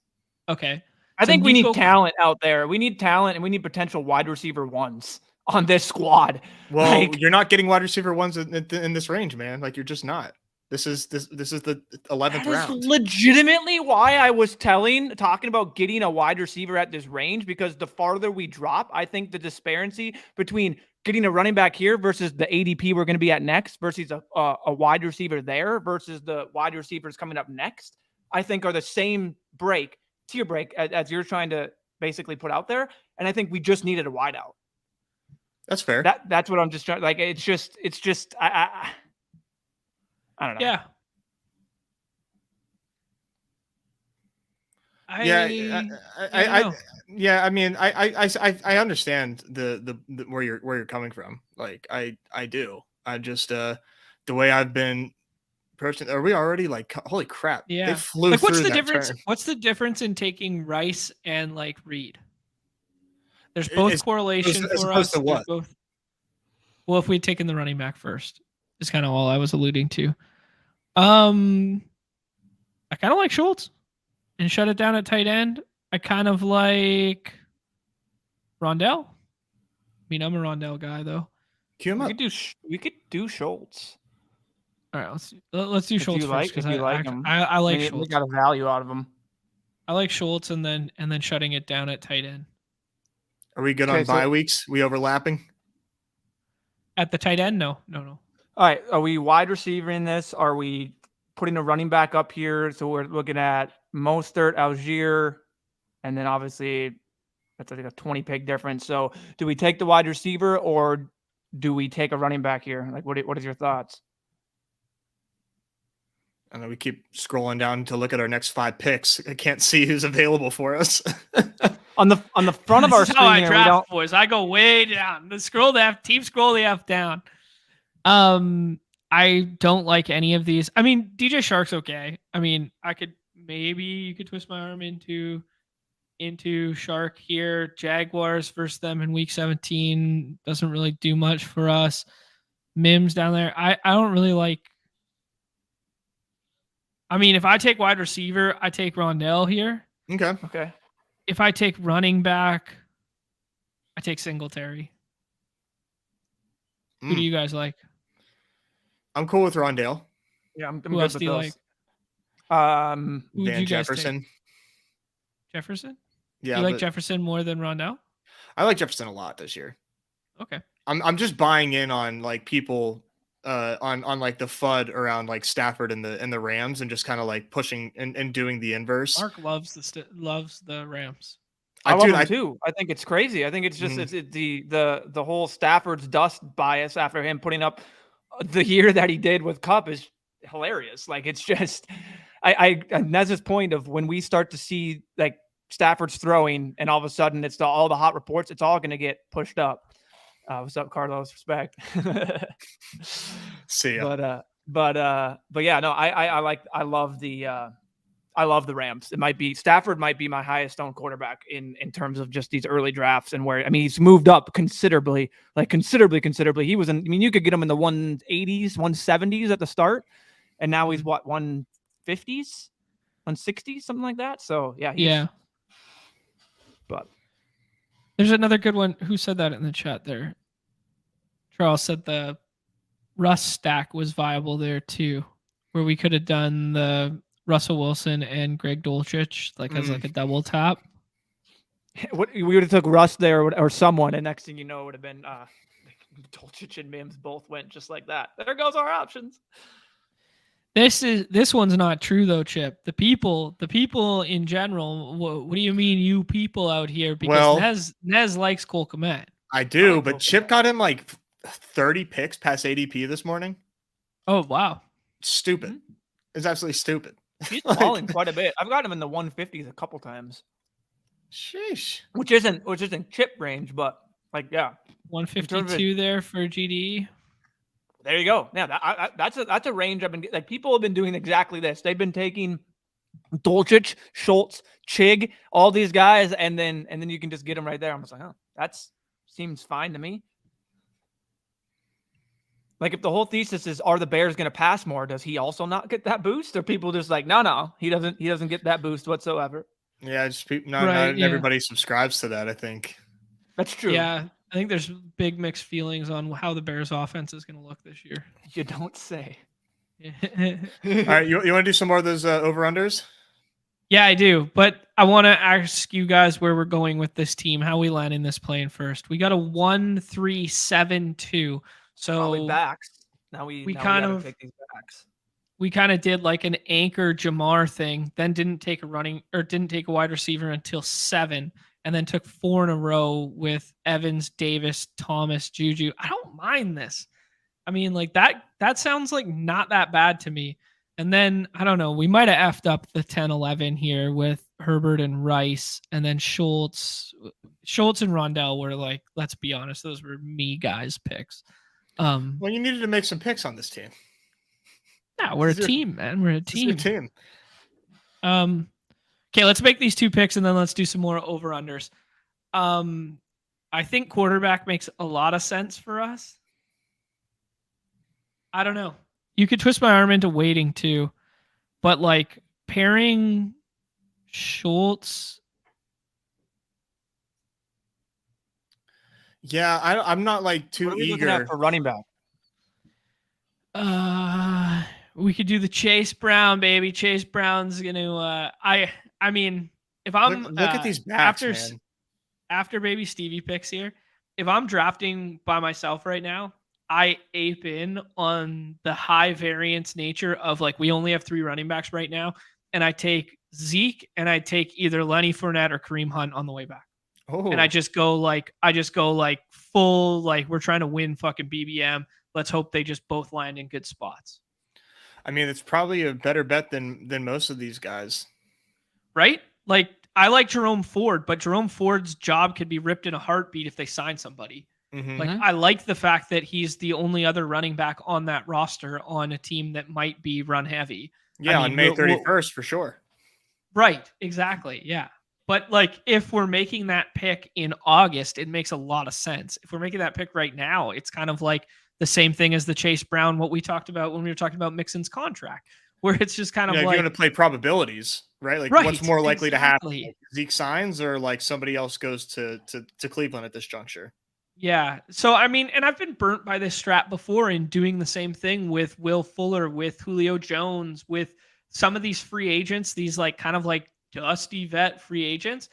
Okay. I think we need talent out there. We need talent, and we need potential wide receiver ones on this squad. Well, you're not getting wide receiver ones in this range, man. Like you're just not. This is the 11th round. Legitimately why I was talking about getting a wide receiver at this range, because the farther we drop, I think the disparity between getting a running back here versus the ADP we're going to be at next versus a wide receiver there versus the wide receivers coming up next, I think are the same tier break as you're trying to basically put out there. And I think we just needed a wideout. That's fair. That's what I'm just trying. Like, it's just, I don't know. Yeah. I mean, I understand the where you're coming from. Like, I do. I just the way I've been approaching. Are we already like? Holy crap! Yeah. They flew like, what's through the that difference? turn. What's the difference in taking Rice and like Reed? There's both As correlation as for opposed us. to There's what? both. Well, if we'd taken the running back first, is kind of all I was alluding to. I kind of like Schultz and shut it down at tight end. I kind of like Rondell. I mean, I'm a Rondell guy though. Cue him We up. could do Schultz. All right, let's do If Schultz you first like, if you like him, I like they Schultz. got a value out of him. I like Schultz and then shutting it down at tight end. Are we good on bye weeks? We overlapping? At the tight end? No. All right. Are we wide receiver in this? Are we putting a running back up here? So we're looking at Mostert, Algier, and then obviously that's like a 20 pick difference. So do we take the wide receiver or do we take a running back here? Like, what is your thoughts? I know we keep scrolling down to look at our next 5 picks. I can't see who's available for us. On the front of our This is screen how I here, draft, boys. I go way down. Scroll the F down. I don't like any of these. I mean, DJ Shark's okay. I mean, you could twist my arm into Shark here. Jaguars versus them in week 17 doesn't really do much for us. Mims down there. I don't really like. I mean, if I take wide receiver, I take Rondell here. Okay. If I take running back, I take Singletary. Who do you guys like? I'm cool with Rondell. Yeah, I'm Who good else with do you those. like? Who would Van you guys Jefferson. take? Jefferson? Yeah, You like Jefferson more than Rondell? I like Jefferson a lot this year. Okay. I'm just buying in on like people on like the FUD around like Stafford and the Rams and just kind of like pushing and doing the inverse. Mark loves the Rams. I love him too. I think it's crazy. I think it's just it's the whole Stafford's dust bias after him putting up the year that he did with Cup is hilarious. Like it's just and that's his point of when we start to see like Stafford's throwing and all of a sudden it's all the hot reports, it's all going to get pushed up. What's up, Carlos? Respect. See ya. But yeah, no, I love the Rams. Stafford might be my highest owned quarterback in terms of just these early drafts and where, I mean, he's moved up considerably. He was you could get him in the 180s, 170s at the start. And now he's what, 150s, 160s, something like that. So yeah. But there's another good one. Who said that in the chat there? Charles said the Russ stack was viable there too, where we could have done the Russell Wilson and Greg Dulcich as like a double tap. We would have took Russ there or someone, and next thing you know, it would have been Dulcich and Mims both went just like that. There goes our options. This one's not true though, Chip. The people in general. What do you mean, you people out here? Because Nez likes Cole Kmet. I do, but Chip got him like 30 picks past ADP this morning. Oh wow, stupid! Mm-hmm. It's absolutely stupid. He's falling quite a bit. I've got him in the 150s a couple times. Sheesh. Which isn't Chip range, but like 152 there for GDE. There you go. Yeah, that's a range I've been like. People have been doing exactly this. They've been taking Dulcich, Schultz, Chig, all these guys, and then you can just get them right there. I'm just like, that seems fine to me. Like if the whole thesis is, are the Bears going to pass more? Does he also not get that boost? Or people just like, no, he doesn't get that boost whatsoever. Yeah, just not everybody subscribes to that. I think that's true. Yeah, I think there's big mixed feelings on how the Bears offense is going to look this year. You don't say. All right, you want to do some more of those over-unders? Yeah, I do. But I want to ask you guys where we're going with this team, how we land in this plane first. We got a 1-3-7-2. So backs. Now we kind of take these backs. We kind of did like an anchor Jamar thing, then didn't take a wide receiver until 7, and then took 4 in a row with Evans, Davis, Thomas, Juju. I don't mind this. I mean, like that sounds like not that bad to me. And then I don't know, we might have effed up the 10-11 here with Herbert and Rice, and then Schultz and Rondell were like, let's be honest, those were me guys' picks. Well, you needed to make some picks on this team. Yeah, we're a team, man. We're a team. Okay, let's make these 2 picks and then let's do some more over-unders. I think quarterback makes a lot of sense for us. I don't know. You could twist my arm into waiting too, but like pairing Schultz. Yeah, I'm not like too What are we eager looking at for running back. We could do the Chase Brown, baby. Chase Brown's gonna. I mean, if I'm look at these backs, after man. after baby Stevie picks here, if I'm drafting by myself right now, I ape in on the high variance nature of like we only have 3 running backs right now, and I take Zeke and I take either Lenny Fournette or Kareem Hunt on the way back. Oh, And I just go like full like we're trying to win fucking BBM. Let's hope they just both land in good spots. I mean, it's probably a better bet than most of these guys, right? Like I like Jerome Ford, but Jerome Ford's job could be ripped in a heartbeat if they sign somebody. Mm-hmm. Like I like the fact that he's the only other running back on that roster on a team that might be run heavy. Yeah, I mean, on May 31st for sure. Right, exactly. Yeah. But like if we're making that pick in August, it makes a lot of sense. If we're making that pick right now, it's kind of like the same thing as the Chase Brown, what we talked about when we were talking about Mixon's contract, where it's just kind of like you're going to play probabilities, right? Like what's more likely to happen? Like Zeke signs or like somebody else goes to Cleveland at this juncture? Yeah. So, I mean, and I've been burnt by this strat before in doing the same thing with Will Fuller, with Julio Jones, with some of these free agents, these like kind of like dusty vet free agents.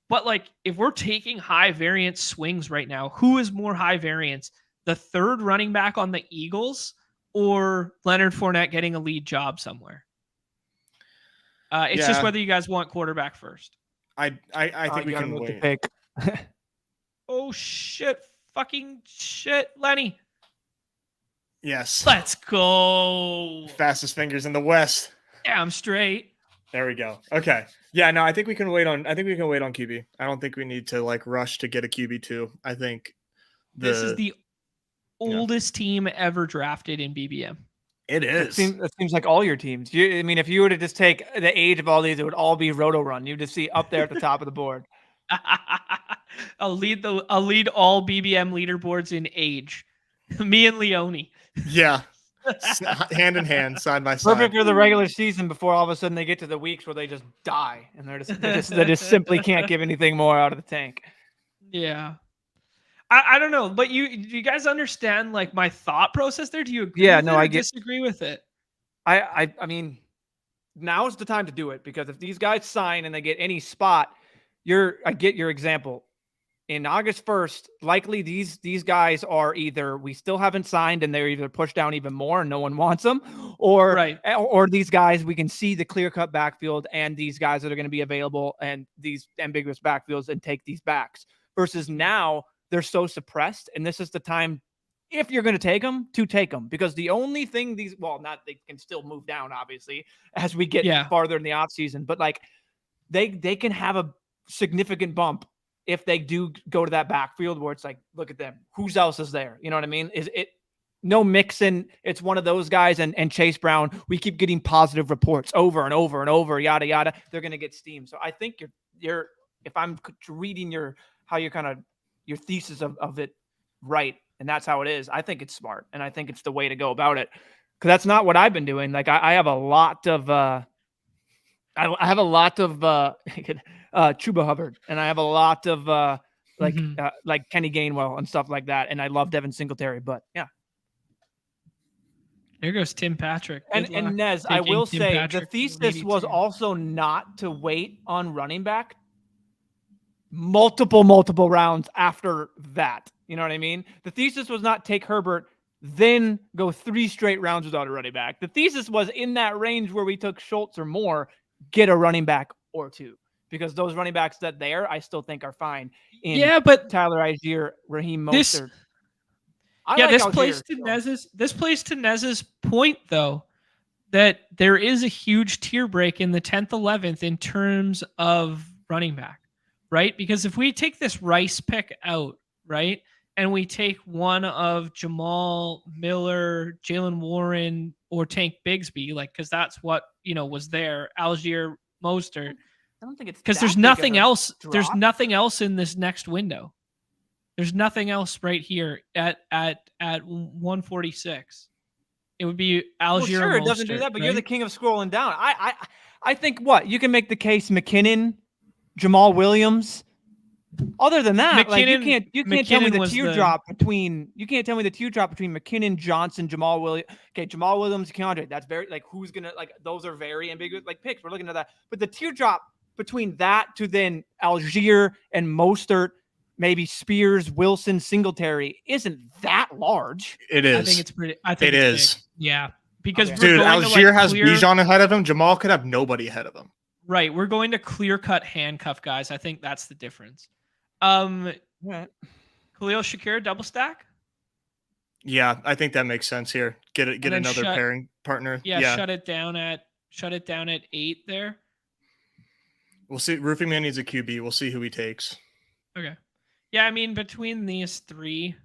But like if we're taking high variance swings right now, who is more high variance? The third running back on the Eagles or Leonard Fournette getting a lead job somewhere? It's just whether you guys want quarterback first. I think we can wait. Pick. Oh shit. Fucking shit, Lenny. Yes. Let's go. Fastest fingers in the West. Yeah, I'm straight. There we go. Okay. Yeah, no, I think we can wait on QB. I don't think we need to like rush to get a QB2. I think this is the oldest team ever drafted in BBM. It is. It seems like all your teams. I mean, if you were to just take the age of all these, it would all be Rotorun. You just see up there at the top of the board. I'll lead all BBM leaderboards in age. Me and Leone. Yeah. Hand in hand, side by side. Perfect for the regular season before all of a sudden they get to the weeks where they just die and they just simply can't give anything more out of the tank. Yeah. I don't know, but do you guys understand like my thought process there? Do you agree? Yeah, no, I disagree with it. I mean, now's the time to do it because if these guys sign and they get any spot, I get your example. In August 1st, likely these guys are either we still haven't signed and they're either pushed down even more and no one wants them, or these guys we can see the clear-cut backfield and these guys that are going to be available and these ambiguous backfields and take these backs. Versus now they're so suppressed, and this is the time if you're going to take them because the only thing they can still move down obviously as we get farther in the offseason, but like they can have a significant bump if they do go to that backfield where it's like, look at them. Who's else is there? You know what I mean? Is it no Mixon? It's one of those guys and Chase Brown. We keep getting positive reports over and over and over, yada, yada. They're going to get steam. So I think you're if I'm reading your thesis of it right, and that's how it is, I think it's smart. And I think it's the way to go about it. Because that's not what I've been doing. Like I have a lot of Chuba Hubbard, and I have a lot of like Kenny Gainwell and stuff like that, and I love Devin Singletary. But yeah, there goes Tim Patrick. And Nez, I will say the thesis was also not to wait on running back multiple rounds after that. You know what I mean? The thesis was not take Herbert, then go 3 straight rounds without a running back. The thesis was in that range where we took Schultz or more, get a running back or 2. Because those running backs I still think are fine. But Tyler Algier, Raheem Mostert. This plays to Nez's point though, that there is a huge tier break in the 10th, 11th in terms of running back, right? Because if we take this Rice pick out, right, and we take one of Jamal Miller, Jalen Warren, or Tank Bigsby, like because that's what was there, Algier, Mostert. I don't think it's because there's nothing else. Drop. There's nothing else in this next window. There's nothing else right here at 146. It would be Algier. Well, sure, or it doesn't do Mostert, that, but right? you're the king of scrolling down. I think what you can make the case McKinnon, Jamal Williams. Other than that, like you can't tell me the teardrop between McKinnon, Johnson, Jamal Williams. Okay, Jamal Williams, Keandre. That's very like who's gonna like those are very ambiguous like picks. We're looking at that, but the teardrop between that to then Algier and Mostert, maybe Spears, Wilson, Singletary isn't that large. It is. I think it's pretty. I think it is. Big. Yeah, because dude, Algier has Bijan ahead of him. Jamal could have nobody ahead of him. Right, we're going to clear cut handcuff guys. I think that's the difference. Khalil Shakir double stack. Yeah, I think that makes sense here. Get another pairing partner. Yeah, shut it down at 8 there. We'll see. Roofing Man needs a QB. We'll see who he takes. Okay. Yeah, I mean between these three,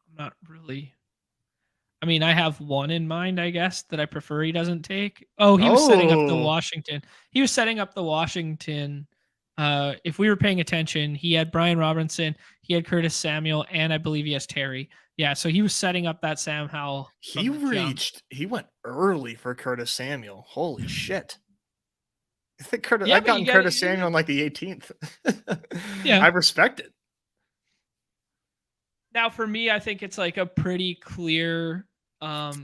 I'm not really. I mean, I have one in mind, I guess, that I prefer he doesn't take. Oh, he was setting up the Washington. He was setting up the Washington. If we were paying attention, he had Brian Robinson, he had Curtis Samuel, and I believe he has Terry. Yeah, so he was setting up that Sam Howell. He went early for Curtis Samuel. Holy shit. I think Curtis Samuel on like the 18th. Yeah. I respect it. Now, for me, I think it's like a pretty clear. Well,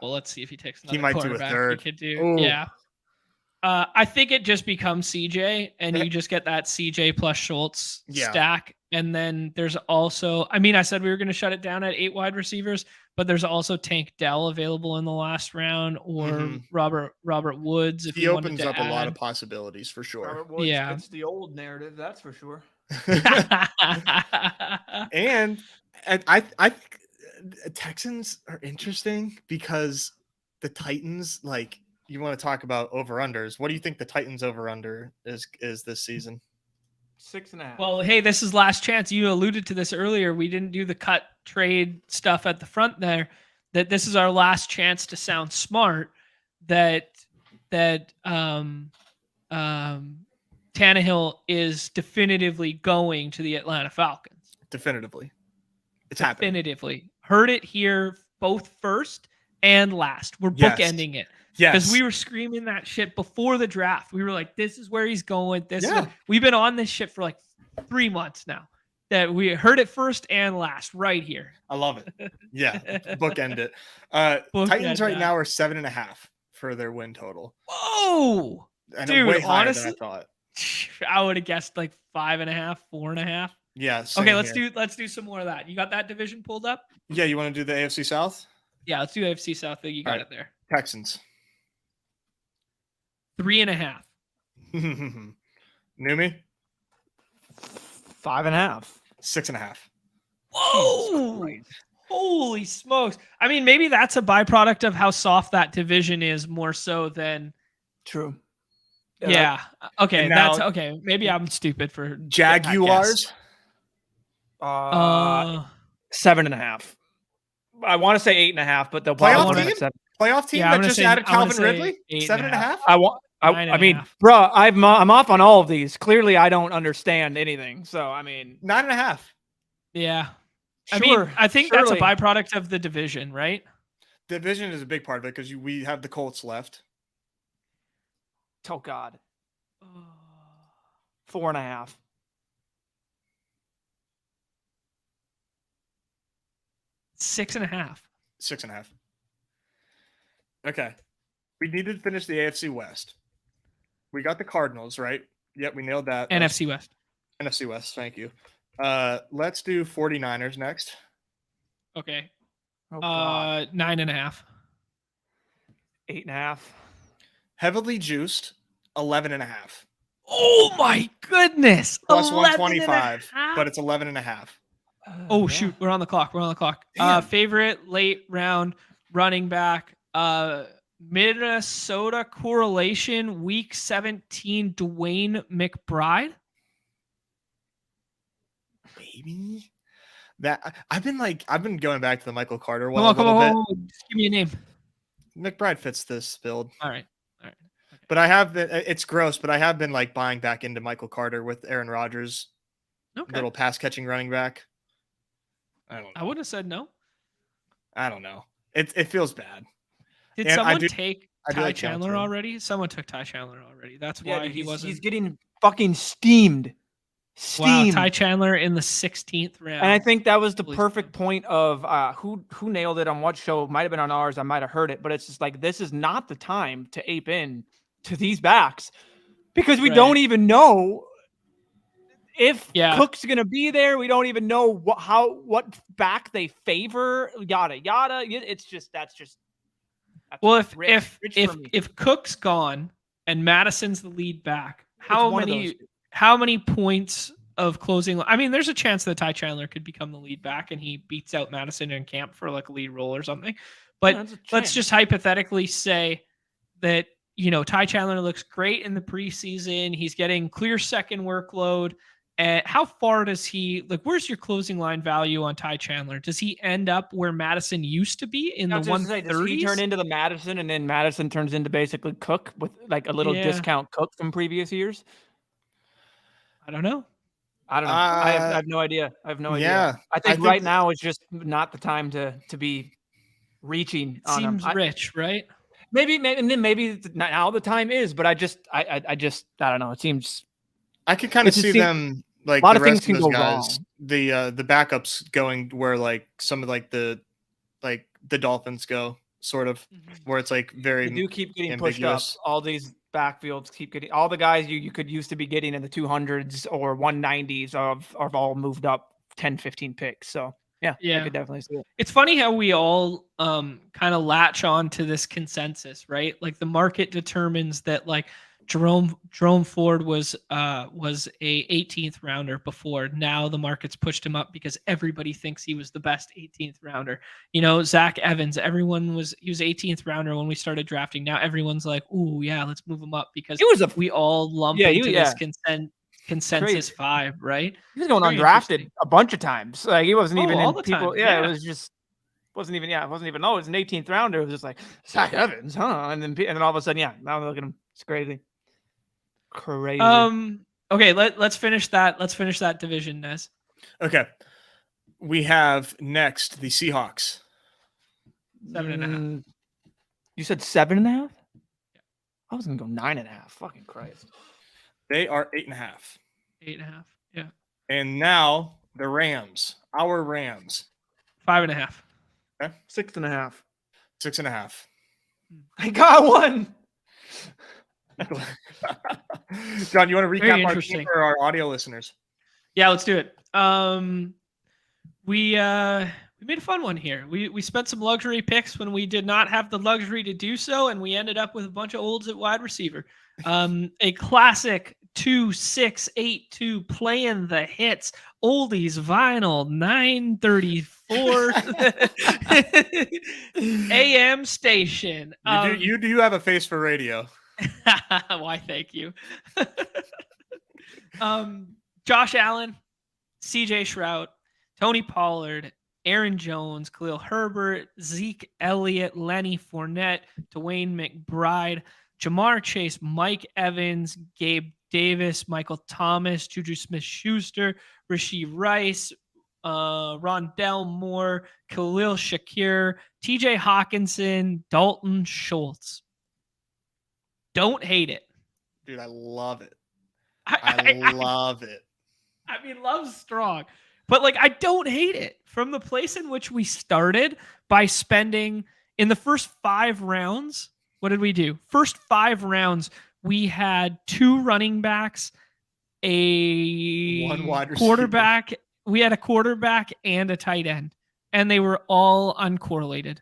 let's see if he takes another. He might do a third. He could do, yeah. I think it just becomes CJ, and you just get that CJ plus Schultz stack. And then there's also, I mean, I said we were going to shut it down at 8 wide receivers, but there's also Tank Dell available in the last round, or Robert Woods. If he opens up a lot of possibilities for sure. Robert Woods, it's the old narrative, that's for sure. and I Texans are interesting because the Titans, like, you want to talk about over-unders. What do you think the Titans over-under is this season? 6.5. Well, hey, this is last chance. You alluded to this earlier. We didn't do the cut trade stuff at the front there. That this is our last chance to sound smart. That Tannehill is definitively going to the Atlanta Falcons. Definitively. It's definitively happening. Heard it here both first and last. We're bookending it. Yes. Because we were screaming that shit before the draft. We were like, this is where he's going. We've been on this shit for like 3 months now. That we heard it first and last right here. I love it. Yeah. Bookend it. Titans right now are 7.5 for their win total. Whoa. Dude, way higher honestly, than I thought. I would have guessed like 5.5, 4.5. Yeah. Okay, let's do some more of that. You got that division pulled up? Yeah, you want to do the AFC South? Yeah, let's do AFC South. You got it there. Texans. 3.5. Numi? 5.5. 6.5. Whoa! Holy smokes! I mean, maybe that's a byproduct of how soft that division is, more so than true. Yeah. Okay. That's okay. Maybe I'm stupid for Jaguars. 7.5. I want to say 8.5, but they'll probably playoff team that just added Calvin Ridley. 7.5. I mean, bro, I'm off on all of these. Clearly, I don't understand anything. So, I mean, 9.5. Yeah. Sure, I think that's a byproduct of the division, right? Division is a big part of it because we have the Colts left. Oh God. 4.5. 6.5. 6.5. Okay. We needed to finish the AFC West. We got the Cardinals, right? Yep, we nailed that. NFC West. NFC West, thank you. Let's do 49ers next. Okay. 9.5. 8.5. Heavily juiced, 11.5. Oh my goodness. Plus 125, but it's 11.5. Oh, shoot. We're on the clock. Favorite late round running back. Minnesota correlation week 17, Dwayne McBride. Maybe that I've been going back to the Michael Carter one Come on. Just give me a name. McBride fits this build. All right. Okay. But I have been, it's gross, but I have been like buying back into Michael Carter with Aaron Rodgers Okay. little pass catching running back. I don't know. I would have said no. I don't know. It feels bad. Did And someone take I do Ty like Chandler Johnson. already? Someone took Ty Chandler already. That's Yeah, why dude, he wasn't. he's getting fucking steamed. Wow, Steamed. Ty Chandler in the 16th round. And I think that was the Holy perfect smokes. point of who nailed it on what show. Might have been on ours. I might have heard it, but it's just like this is not the time to ape in to these backs because we Right. don't even know if Yeah. Cook's gonna be there. We don't even know what back they favor. Yada yada. It's just that's Well, rich for me. if Cook's gone and Madison's the lead back, It's how one of those. many points of closing? I mean, there's a chance that Ty Chandler could become the lead back and he beats out Madison in camp for like a lead role or something. But Yeah, that's a let's chance. just hypothetically say that, you know, Ty Chandler looks great in the preseason. He's getting clear second workload. And how far does he like? Where's your closing line value on Ty Chandler? Does he end up where Madison used to be in the 130s? Does he turn into the Madison, and then Madison turns into basically Cook with like a little Yeah. discount Cook from previous years? I don't know. I don't know. I have no idea. I have no idea. I think right now is just not the time to be reaching It on him. seems rich, right? Maybe now the time is, but I don't know. It seems I could kind of see them like a lot the of things rest can of those go guys, wrong. The backups going where like some of like the Dolphins go, sort of where it's like very They do keep getting ambiguous. pushed up. All these backfields keep getting all the guys you could used to be getting in the 200s or 190s are all moved up 10, 15 picks. So yeah, I could definitely see it. It's funny how we all kind of latch on to this consensus, right? Like the market determines that like Jerome Ford was a 18th rounder before. Now the market's pushed him up because everybody thinks he was the best 18th rounder. You know, Zach Evans, he was 18th rounder when we started drafting. Now everyone's like, "Ooh, yeah, let's move him up," because we all lump into this consensus 5, right? He was going undrafted a bunch of times. Like he wasn't even all in the people. time. Yeah, it was just wasn't even. Yeah, it wasn't even. Oh, it was an 18th rounder. It was just like Zach Evans, huh? And then all of a sudden, yeah, now look at him. It's crazy. Crazy. Okay, let's finish that. Let's finish that division, Nez. Okay. We have next the Seahawks. 7.5. You said 7.5? Yeah. I was gonna go 9.5. Fucking Christ. They are 8.5. 8.5. Yeah. And now the Rams. Our Rams. 5.5. Okay. 6.5. 6.5. I got one. John, you want to recap our team for our audio listeners? Yeah, let's do it. We made a fun one here. We spent some luxury picks when we did not have the luxury to do so, and we ended up with a bunch of olds at wide receiver. A classic 2-6-8-2 playing the hits, oldies vinyl 934 AM station. You do have a face for radio. Why, thank you. Josh Allen, CJ Stroud, Tony Pollard, Aaron Jones, Khalil Herbert, Zeke Elliott, Lenny Fournette, Dwayne McBride, Jamar Chase, Mike Evans, Gabe Davis, Michael Thomas, Juju Smith-Schuster, Rashee Rice, Rondell Moore, Khalil Shakir, TJ Hawkinson, Dalton Schultz. Don't hate it. Dude, I love it. I love it. I mean, love's strong. But like, I don't hate it. From the place in which we started by spending in the first 5 rounds, what did we do? First 5 rounds, we had 2 running backs, one wide receiver, quarterback. We had a quarterback and a tight end, and they were all uncorrelated.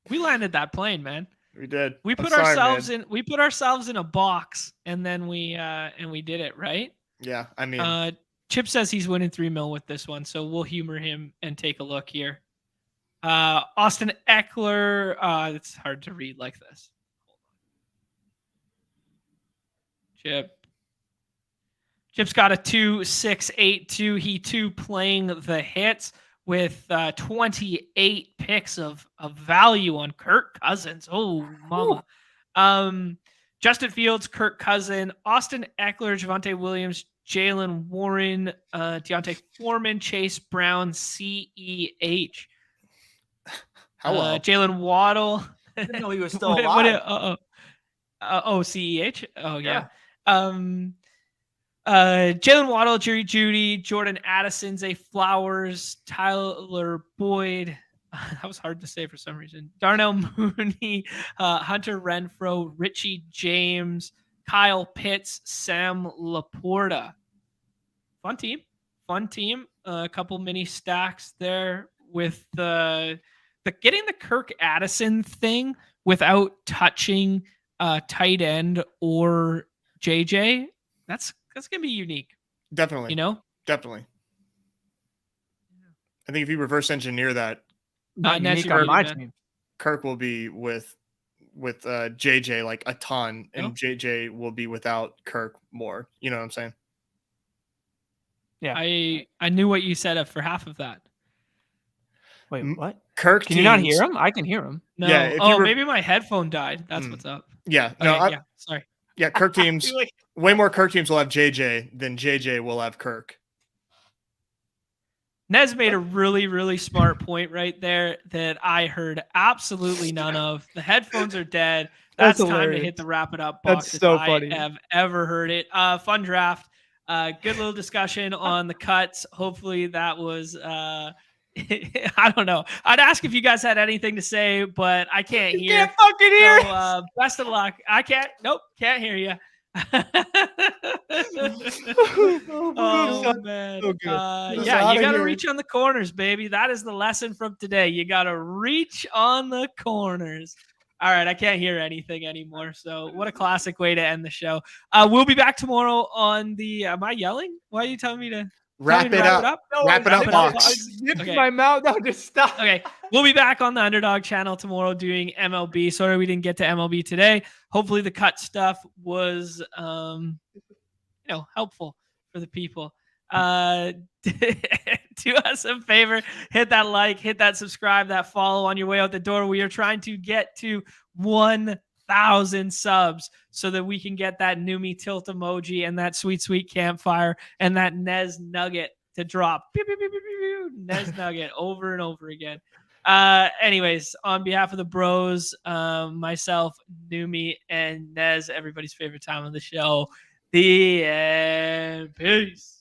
We landed that plane, man. We did. We put ourselves in a box, and then we did it, right? Yeah, I mean, Chip says he's winning $3 million with this one, so we'll humor him and take a look here. Austin Eckler. It's hard to read like this. Chip's got a 2-6-8-2. He too playing the hits with 28 picks of value on Kirk Cousins. Oh, mama. Justin Fields, Kirk Cousin, Austin Eckler, Javonte Williams, Jalen Warren, Deontay Foreman, Chase Brown, CEH. Hello. Jalen Waddle. I didn't know he was still alive. CEH. Oh yeah. Jalen Waddle, Jerry Judy, Jordan Addison, Zay Flowers, Tyler Boyd. That was hard to say for some reason. Darnell Mooney, Hunter Renfro, Richie James, Kyle Pitts, Sam Laporta. Fun team. A couple mini stacks there with the getting the Kirk Addison thing without touching tight end or JJ. That's gonna be unique. Definitely. You know? Definitely. I think if you reverse engineer that, Not unique on my team. Kirk will be with JJ like a ton, and JJ will be without Kirk more. You know what I'm saying? Yeah. I knew what you said for half of that. Wait, what? Kirk, can you not hear him? I can hear him. No. Yeah, maybe my headphone died. That's what's up. Yeah. No. Sorry. Yeah, Kirk teams. Way more Kirk teams will have JJ than JJ will have Kirk. Nez made a really, really smart point right there that I heard absolutely none of. The headphones are dead. That's time to hit the wrap it up box. That's so funny. I have ever heard it. Fun draft. Good little discussion on the cuts. Hopefully that was I don't know. I'd ask if you guys had anything to say, but I can't hear. Can't fucking hear. So, best of luck. I can't. Nope, can't hear you. Oh man. So yeah, you got to reach on the corners, baby. That is the lesson from today. You got to reach on the corners. All right, I can't hear anything anymore. So what a classic way to end the show. We'll be back tomorrow on the. Am I yelling? Why are you telling me to? Wrap it up. No, wrap it up, box. Okay. My mouth. No, just stop. Okay, we'll be back on the Underdog channel tomorrow doing MLB. Sorry we didn't get to MLB today. Hopefully the cut stuff was, helpful for the people. Do us a favor, hit that like, hit that subscribe, that follow on your way out the door. We are trying to get to 1,000 subs so that we can get that Numi tilt emoji and that sweet, sweet campfire and that Nez nugget to drop. Pew, pew, pew, pew, pew, Nez nugget over and over again. Anyways, on behalf of the bros, myself, Numi, and Nez, everybody's favorite time of the show, the end. Peace.